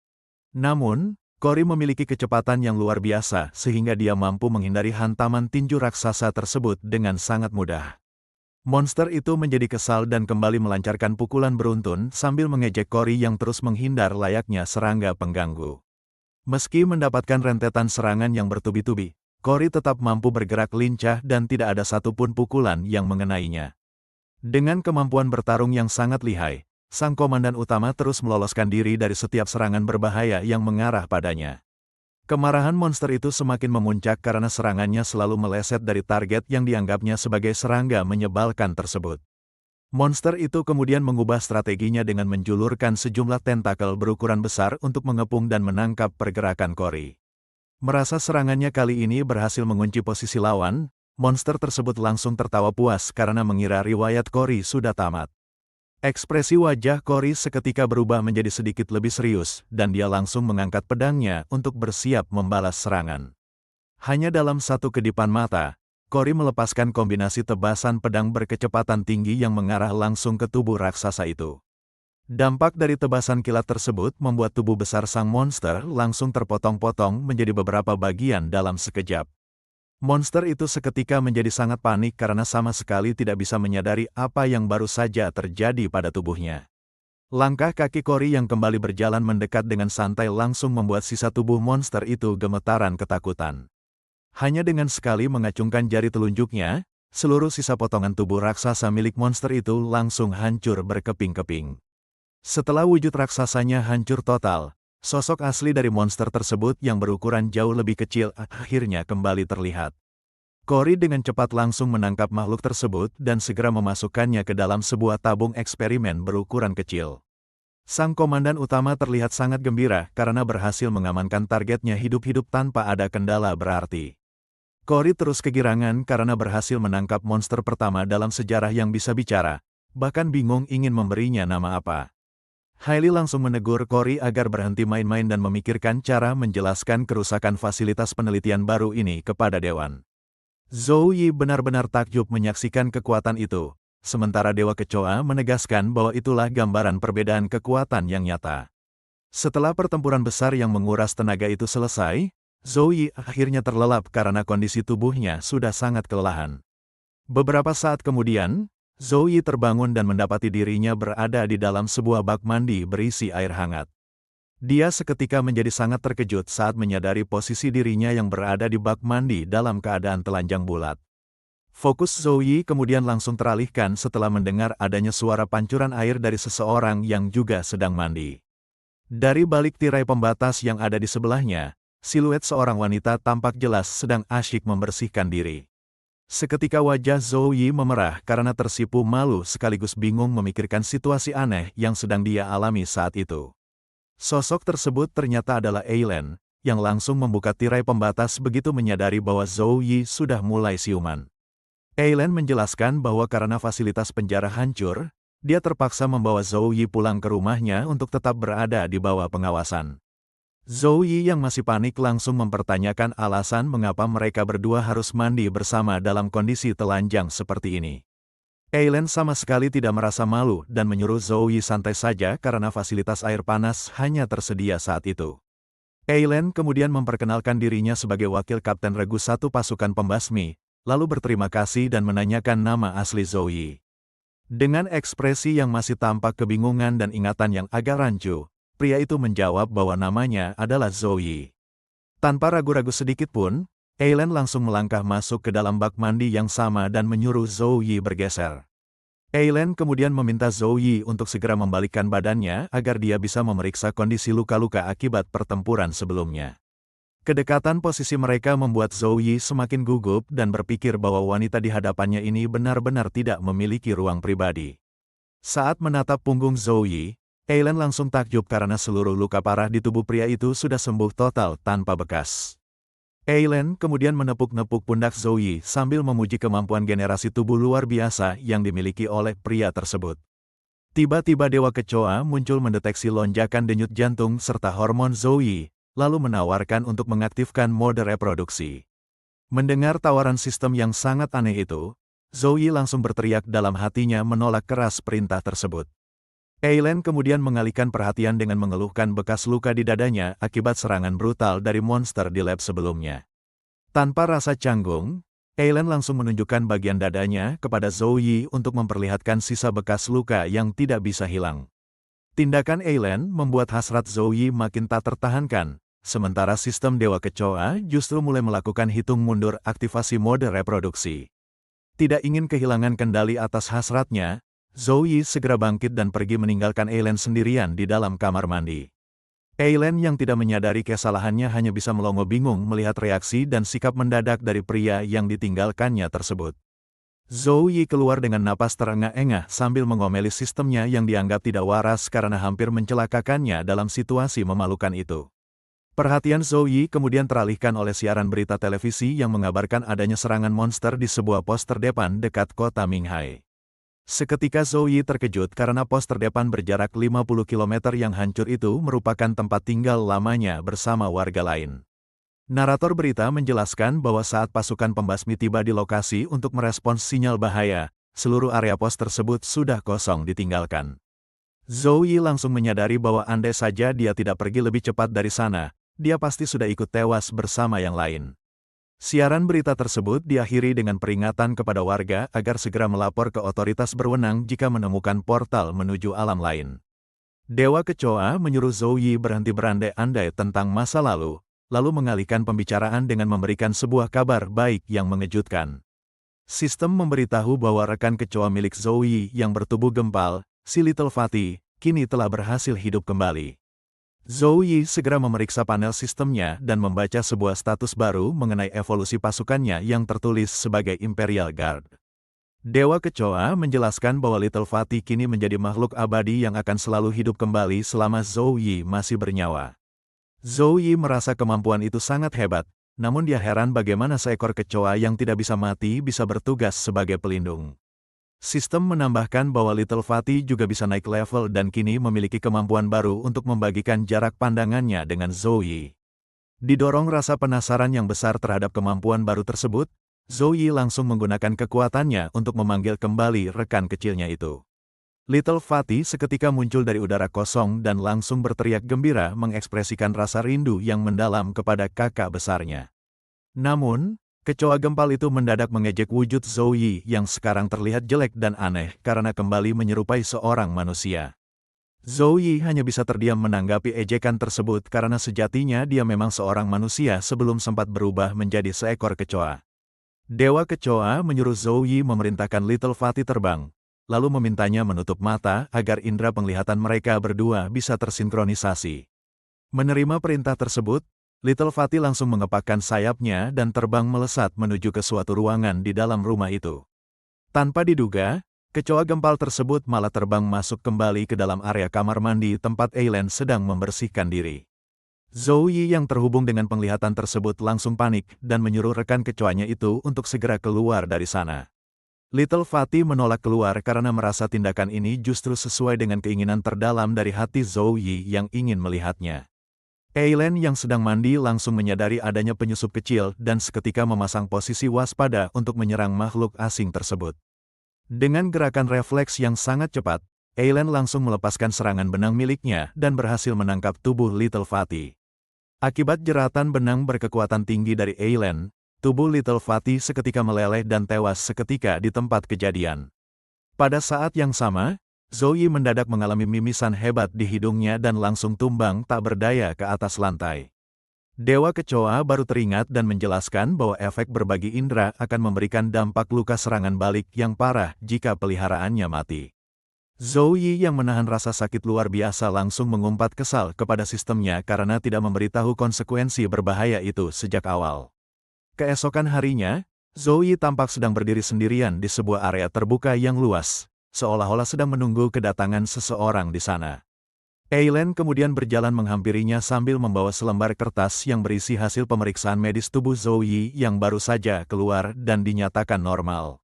Namun, Cory memiliki kecepatan yang luar biasa sehingga dia mampu menghindari hantaman tinju raksasa tersebut dengan sangat mudah. Monster itu menjadi kesal dan kembali melancarkan pukulan beruntun sambil mengejek Cory yang terus menghindar layaknya serangga pengganggu. Meski mendapatkan rentetan serangan yang bertubi-tubi, Cory tetap mampu bergerak lincah dan tidak ada satupun pukulan yang mengenainya. Dengan kemampuan bertarung yang sangat lihai, sang komandan utama terus meloloskan diri dari setiap serangan berbahaya yang mengarah padanya. Kemarahan monster itu semakin memuncak karena serangannya selalu meleset dari target yang dianggapnya sebagai serangga menyebalkan tersebut. Monster itu kemudian mengubah strateginya dengan menjulurkan sejumlah tentakel berukuran besar untuk mengepung dan menangkap pergerakan Cory. Merasa serangannya kali ini berhasil mengunci posisi lawan, monster tersebut langsung tertawa puas karena mengira riwayat Cory sudah tamat. Ekspresi wajah Cory seketika berubah menjadi sedikit lebih serius, dan dia langsung mengangkat pedangnya untuk bersiap membalas serangan. Hanya dalam satu kedipan mata, Cory melepaskan kombinasi tebasan pedang berkecepatan tinggi yang mengarah langsung ke tubuh raksasa itu. Dampak dari tebasan kilat tersebut membuat tubuh besar sang monster langsung terpotong-potong menjadi beberapa bagian dalam sekejap. Monster itu seketika menjadi sangat panik karena sama sekali tidak bisa menyadari apa yang baru saja terjadi pada tubuhnya. Langkah kaki Cory yang kembali berjalan mendekat dengan santai langsung membuat sisa tubuh monster itu gemetaran ketakutan. Hanya dengan sekali mengacungkan jari telunjuknya, seluruh sisa potongan tubuh raksasa milik monster itu langsung hancur berkeping-keping. Setelah wujud raksasanya hancur total, sosok asli dari monster tersebut yang berukuran jauh lebih kecil akhirnya kembali terlihat. Cory dengan cepat langsung menangkap makhluk tersebut dan segera memasukkannya ke dalam sebuah tabung eksperimen berukuran kecil. Sang komandan utama terlihat sangat gembira karena berhasil mengamankan targetnya hidup-hidup tanpa ada kendala berarti. Cory terus kegirangan karena berhasil menangkap monster pertama dalam sejarah yang bisa bicara, bahkan bingung ingin memberinya nama apa. Hailey langsung menegur Cory agar berhenti main-main dan memikirkan cara menjelaskan kerusakan fasilitas penelitian baru ini kepada Dewan. Zhou Yi benar-benar takjub menyaksikan kekuatan itu, sementara Dewa Kecoa menegaskan bahwa itulah gambaran perbedaan kekuatan yang nyata. Setelah pertempuran besar yang menguras tenaga itu selesai, Zhou Yi akhirnya terlelap karena kondisi tubuhnya sudah sangat kelelahan. Beberapa saat kemudian, Zoe terbangun dan mendapati dirinya berada di dalam sebuah bak mandi berisi air hangat. Dia seketika menjadi sangat terkejut saat menyadari posisi dirinya yang berada di bak mandi dalam keadaan telanjang bulat. Fokus Zoe kemudian langsung teralihkan setelah mendengar adanya suara pancuran air dari seseorang yang juga sedang mandi. Dari balik tirai pembatas yang ada di sebelahnya, siluet seorang wanita tampak jelas sedang asyik membersihkan diri. Seketika wajah Zoe memerah karena tersipu malu sekaligus bingung memikirkan situasi aneh yang sedang dia alami saat itu. Sosok tersebut ternyata adalah Eileen, yang langsung membuka tirai pembatas begitu menyadari bahwa Zoe sudah mulai siuman. Eileen menjelaskan bahwa karena fasilitas penjara hancur, dia terpaksa membawa Zoe pulang ke rumahnya untuk tetap berada di bawah pengawasan. Zoe yang masih panik langsung mempertanyakan alasan mengapa mereka berdua harus mandi bersama dalam kondisi telanjang seperti ini. Eileen sama sekali tidak merasa malu dan menyuruh Zoe santai saja karena fasilitas air panas hanya tersedia saat itu. Eileen kemudian memperkenalkan dirinya sebagai wakil Kapten Regu 1 pasukan pembasmi, lalu berterima kasih dan menanyakan nama asli Zoe. Dengan ekspresi yang masih tampak kebingungan dan ingatan yang agak rancu, pria itu menjawab bahwa namanya adalah Zoe. Tanpa ragu-ragu sedikit pun, Eileen langsung melangkah masuk ke dalam bak mandi yang sama dan menyuruh Zoe bergeser. Eileen kemudian meminta Zoe untuk segera membalikkan badannya agar dia bisa memeriksa kondisi luka-luka akibat pertempuran sebelumnya. Kedekatan posisi mereka membuat Zoe semakin gugup dan berpikir bahwa wanita di hadapannya ini benar-benar tidak memiliki ruang pribadi. Saat menatap punggung Zoe, Eileen langsung takjub karena seluruh luka parah di tubuh pria itu sudah sembuh total tanpa bekas. Eileen kemudian menepuk-nepuk pundak Zoe sambil memuji kemampuan generasi tubuh luar biasa yang dimiliki oleh pria tersebut. Tiba-tiba Dewa Kecoa muncul mendeteksi lonjakan denyut jantung serta hormon Zoe, lalu menawarkan untuk mengaktifkan mode reproduksi. Mendengar tawaran sistem yang sangat aneh itu, Zoe langsung berteriak dalam hatinya menolak keras perintah tersebut. Eileen kemudian mengalihkan perhatian dengan mengeluhkan bekas luka di dadanya akibat serangan brutal dari monster di lab sebelumnya. Tanpa rasa canggung, Eileen langsung menunjukkan bagian dadanya kepada Zoe untuk memperlihatkan sisa bekas luka yang tidak bisa hilang. Tindakan Eileen membuat hasrat Zoe makin tak tertahankan. Sementara sistem Dewa Kecoa justru mulai melakukan hitung mundur aktivasi mode reproduksi. Tidak ingin kehilangan kendali atas hasratnya, Zoe segera bangkit dan pergi meninggalkan Eileen sendirian di dalam kamar mandi. Eileen yang tidak menyadari kesalahannya hanya bisa melongo bingung melihat reaksi dan sikap mendadak dari pria yang ditinggalkannya tersebut. Zoe keluar dengan napas terengah-engah sambil mengomeli sistemnya yang dianggap tidak waras karena hampir mencelakakannya dalam situasi memalukan itu. Perhatian Zoe kemudian teralihkan oleh siaran berita televisi yang mengabarkan adanya serangan monster di sebuah pos terdepan dekat kota Minghai. Seketika Zoe terkejut karena pos terdepan berjarak 50 km yang hancur itu merupakan tempat tinggal lamanya bersama warga lain. Narator berita menjelaskan bahwa saat pasukan pembasmi tiba di lokasi untuk merespons sinyal bahaya, seluruh area pos tersebut sudah kosong ditinggalkan. Zoe langsung menyadari bahwa andai saja dia tidak pergi lebih cepat dari sana, dia pasti sudah ikut tewas bersama yang lain. Siaran berita tersebut diakhiri dengan peringatan kepada warga agar segera melapor ke otoritas berwenang jika menemukan portal menuju alam lain. Dewa Kecoa menyuruh Zoe berhenti berandai-andai tentang masa lalu, lalu mengalihkan pembicaraan dengan memberikan sebuah kabar baik yang mengejutkan. Sistem memberitahu bahwa rekan kecoa milik Zoe yang bertubuh gempal, si Little Fatty, kini telah berhasil hidup kembali. Zoe segera memeriksa panel sistemnya dan membaca sebuah status baru mengenai evolusi pasukannya yang tertulis sebagai Imperial Guard. Dewa Kecoa menjelaskan bahwa Little Fatty kini menjadi makhluk abadi yang akan selalu hidup kembali selama Zoe masih bernyawa. Zoe merasa kemampuan itu sangat hebat, namun dia heran bagaimana seekor kecoa yang tidak bisa mati bisa bertugas sebagai pelindung. Sistem menambahkan bahwa Little Fatty juga bisa naik level dan kini memiliki kemampuan baru untuk membagikan jarak pandangannya dengan Zoe. Didorong rasa penasaran yang besar terhadap kemampuan baru tersebut, Zoe langsung menggunakan kekuatannya untuk memanggil kembali rekan kecilnya itu. Little Fatty seketika muncul dari udara kosong dan langsung berteriak gembira mengekspresikan rasa rindu yang mendalam kepada kakak besarnya. Namun, Kecoa gempal itu mendadak mengejek wujud Zhou Yi yang sekarang terlihat jelek dan aneh karena kembali menyerupai seorang manusia. Zhou Yi hanya bisa terdiam menanggapi ejekan tersebut karena sejatinya dia memang seorang manusia sebelum sempat berubah menjadi seekor kecoa. Dewa Kecoa menyuruh Zhou Yi memerintahkan Little Fatty terbang, lalu memintanya menutup mata agar indera penglihatan mereka berdua bisa tersinkronisasi. Menerima perintah tersebut, Little Fatty langsung mengepakkan sayapnya dan terbang melesat menuju ke suatu ruangan di dalam rumah itu. Tanpa diduga, kecoa gempal tersebut malah terbang masuk kembali ke dalam area kamar mandi tempat Eileen sedang membersihkan diri. Zhou Yi yang terhubung dengan penglihatan tersebut langsung panik dan menyuruh rekan kecoanya itu untuk segera keluar dari sana. Little Fatty menolak keluar karena merasa tindakan ini justru sesuai dengan keinginan terdalam dari hati Zhou Yi yang ingin melihatnya. Eileen yang sedang mandi langsung menyadari adanya penyusup kecil dan seketika memasang posisi waspada untuk menyerang makhluk asing tersebut. Dengan gerakan refleks yang sangat cepat, Eileen langsung melepaskan serangan benang miliknya dan berhasil menangkap tubuh Little Fatty. Akibat jeratan benang berkekuatan tinggi dari Eileen, tubuh Little Fatty seketika meleleh dan tewas seketika di tempat kejadian. Pada saat yang sama, Zhou Yi mendadak mengalami mimisan hebat di hidungnya dan langsung tumbang tak berdaya ke atas lantai. Dewa Kecoa baru teringat dan menjelaskan bahwa efek berbagi indera akan memberikan dampak luka serangan balik yang parah jika peliharaannya mati. Zhou Yi yang menahan rasa sakit luar biasa langsung mengumpat kesal kepada sistemnya karena tidak memberitahu konsekuensi berbahaya itu sejak awal. Keesokan harinya, Zhou Yi tampak sedang berdiri sendirian di sebuah area terbuka yang luas, seolah-olah sedang menunggu kedatangan seseorang di sana. Eileen kemudian berjalan menghampirinya sambil membawa selembar kertas yang berisi hasil pemeriksaan medis tubuh Zhou Yi yang baru saja keluar dan dinyatakan normal.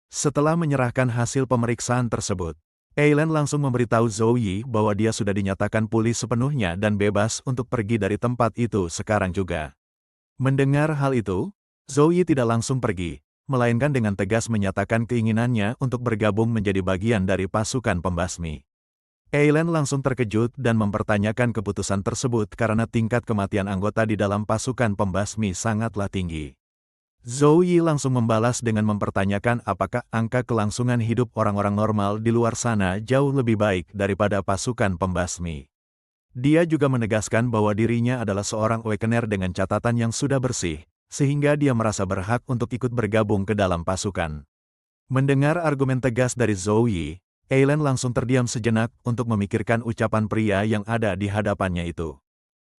Setelah menyerahkan hasil pemeriksaan tersebut, Eileen langsung memberitahu Zhou Yi bahwa dia sudah dinyatakan pulih sepenuhnya dan bebas untuk pergi dari tempat itu sekarang juga. Mendengar hal itu, Zhou Yi tidak langsung pergi, melainkan dengan tegas menyatakan keinginannya untuk bergabung menjadi bagian dari pasukan pembasmi. Eileen langsung terkejut dan mempertanyakan keputusan tersebut karena tingkat kematian anggota di dalam pasukan pembasmi sangatlah tinggi. Zhou Yi langsung membalas dengan mempertanyakan apakah angka kelangsungan hidup orang-orang normal di luar sana jauh lebih baik daripada pasukan pembasmi. Dia juga menegaskan bahwa dirinya adalah seorang Awakener dengan catatan yang sudah bersih, sehingga dia merasa berhak untuk ikut bergabung ke dalam pasukan. Mendengar argumen tegas dari Zhou Yi, Eileen langsung terdiam sejenak untuk memikirkan ucapan pria yang ada di hadapannya itu.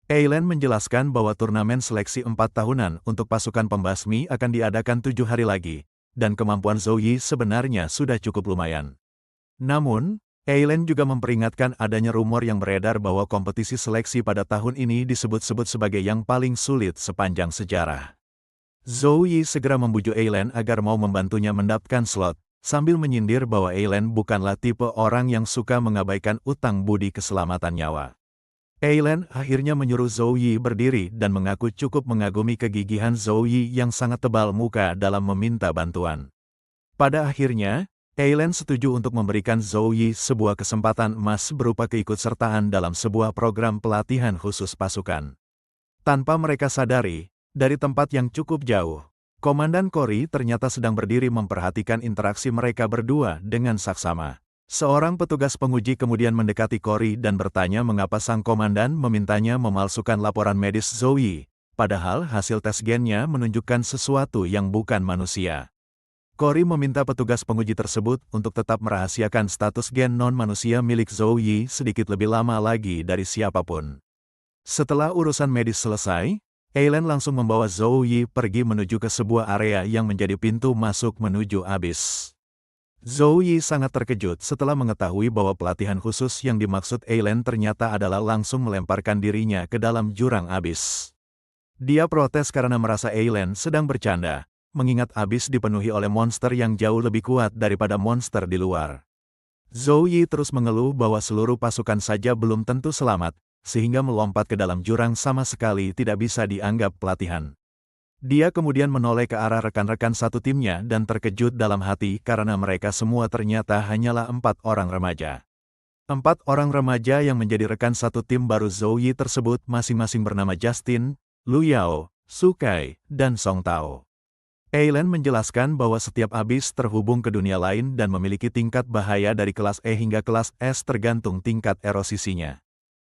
Eileen menjelaskan bahwa turnamen seleksi 4 tahunan untuk pasukan pembasmi akan diadakan 7 hari lagi, dan kemampuan Zhou Yi sebenarnya sudah cukup lumayan. Namun, Eileen juga memperingatkan adanya rumor yang beredar bahwa kompetisi seleksi pada tahun ini disebut-sebut sebagai yang paling sulit sepanjang sejarah. Zhou Yi segera membujuk Eileen agar mau membantunya mendapatkan slot, sambil menyindir bahwa Eileen bukanlah tipe orang yang suka mengabaikan utang budi keselamatan nyawa. Eileen akhirnya menyuruh Zhou Yi berdiri dan mengaku cukup mengagumi kegigihan Zhou Yi yang sangat tebal muka dalam meminta bantuan. Pada akhirnya, Eileen setuju untuk memberikan Zhou Yi sebuah kesempatan emas berupa keikutsertaan dalam sebuah program pelatihan khusus pasukan. Tanpa mereka sadari, dari tempat yang cukup jauh, Komandan Cory ternyata sedang berdiri memperhatikan interaksi mereka berdua dengan saksama. Seorang petugas penguji kemudian mendekati Cory dan bertanya mengapa sang komandan memintanya memalsukan laporan medis Zhou Yi, padahal hasil tes gennya menunjukkan sesuatu yang bukan manusia. Cory meminta petugas penguji tersebut untuk tetap merahasiakan status gen non-manusia milik Zhou Yi sedikit lebih lama lagi dari siapapun. Setelah urusan medis selesai, Eileen langsung membawa Zhou Yi pergi menuju ke sebuah area yang menjadi pintu masuk menuju abis. Zhou Yi sangat terkejut setelah mengetahui bahwa pelatihan khusus yang dimaksud Eileen ternyata adalah langsung melemparkan dirinya ke dalam jurang abis. Dia protes karena merasa Eileen sedang bercanda, mengingat abis dipenuhi oleh monster yang jauh lebih kuat daripada monster di luar. Zhou Yi terus mengeluh bahwa seluruh pasukan saja belum tentu selamat, sehingga melompat ke dalam jurang sama sekali tidak bisa dianggap pelatihan. Dia kemudian menoleh ke arah rekan-rekan satu timnya dan terkejut dalam hati karena mereka semua ternyata hanyalah 4 orang remaja. 4 orang remaja yang menjadi rekan satu tim baru Zhou Yi tersebut masing-masing bernama Justin, Lu Yao, Su Kai, dan Song Tao. Eileen menjelaskan bahwa setiap abis terhubung ke dunia lain dan memiliki tingkat bahaya dari kelas E hingga kelas S tergantung tingkat erosisinya.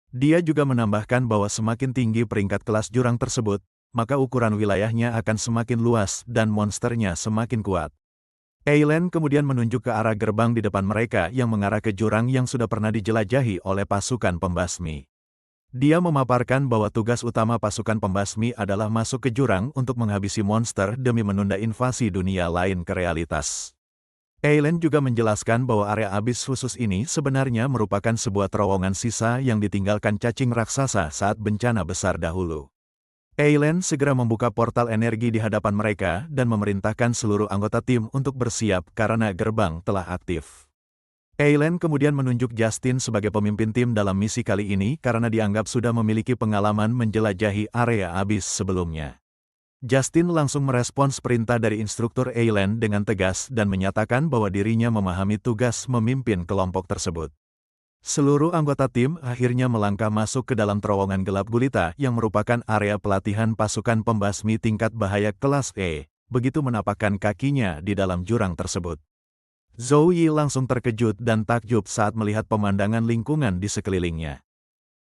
Dia juga menambahkan bahwa semakin tinggi peringkat kelas jurang tersebut, maka ukuran wilayahnya akan semakin luas dan monsternya semakin kuat. Eileen kemudian menunjuk ke arah gerbang di depan mereka yang mengarah ke jurang yang sudah pernah dijelajahi oleh pasukan pembasmi. Dia memaparkan bahwa tugas utama pasukan pembasmi adalah masuk ke jurang untuk menghabisi monster demi menunda invasi dunia lain ke realitas. Eileen juga menjelaskan bahwa area abis khusus ini sebenarnya merupakan sebuah terowongan sisa yang ditinggalkan cacing raksasa saat bencana besar dahulu. Eileen segera membuka portal energi di hadapan mereka dan memerintahkan seluruh anggota tim untuk bersiap karena gerbang telah aktif. Eileen kemudian menunjuk Justin sebagai pemimpin tim dalam misi kali ini karena dianggap sudah memiliki pengalaman menjelajahi area abis sebelumnya. Justin langsung merespons perintah dari instruktur Eileen dengan tegas dan menyatakan bahwa dirinya memahami tugas memimpin kelompok tersebut. Seluruh anggota tim akhirnya melangkah masuk ke dalam terowongan gelap gulita yang merupakan area pelatihan pasukan pembasmi tingkat bahaya kelas E, begitu menapakkan kakinya di dalam jurang tersebut. Zhou Yi langsung terkejut dan takjub saat melihat pemandangan lingkungan di sekelilingnya.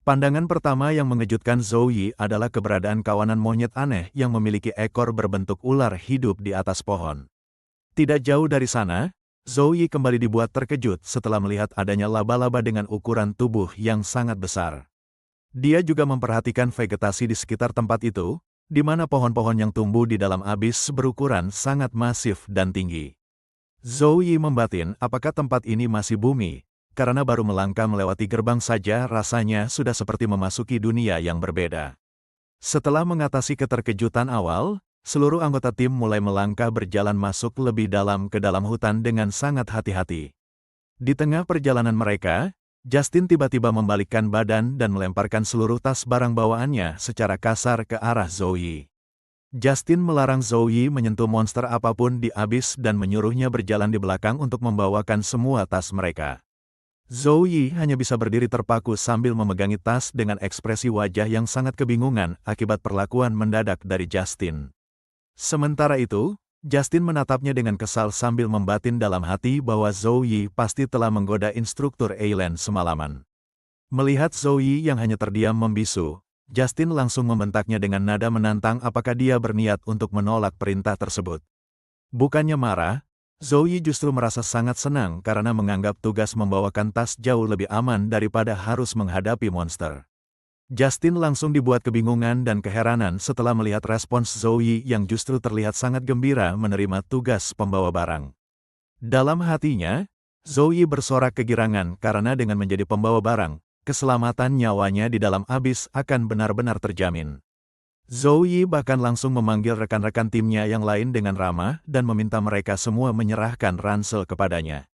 Pandangan pertama yang mengejutkan Zhou Yi adalah keberadaan kawanan monyet aneh yang memiliki ekor berbentuk ular hidup di atas pohon. Tidak jauh dari sana, Zhou Yi kembali dibuat terkejut setelah melihat adanya laba-laba dengan ukuran tubuh yang sangat besar. Dia juga memperhatikan vegetasi di sekitar tempat itu, di mana pohon-pohon yang tumbuh di dalam abis berukuran sangat masif dan tinggi. Zhou Yi membatin apakah tempat ini masih bumi, karena baru melangkah melewati gerbang saja rasanya sudah seperti memasuki dunia yang berbeda. Setelah mengatasi keterkejutan awal, seluruh anggota tim mulai melangkah berjalan masuk lebih dalam ke dalam hutan dengan sangat hati-hati. Di tengah perjalanan mereka, Justin tiba-tiba membalikkan badan dan melemparkan seluruh tas barang bawaannya secara kasar ke arah Zhou Yi. Justin melarang Zhou Yi menyentuh monster apapun di abis dan menyuruhnya berjalan di belakang untuk membawakan semua tas mereka. Zhou Yi hanya bisa berdiri terpaku sambil memegangi tas dengan ekspresi wajah yang sangat kebingungan akibat perlakuan mendadak dari Justin. Sementara itu, Justin menatapnya dengan kesal sambil membatin dalam hati bahwa Zhou Yi pasti telah menggoda instruktur Eileen semalaman. Melihat Zhou Yi yang hanya terdiam membisu, Justin langsung membentaknya dengan nada menantang apakah dia berniat untuk menolak perintah tersebut. Bukannya marah, Zhou Yi justru merasa sangat senang karena menganggap tugas membawakan tas jauh lebih aman daripada harus menghadapi monster. Justin langsung dibuat kebingungan dan keheranan setelah melihat respons Zhou Yi yang justru terlihat sangat gembira menerima tugas pembawa barang. Dalam hatinya, Zhou Yi bersorak kegirangan karena dengan menjadi pembawa barang, keselamatan nyawanya di dalam abis akan benar-benar terjamin. Zhou Yi bahkan langsung memanggil rekan-rekan timnya yang lain dengan ramah dan meminta mereka semua menyerahkan ransel kepadanya.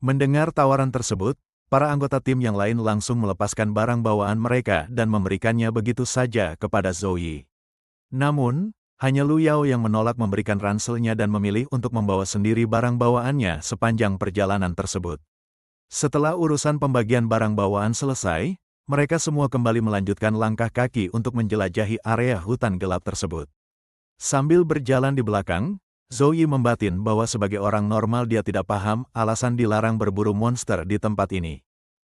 Mendengar tawaran tersebut, para anggota tim yang lain langsung melepaskan barang bawaan mereka dan memberikannya begitu saja kepada Zhou Yi. Namun, hanya Lu Yao yang menolak memberikan ranselnya dan memilih untuk membawa sendiri barang bawaannya sepanjang perjalanan tersebut. Setelah urusan pembagian barang bawaan selesai, mereka semua kembali melanjutkan langkah kaki untuk menjelajahi area hutan gelap tersebut. Sambil berjalan di belakang, Zhou Yi membatin bahwa sebagai orang normal dia tidak paham alasan dilarang berburu monster di tempat ini.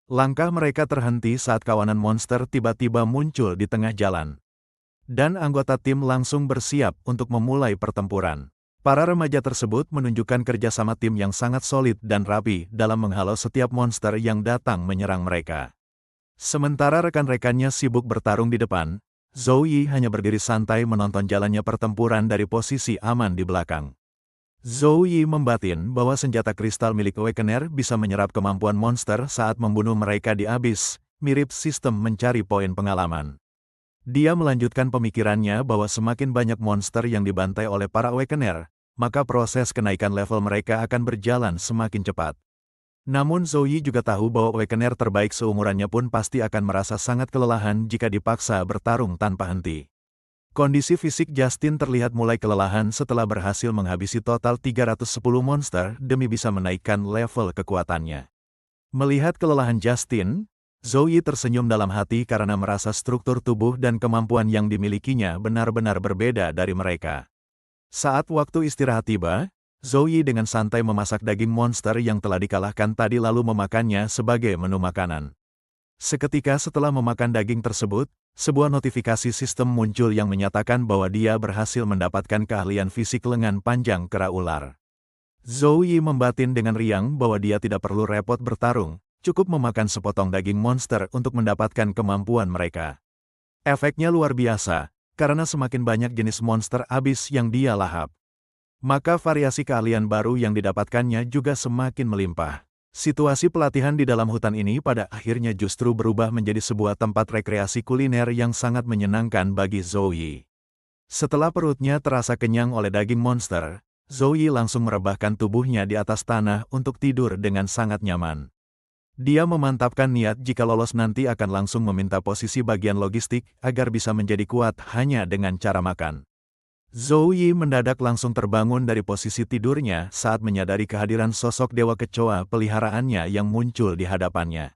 Langkah mereka terhenti saat kawanan monster tiba-tiba muncul di tengah jalan. Dan anggota tim langsung bersiap untuk memulai pertempuran. Para remaja tersebut menunjukkan kerjasama tim yang sangat solid dan rapi dalam menghalau setiap monster yang datang menyerang mereka. Sementara rekan-rekannya sibuk bertarung di depan, Zhou Yi hanya berdiri santai menonton jalannya pertempuran dari posisi aman di belakang. Zhou Yi membatin bahwa senjata kristal milik Awakener bisa menyerap kemampuan monster saat membunuh mereka di abis, mirip sistem mencari poin pengalaman. Dia melanjutkan pemikirannya bahwa semakin banyak monster yang dibantai oleh para Awakener, maka proses kenaikan level mereka akan berjalan semakin cepat. Namun Zhou Yi juga tahu bahwa Awakener terbaik seumurannya pun pasti akan merasa sangat kelelahan jika dipaksa bertarung tanpa henti. Kondisi fisik Justin terlihat mulai kelelahan setelah berhasil menghabisi total 310 monster demi bisa menaikkan level kekuatannya. Melihat kelelahan Justin, Zhou Yi tersenyum dalam hati karena merasa struktur tubuh dan kemampuan yang dimilikinya benar-benar berbeda dari mereka. Saat waktu istirahat tiba, Zhou Yi dengan santai memasak daging monster yang telah dikalahkan tadi lalu memakannya sebagai menu makanan. Seketika setelah memakan daging tersebut, sebuah notifikasi sistem muncul yang menyatakan bahwa dia berhasil mendapatkan keahlian fisik lengan panjang kera ular. Zhou Yi membatin dengan riang bahwa dia tidak perlu repot bertarung, cukup memakan sepotong daging monster untuk mendapatkan kemampuan mereka. Efeknya luar biasa, karena semakin banyak jenis monster abis yang dia lahap, maka variasi keahlian baru yang didapatkannya juga semakin melimpah. Situasi pelatihan di dalam hutan ini pada akhirnya justru berubah menjadi sebuah tempat rekreasi kuliner yang sangat menyenangkan bagi Zhou Yi. Setelah perutnya terasa kenyang oleh daging monster, Zhou Yi langsung merebahkan tubuhnya di atas tanah untuk tidur dengan sangat nyaman. Dia memantapkan niat jika lolos nanti akan langsung meminta posisi bagian logistik agar bisa menjadi kuat hanya dengan cara makan. Zhou Yi mendadak langsung terbangun dari posisi tidurnya saat menyadari kehadiran sosok dewa kecoa peliharaannya yang muncul di hadapannya.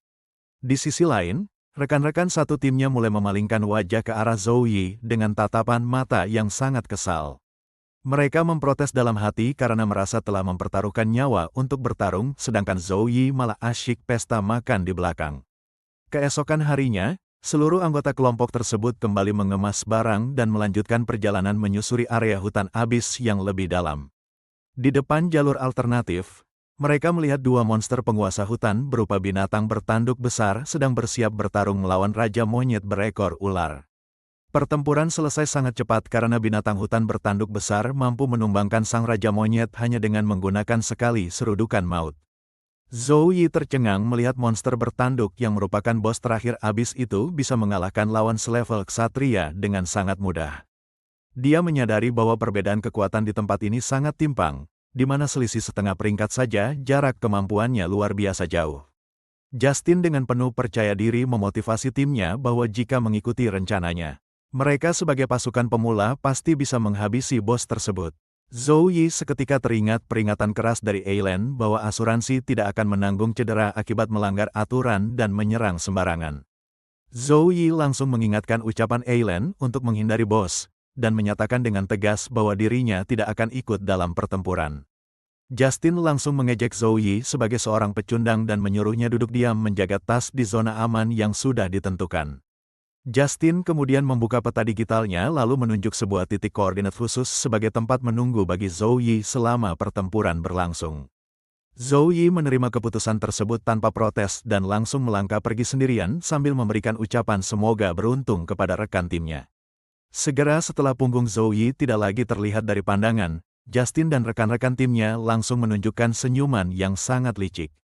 Di sisi lain, rekan-rekan satu timnya mulai memalingkan wajah ke arah Zhou Yi dengan tatapan mata yang sangat kesal. Mereka memprotes dalam hati karena merasa telah mempertaruhkan nyawa untuk bertarung, sedangkan Zhou Yi malah asyik pesta makan di belakang. Keesokan harinya, seluruh anggota kelompok tersebut kembali mengemas barang dan melanjutkan perjalanan menyusuri area hutan abis yang lebih dalam. Di depan jalur alternatif, mereka melihat dua monster penguasa hutan berupa binatang bertanduk besar sedang bersiap bertarung melawan raja monyet berekor ular. Pertempuran selesai sangat cepat karena binatang hutan bertanduk besar mampu menumbangkan sang raja monyet hanya dengan menggunakan sekali serudukan maut. Zhou Yi tercengang melihat monster bertanduk yang merupakan bos terakhir abis itu bisa mengalahkan lawan selevel ksatria dengan sangat mudah. Dia menyadari bahwa perbedaan kekuatan di tempat ini sangat timpang, di mana selisih setengah peringkat saja jarak kemampuannya luar biasa jauh. Justin dengan penuh percaya diri memotivasi timnya bahwa jika mengikuti rencananya, mereka sebagai pasukan pemula pasti bisa menghabisi bos tersebut. Zhou Yi seketika teringat peringatan keras dari Eilen bahwa asuransi tidak akan menanggung cedera akibat melanggar aturan dan menyerang sembarangan. Zhou Yi langsung mengingatkan ucapan Eilen untuk menghindari bos, dan menyatakan dengan tegas bahwa dirinya tidak akan ikut dalam pertempuran. Justin langsung mengejek Zhou Yi sebagai seorang pecundang dan menyuruhnya duduk diam menjaga tas di zona aman yang sudah ditentukan. Justin kemudian membuka peta digitalnya lalu menunjuk sebuah titik koordinat khusus sebagai tempat menunggu bagi Zhou Yi selama pertempuran berlangsung. Zhou Yi menerima keputusan tersebut tanpa protes dan langsung melangkah pergi sendirian sambil memberikan ucapan semoga beruntung kepada rekan timnya. Segera setelah punggung Zhou Yi tidak lagi terlihat dari pandangan, Justin dan rekan-rekan timnya langsung menunjukkan senyuman yang sangat licik.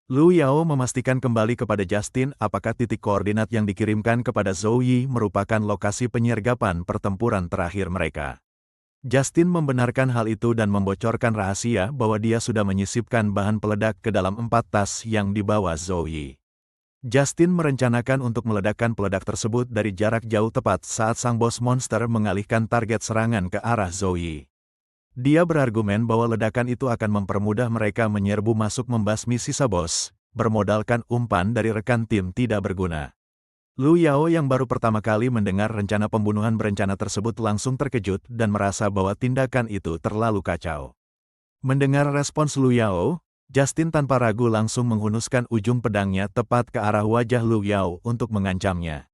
Lu Yao memastikan kembali kepada Justin apakah titik koordinat yang dikirimkan kepada Zhou Yi merupakan lokasi penyergapan pertempuran terakhir mereka. Justin membenarkan hal itu dan membocorkan rahasia bahwa dia sudah menyisipkan bahan peledak ke dalam 4 tas yang dibawa Zhou Yi. Justin merencanakan untuk meledakkan peledak tersebut dari jarak jauh tepat saat sang bos monster mengalihkan target serangan ke arah Zhou Yi. Dia berargumen bahwa ledakan itu akan mempermudah mereka menyerbu masuk membasmi sisa bos, bermodalkan umpan dari rekan tim tidak berguna. Lu Yao yang baru pertama kali mendengar rencana pembunuhan berencana tersebut langsung terkejut dan merasa bahwa tindakan itu terlalu kacau. Mendengar respons Lu Yao, Justin tanpa ragu langsung menghunuskan ujung pedangnya tepat ke arah wajah Lu Yao untuk mengancamnya.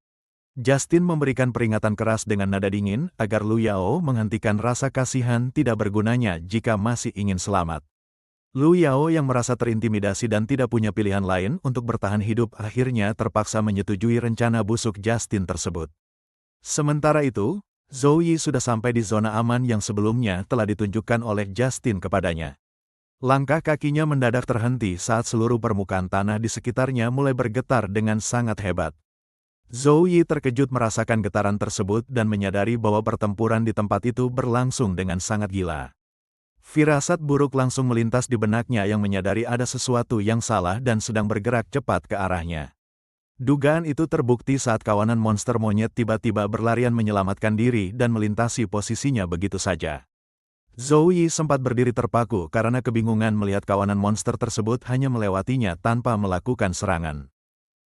Justin memberikan peringatan keras dengan nada dingin agar Lu Yao menghentikan rasa kasihan tidak bergunanya jika masih ingin selamat. Lu Yao yang merasa terintimidasi dan tidak punya pilihan lain untuk bertahan hidup akhirnya terpaksa menyetujui rencana busuk Justin tersebut. Sementara itu, Zhou Yi sudah sampai di zona aman yang sebelumnya telah ditunjukkan oleh Justin kepadanya. Langkah kakinya mendadak terhenti saat seluruh permukaan tanah di sekitarnya mulai bergetar dengan sangat hebat. Zhou Yi terkejut merasakan getaran tersebut dan menyadari bahwa pertempuran di tempat itu berlangsung dengan sangat gila. Firasat buruk langsung melintas di benaknya yang menyadari ada sesuatu yang salah dan sedang bergerak cepat ke arahnya. Dugaan itu terbukti saat kawanan monster monyet tiba-tiba berlarian menyelamatkan diri dan melintasi posisinya begitu saja. Zhou Yi sempat berdiri terpaku karena kebingungan melihat kawanan monster tersebut hanya melewatinya tanpa melakukan serangan.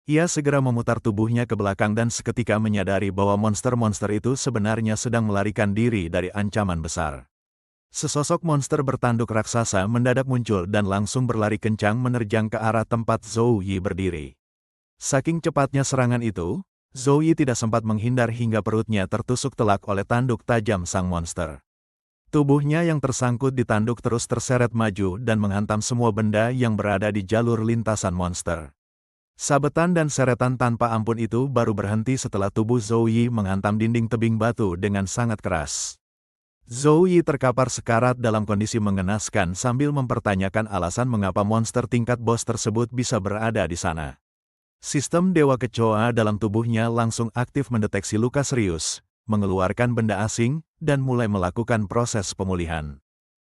Ia segera memutar tubuhnya ke belakang dan seketika menyadari bahwa monster-monster itu sebenarnya sedang melarikan diri dari ancaman besar. Sesosok monster bertanduk raksasa mendadak muncul dan langsung berlari kencang menerjang ke arah tempat Zhou Yi berdiri. Saking cepatnya serangan itu, Zhou Yi tidak sempat menghindar hingga perutnya tertusuk telak oleh tanduk tajam sang monster. Tubuhnya yang tersangkut di tanduk terus terseret maju dan menghantam semua benda yang berada di jalur lintasan monster. Sabetan dan seretan tanpa ampun itu baru berhenti setelah tubuh Zhou Yi menghantam dinding tebing batu dengan sangat keras. Zhou Yi terkapar sekarat dalam kondisi mengenaskan sambil mempertanyakan alasan mengapa monster tingkat bos tersebut bisa berada di sana. Sistem Dewa Kecoa dalam tubuhnya langsung aktif mendeteksi luka serius, mengeluarkan benda asing, dan mulai melakukan proses pemulihan.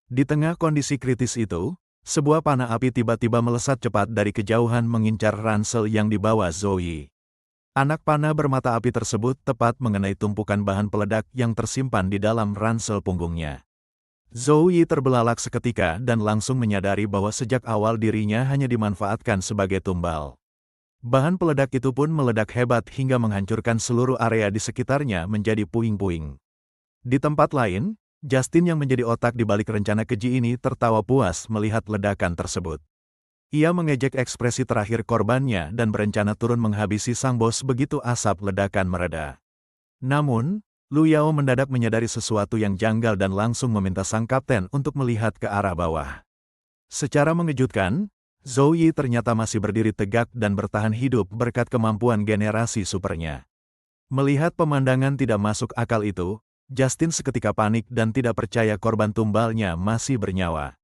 Di tengah kondisi kritis itu, sebuah panah api tiba-tiba melesat cepat dari kejauhan mengincar ransel yang dibawa Zhou Yi. Anak panah bermata api tersebut tepat mengenai tumpukan bahan peledak yang tersimpan di dalam ransel punggungnya. Zhou Yi terbelalak seketika dan langsung menyadari bahwa sejak awal dirinya hanya dimanfaatkan sebagai tumbal. Bahan peledak itu pun meledak hebat hingga menghancurkan seluruh area di sekitarnya menjadi puing-puing. Di tempat lain, Justin yang menjadi otak di balik rencana keji ini tertawa puas melihat ledakan tersebut. Ia mengejek ekspresi terakhir korbannya dan berencana turun menghabisi sang bos begitu asap ledakan mereda. Namun, Lu Yao mendadak menyadari sesuatu yang janggal dan langsung meminta sang kapten untuk melihat ke arah bawah. Secara mengejutkan, Zhou Yi ternyata masih berdiri tegak dan bertahan hidup berkat kemampuan generasi supernya. Melihat pemandangan tidak masuk akal itu, Justin seketika panik dan tidak percaya korban tumbalnya masih bernyawa.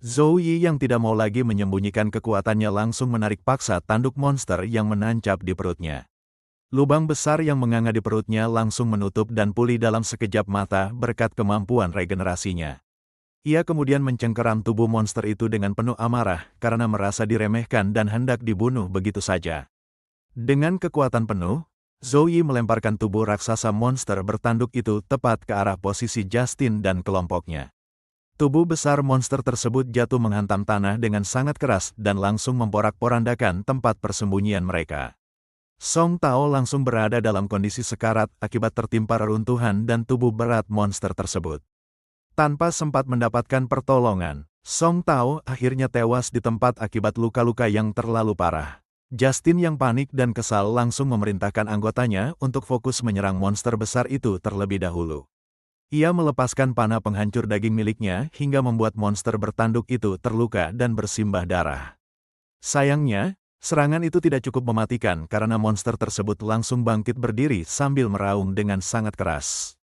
Zhou Yi yang tidak mau lagi menyembunyikan kekuatannya langsung menarik paksa tanduk monster yang menancap di perutnya. Lubang besar yang menganga di perutnya langsung menutup dan pulih dalam sekejap mata berkat kemampuan regenerasinya. Ia kemudian mencengkeram tubuh monster itu dengan penuh amarah karena merasa diremehkan dan hendak dibunuh begitu saja. Dengan kekuatan penuh, Zhou Yi melemparkan tubuh raksasa monster bertanduk itu tepat ke arah posisi Justin dan kelompoknya. Tubuh besar monster tersebut jatuh menghantam tanah dengan sangat keras dan langsung memporak-porandakan tempat persembunyian mereka. Song Tao langsung berada dalam kondisi sekarat akibat tertimpa reruntuhan dan tubuh berat monster tersebut. Tanpa sempat mendapatkan pertolongan, Song Tao akhirnya tewas di tempat akibat luka-luka yang terlalu parah. Justin yang panik dan kesal langsung memerintahkan anggotanya untuk fokus menyerang monster besar itu terlebih dahulu. Ia melepaskan panah penghancur daging miliknya hingga membuat monster bertanduk itu terluka dan bersimbah darah. Sayangnya, serangan itu tidak cukup mematikan karena monster tersebut langsung bangkit berdiri sambil meraung dengan sangat keras.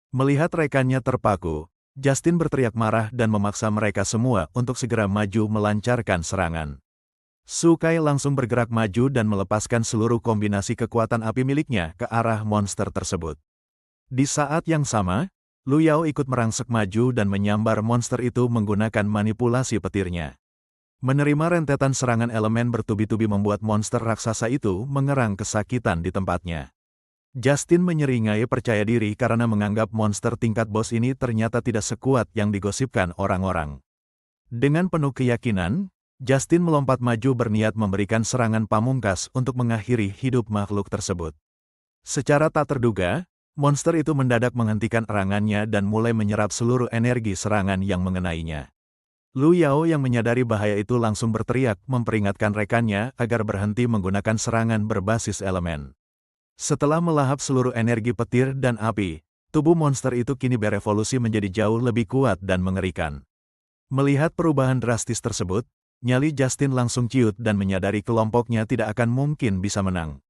Melihat rekannya terpaku, Justin berteriak marah dan memaksa mereka semua untuk segera maju melancarkan serangan. Su Kai langsung bergerak maju dan melepaskan seluruh kombinasi kekuatan api miliknya ke arah monster tersebut. Di saat yang sama, Lu Yao ikut merangsek maju dan menyambar monster itu menggunakan manipulasi petirnya. Menerima rentetan serangan elemen bertubi-tubi membuat monster raksasa itu mengerang kesakitan di tempatnya. Justin menyeringai percaya diri karena menganggap monster tingkat bos ini ternyata tidak sekuat yang digosipkan orang-orang. Dengan penuh keyakinan, Justin melompat maju berniat memberikan serangan pamungkas untuk mengakhiri hidup makhluk tersebut. Secara tak terduga, monster itu mendadak menghentikan erangannya dan mulai menyerap seluruh energi serangan yang mengenainya. Lu Yao yang menyadari bahaya itu langsung berteriak memperingatkan rekannya agar berhenti menggunakan serangan berbasis elemen. Setelah melahap seluruh energi petir dan api, tubuh monster itu kini berevolusi menjadi jauh lebih kuat dan mengerikan. Melihat perubahan drastis tersebut, nyali Justin langsung ciut dan menyadari kelompoknya tidak akan mungkin bisa menang.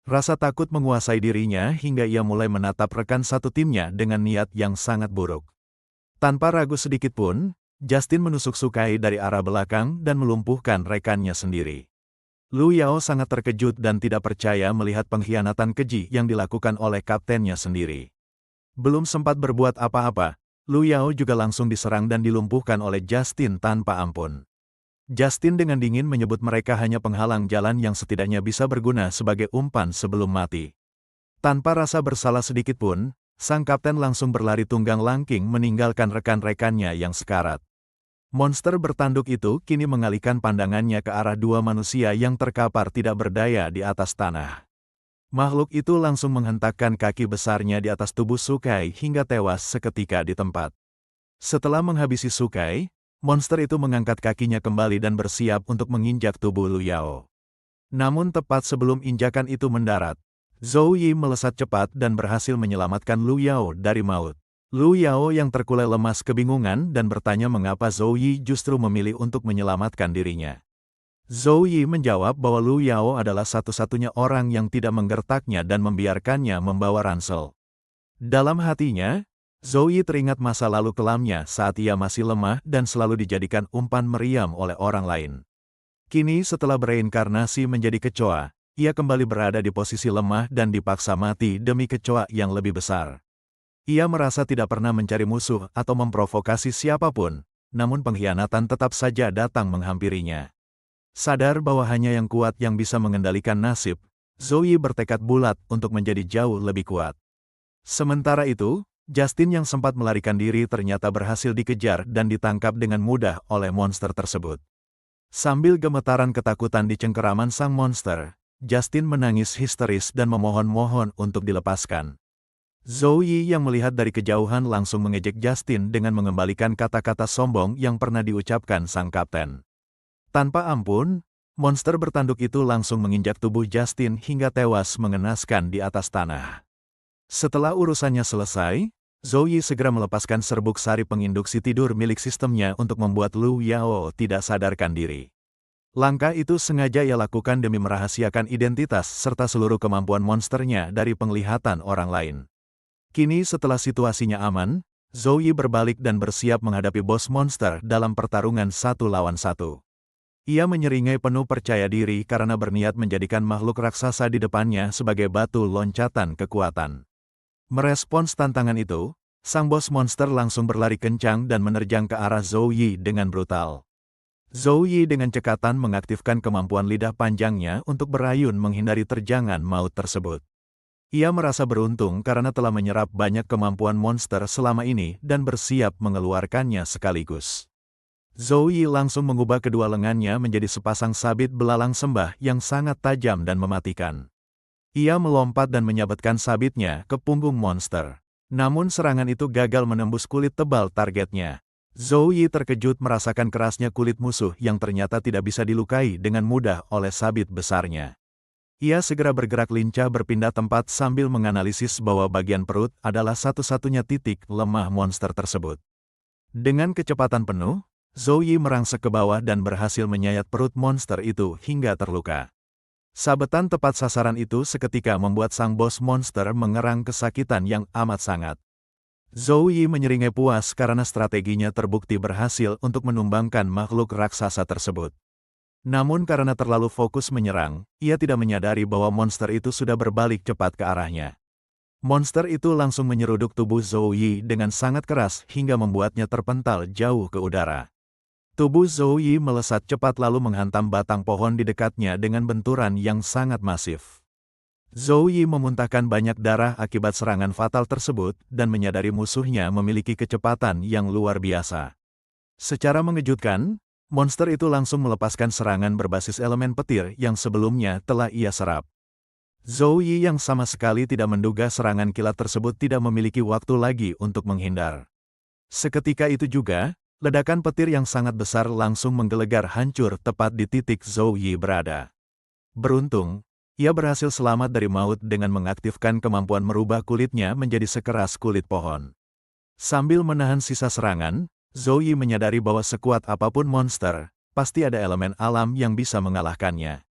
Rasa takut menguasai dirinya hingga ia mulai menatap rekan satu timnya dengan niat yang sangat buruk. Tanpa ragu sedikit pun, Justin menusuk Su Kai dari arah belakang dan melumpuhkan rekannya sendiri. Lu Yao sangat terkejut dan tidak percaya melihat pengkhianatan keji yang dilakukan oleh kaptennya sendiri. Belum sempat berbuat apa-apa, Lu Yao juga langsung diserang dan dilumpuhkan oleh Justin tanpa ampun. Justin dengan dingin menyebut mereka hanya penghalang jalan yang setidaknya bisa berguna sebagai umpan sebelum mati. Tanpa rasa bersalah sedikit pun, sang kapten langsung berlari tunggang langking meninggalkan rekan-rekannya yang sekarat. Monster bertanduk itu kini mengalihkan pandangannya ke arah dua manusia yang terkapar tidak berdaya di atas tanah. Makhluk itu langsung menghentakkan kaki besarnya di atas tubuh Su Kai hingga tewas seketika di tempat. Setelah menghabisi Sukai, monster itu mengangkat kakinya kembali dan bersiap untuk menginjak tubuh Lu Yao. Namun tepat sebelum injakan itu mendarat, Zhou Yi melesat cepat dan berhasil menyelamatkan Lu Yao dari maut. Lu Yao yang terkulai lemas kebingungan dan bertanya mengapa Zhou Yi justru memilih untuk menyelamatkan dirinya. Zhou Yi menjawab bahwa Lu Yao adalah satu-satunya orang yang tidak menggertaknya dan membiarkannya membawa ransel. Dalam hatinya, Zhou Yi teringat masa lalu kelamnya saat ia masih lemah dan selalu dijadikan umpan meriam oleh orang lain. Kini setelah bereinkarnasi menjadi kecoa, ia kembali berada di posisi lemah dan dipaksa mati demi kecoa yang lebih besar. Ia merasa tidak pernah mencari musuh atau memprovokasi siapapun, namun pengkhianatan tetap saja datang menghampirinya. Sadar bahwa hanya yang kuat yang bisa mengendalikan nasib, Zhou Yi bertekad bulat untuk menjadi jauh lebih kuat. Sementara itu, Justin yang sempat melarikan diri ternyata berhasil dikejar dan ditangkap dengan mudah oleh monster tersebut. Sambil gemetaran ketakutan di cengkeraman sang monster, Justin menangis histeris dan memohon-mohon untuk dilepaskan. Zhou Yi yang melihat dari kejauhan langsung mengejek Justin dengan mengembalikan kata-kata sombong yang pernah diucapkan sang kapten. Tanpa ampun, monster bertanduk itu langsung menginjak tubuh Justin hingga tewas mengenaskan di atas tanah. Setelah urusannya selesai, Zhou Yi segera melepaskan serbuk sari penginduksi tidur milik sistemnya untuk membuat Lu Yao tidak sadarkan diri. Langkah itu sengaja ia lakukan demi merahasiakan identitas serta seluruh kemampuan monsternya dari penglihatan orang lain. Kini setelah situasinya aman, Zhou Yi berbalik dan bersiap menghadapi bos monster dalam pertarungan 1 lawan 1. Ia menyeringai penuh percaya diri karena berniat menjadikan makhluk raksasa di depannya sebagai batu loncatan kekuatan. Merespons tantangan itu, sang bos monster langsung berlari kencang dan menerjang ke arah Zhou Yi dengan brutal. Zhou Yi dengan cekatan mengaktifkan kemampuan lidah panjangnya untuk berayun menghindari terjangan maut tersebut. Ia merasa beruntung karena telah menyerap banyak kemampuan monster selama ini dan bersiap mengeluarkannya sekaligus. Zhou Yi langsung mengubah kedua lengannya menjadi sepasang sabit belalang sembah yang sangat tajam dan mematikan. Ia melompat dan menyabetkan sabitnya ke punggung monster. Namun serangan itu gagal menembus kulit tebal targetnya. Zhou Yi terkejut merasakan kerasnya kulit musuh yang ternyata tidak bisa dilukai dengan mudah oleh sabit besarnya. Ia segera bergerak lincah berpindah tempat sambil menganalisis bahwa bagian perut adalah satu-satunya titik lemah monster tersebut. Dengan kecepatan penuh, Zhou Yi merangsek ke bawah dan berhasil menyayat perut monster itu hingga terluka. Sabetan tepat sasaran itu seketika membuat sang bos monster mengerang kesakitan yang amat sangat. Zhou Yi menyeringai puas karena strateginya terbukti berhasil untuk menumbangkan makhluk raksasa tersebut. Namun karena terlalu fokus menyerang, ia tidak menyadari bahwa monster itu sudah berbalik cepat ke arahnya. Monster itu langsung menyeruduk tubuh Zhou Yi dengan sangat keras hingga membuatnya terpental jauh ke udara. Tubuh Zhou Yi melesat cepat lalu menghantam batang pohon di dekatnya dengan benturan yang sangat masif. Zhou Yi memuntahkan banyak darah akibat serangan fatal tersebut dan menyadari musuhnya memiliki kecepatan yang luar biasa. Secara mengejutkan, monster itu langsung melepaskan serangan berbasis elemen petir yang sebelumnya telah ia serap. Zhou Yi yang sama sekali tidak menduga serangan kilat tersebut tidak memiliki waktu lagi untuk menghindar. Seketika itu juga, ledakan petir yang sangat besar langsung menggelegar hancur tepat di titik Zhou Yi berada. Beruntung, ia berhasil selamat dari maut dengan mengaktifkan kemampuan merubah kulitnya menjadi sekeras kulit pohon. Sambil menahan sisa serangan, Zhou Yi menyadari bahwa sekuat apapun monster, pasti ada elemen alam yang bisa mengalahkannya.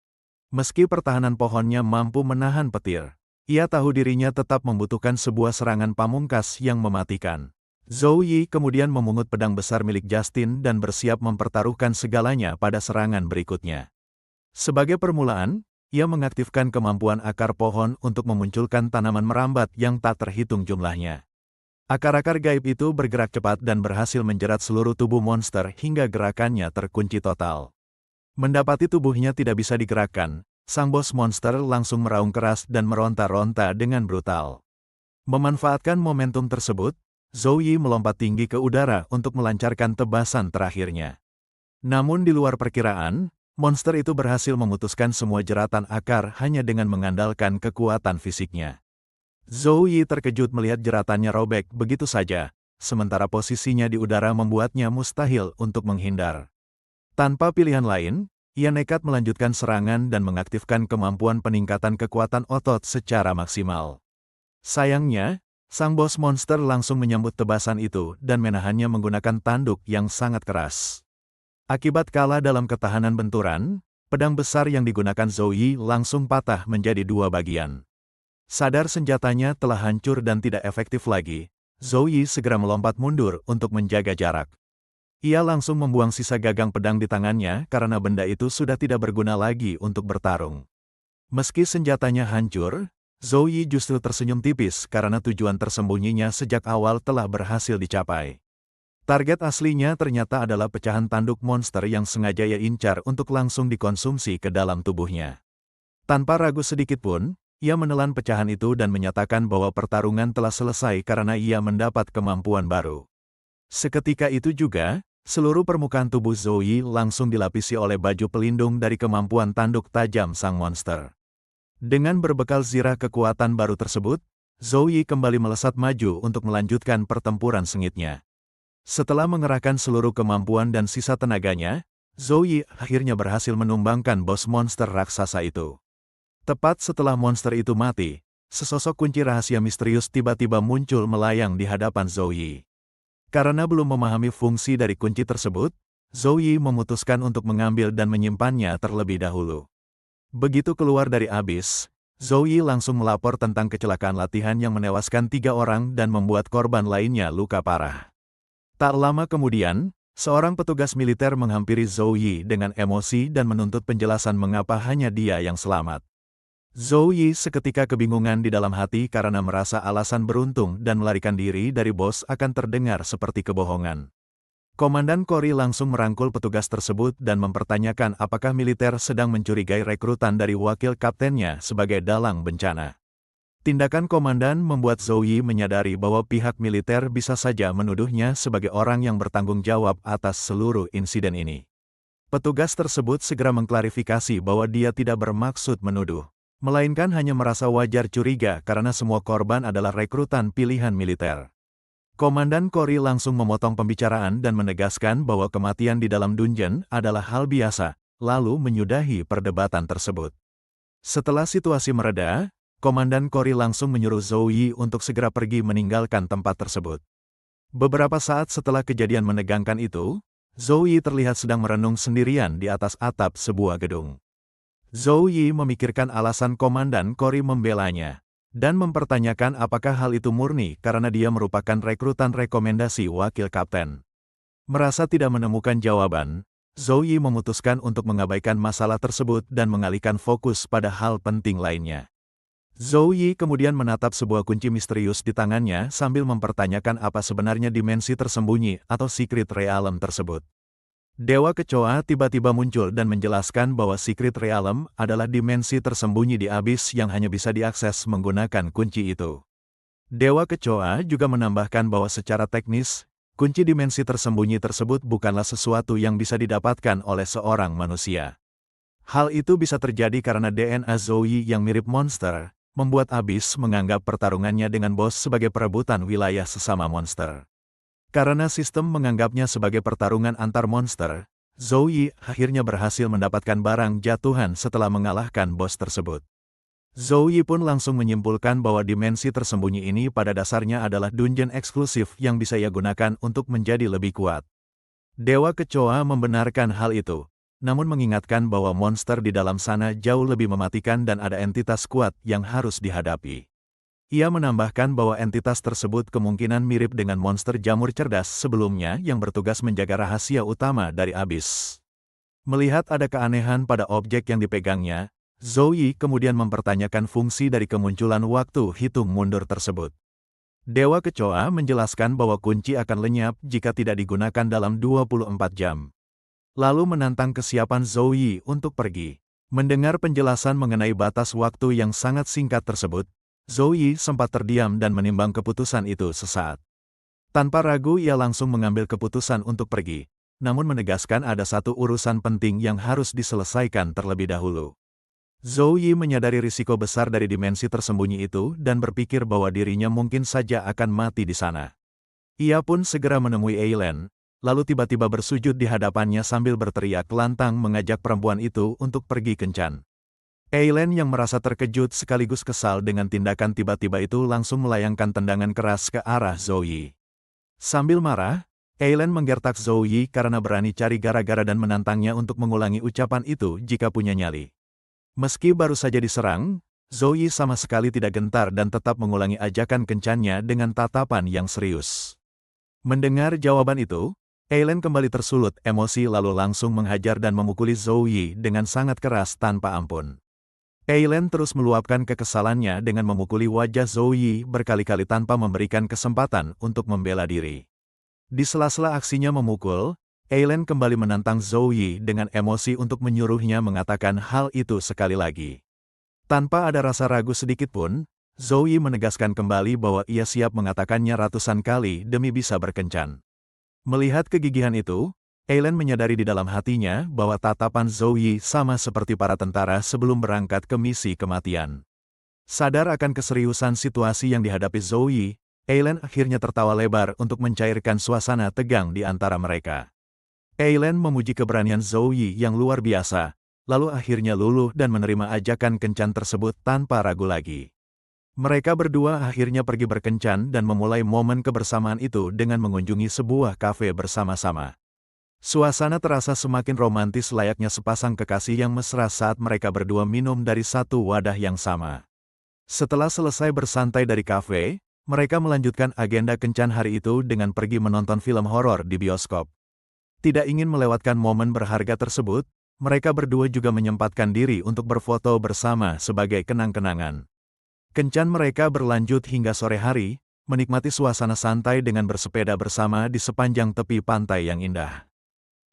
Meski pertahanan pohonnya mampu menahan petir, ia tahu dirinya tetap membutuhkan sebuah serangan pamungkas yang mematikan. Zhou Yi kemudian memungut pedang besar milik Justin dan bersiap mempertaruhkan segalanya pada serangan berikutnya. Sebagai permulaan, ia mengaktifkan kemampuan akar pohon untuk memunculkan tanaman merambat yang tak terhitung jumlahnya. Akar-akar gaib itu bergerak cepat dan berhasil menjerat seluruh tubuh monster hingga gerakannya terkunci total. Mendapati tubuhnya tidak bisa digerakkan, sang bos monster langsung meraung keras dan meronta-ronta dengan brutal. Memanfaatkan momentum tersebut, Zhou Yi melompat tinggi ke udara untuk melancarkan tebasan terakhirnya. Namun di luar perkiraan, monster itu berhasil memutuskan semua jeratan akar hanya dengan mengandalkan kekuatan fisiknya. Zhou Yi terkejut melihat jeratannya robek begitu saja, sementara posisinya di udara membuatnya mustahil untuk menghindar. Tanpa pilihan lain, ia nekat melanjutkan serangan dan mengaktifkan kemampuan peningkatan kekuatan otot secara maksimal. Sayangnya, sang bos monster langsung menyambut tebasan itu dan menahannya menggunakan tanduk yang sangat keras. Akibat kalah dalam ketahanan benturan, pedang besar yang digunakan Zhou Yi langsung patah menjadi dua bagian. Sadar senjatanya telah hancur dan tidak efektif lagi, Zhou Yi segera melompat mundur untuk menjaga jarak. Ia langsung membuang sisa gagang pedang di tangannya karena benda itu sudah tidak berguna lagi untuk bertarung. Meski senjatanya hancur, Zhou Yi justru tersenyum tipis karena tujuan tersembunyinya sejak awal telah berhasil dicapai. Target aslinya ternyata adalah pecahan tanduk monster yang sengaja ia incar untuk langsung dikonsumsi ke dalam tubuhnya. Tanpa ragu sedikitpun, ia menelan pecahan itu dan menyatakan bahwa pertarungan telah selesai karena ia mendapat kemampuan baru. Seketika itu juga, seluruh permukaan tubuh Zhou Yi langsung dilapisi oleh baju pelindung dari kemampuan tanduk tajam sang monster. Dengan berbekal zirah kekuatan baru tersebut, Zhou Yi kembali melesat maju untuk melanjutkan pertempuran sengitnya. Setelah mengerahkan seluruh kemampuan dan sisa tenaganya, Zhou Yi akhirnya berhasil menumbangkan bos monster raksasa itu. Tepat setelah monster itu mati, sesosok kunci rahasia misterius tiba-tiba muncul melayang di hadapan Zhou Yi. Karena belum memahami fungsi dari kunci tersebut, Zhou Yi memutuskan untuk mengambil dan menyimpannya terlebih dahulu. Begitu keluar dari abis, Zhou Yi langsung melapor tentang kecelakaan latihan yang menewaskan 3 orang dan membuat korban lainnya luka parah. Tak lama kemudian, seorang petugas militer menghampiri Zhou Yi dengan emosi dan menuntut penjelasan mengapa hanya dia yang selamat. Zhou Yi seketika kebingungan di dalam hati karena merasa alasan beruntung dan melarikan diri dari bos akan terdengar seperti kebohongan. Komandan Kori langsung merangkul petugas tersebut dan mempertanyakan apakah militer sedang mencurigai rekrutan dari wakil kaptennya sebagai dalang bencana. Tindakan komandan membuat Zhou Yi menyadari bahwa pihak militer bisa saja menuduhnya sebagai orang yang bertanggung jawab atas seluruh insiden ini. Petugas tersebut segera mengklarifikasi bahwa dia tidak bermaksud menuduh, melainkan hanya merasa wajar curiga karena semua korban adalah rekrutan pilihan militer. Komandan Kori langsung memotong pembicaraan dan menegaskan bahwa kematian di dalam dungeon adalah hal biasa, lalu menyudahi perdebatan tersebut. Setelah situasi mereda, Komandan Kori langsung menyuruh Zhou Yi untuk segera pergi meninggalkan tempat tersebut. Beberapa saat setelah kejadian menegangkan itu, Zhou Yi terlihat sedang merenung sendirian di atas atap sebuah gedung. Zhou Yi memikirkan alasan Komandan Kori membelanya, dan mempertanyakan apakah hal itu murni karena dia merupakan rekrutan rekomendasi wakil kapten. Merasa tidak menemukan jawaban, Zhou Yi memutuskan untuk mengabaikan masalah tersebut dan mengalihkan fokus pada hal penting lainnya. Zhou Yi kemudian menatap sebuah kunci misterius di tangannya sambil mempertanyakan apa sebenarnya dimensi tersembunyi atau Secret Realm tersebut. Dewa Kecoa tiba-tiba muncul dan menjelaskan bahwa Secret Realm adalah dimensi tersembunyi di abis yang hanya bisa diakses menggunakan kunci itu. Dewa Kecoa juga menambahkan bahwa secara teknis, kunci dimensi tersembunyi tersebut bukanlah sesuatu yang bisa didapatkan oleh seorang manusia. Hal itu bisa terjadi karena DNA Zhou Yi yang mirip monster, membuat abis menganggap pertarungannya dengan bos sebagai perebutan wilayah sesama monster. Karena sistem menganggapnya sebagai pertarungan antar monster, Zhou Yi akhirnya berhasil mendapatkan barang jatuhan setelah mengalahkan bos tersebut. Zhou Yi pun langsung menyimpulkan bahwa dimensi tersembunyi ini pada dasarnya adalah dungeon eksklusif yang bisa ia gunakan untuk menjadi lebih kuat. Dewa Kecoa membenarkan hal itu, namun mengingatkan bahwa monster di dalam sana jauh lebih mematikan dan ada entitas kuat yang harus dihadapi. Ia menambahkan bahwa entitas tersebut kemungkinan mirip dengan monster jamur cerdas sebelumnya yang bertugas menjaga rahasia utama dari abis. Melihat ada keanehan pada objek yang dipegangnya, Zhou Yi kemudian mempertanyakan fungsi dari kemunculan waktu hitung mundur tersebut. Dewa Kecoa menjelaskan bahwa kunci akan lenyap jika tidak digunakan dalam 24 jam. Lalu menantang kesiapan Zhou Yi untuk pergi. Mendengar penjelasan mengenai batas waktu yang sangat singkat tersebut, Zhou Yi sempat terdiam dan menimbang keputusan itu sesaat. Tanpa ragu ia langsung mengambil keputusan untuk pergi, namun menegaskan ada satu urusan penting yang harus diselesaikan terlebih dahulu. Zhou Yi menyadari risiko besar dari dimensi tersembunyi itu dan berpikir bahwa dirinya mungkin saja akan mati di sana. Ia pun segera menemui Eileen, lalu tiba-tiba bersujud di hadapannya sambil berteriak lantang mengajak perempuan itu untuk pergi kencan. Eileen yang merasa terkejut sekaligus kesal dengan tindakan tiba-tiba itu langsung melayangkan tendangan keras ke arah Zhou Yi. Sambil marah, Eileen menggertak Zhou Yi karena berani cari gara-gara dan menantangnya untuk mengulangi ucapan itu jika punya nyali. Meski baru saja diserang, Zhou Yi sama sekali tidak gentar dan tetap mengulangi ajakan kencannya dengan tatapan yang serius. Mendengar jawaban itu, Eileen kembali tersulut emosi lalu langsung menghajar dan memukuli Zhou Yi dengan sangat keras tanpa ampun. Eileen terus meluapkan kekesalannya dengan memukuli wajah Zhou Yi berkali-kali tanpa memberikan kesempatan untuk membela diri. Di sela-sela aksinya memukul, Eileen kembali menantang Zhou Yi dengan emosi untuk menyuruhnya mengatakan hal itu sekali lagi. Tanpa ada rasa ragu sedikit pun, Zhou Yi menegaskan kembali bahwa ia siap mengatakannya ratusan kali demi bisa berkencan. Melihat kegigihan itu, Eileen menyadari di dalam hatinya bahwa tatapan Zhou Yi sama seperti para tentara sebelum berangkat ke misi kematian. Sadar akan keseriusan situasi yang dihadapi Zhou Yi, Eileen akhirnya tertawa lebar untuk mencairkan suasana tegang di antara mereka. Eileen memuji keberanian Zhou Yi yang luar biasa, lalu akhirnya luluh dan menerima ajakan kencan tersebut tanpa ragu lagi. Mereka berdua akhirnya pergi berkencan dan memulai momen kebersamaan itu dengan mengunjungi sebuah kafe bersama-sama. Suasana terasa semakin romantis layaknya sepasang kekasih yang mesra saat mereka berdua minum dari satu wadah yang sama. Setelah selesai bersantai dari kafe, mereka melanjutkan agenda kencan hari itu dengan pergi menonton film horor di bioskop. Tidak ingin melewatkan momen berharga tersebut, mereka berdua juga menyempatkan diri untuk berfoto bersama sebagai kenang-kenangan. Kencan mereka berlanjut hingga sore hari, menikmati suasana santai dengan bersepeda bersama di sepanjang tepi pantai yang indah.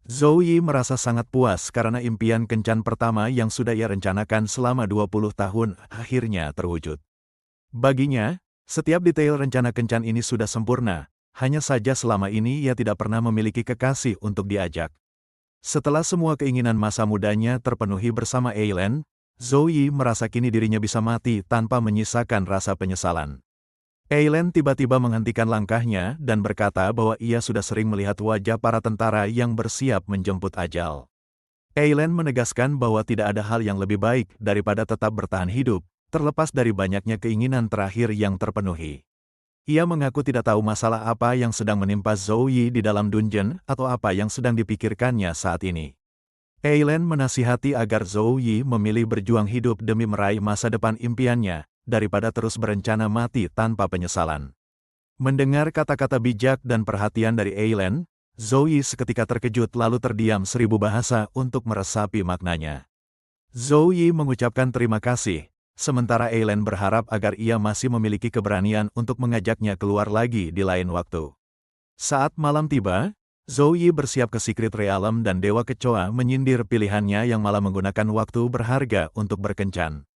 Zhou Yi merasa sangat puas karena impian kencan pertama yang sudah ia rencanakan selama 20 tahun akhirnya terwujud. Baginya, setiap detail rencana kencan ini sudah sempurna, hanya saja selama ini ia tidak pernah memiliki kekasih untuk diajak. Setelah semua keinginan masa mudanya terpenuhi bersama Eileen, Zhou Yi merasa kini dirinya bisa mati tanpa menyisakan rasa penyesalan. Eileen tiba-tiba menghentikan langkahnya dan berkata bahwa ia sudah sering melihat wajah para tentara yang bersiap menjemput ajal. Eileen menegaskan bahwa tidak ada hal yang lebih baik daripada tetap bertahan hidup, terlepas dari banyaknya keinginan terakhir yang terpenuhi. Ia mengaku tidak tahu masalah apa yang sedang menimpa Zhou Yi di dalam dungeon atau apa yang sedang dipikirkannya saat ini. Eileen menasihati agar Zhou Yi memilih berjuang hidup demi meraih masa depan impiannya, daripada terus berencana mati tanpa penyesalan. Mendengar kata-kata bijak dan perhatian dari Eileen, Zhou Yi seketika terkejut lalu terdiam 1000 bahasa untuk meresapi maknanya. Zhou Yi mengucapkan terima kasih, sementara Eileen berharap agar ia masih memiliki keberanian untuk mengajaknya keluar lagi di lain waktu. Saat malam tiba, Zhou Yi bersiap ke Secret Realm dan Dewa Kecoa menyindir pilihannya yang malah menggunakan waktu berharga untuk berkencan.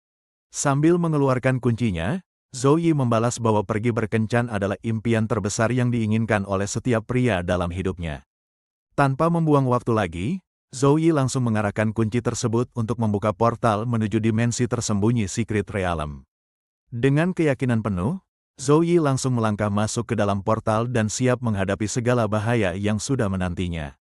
Sambil mengeluarkan kuncinya, Zhou Yi membalas bahwa pergi berkencan adalah impian terbesar yang diinginkan oleh setiap pria dalam hidupnya. Tanpa membuang waktu lagi, Zhou Yi langsung mengarahkan kunci tersebut untuk membuka portal menuju dimensi tersembunyi Secret Realm. Dengan keyakinan penuh, Zhou Yi langsung melangkah masuk ke dalam portal dan siap menghadapi segala bahaya yang sudah menantinya.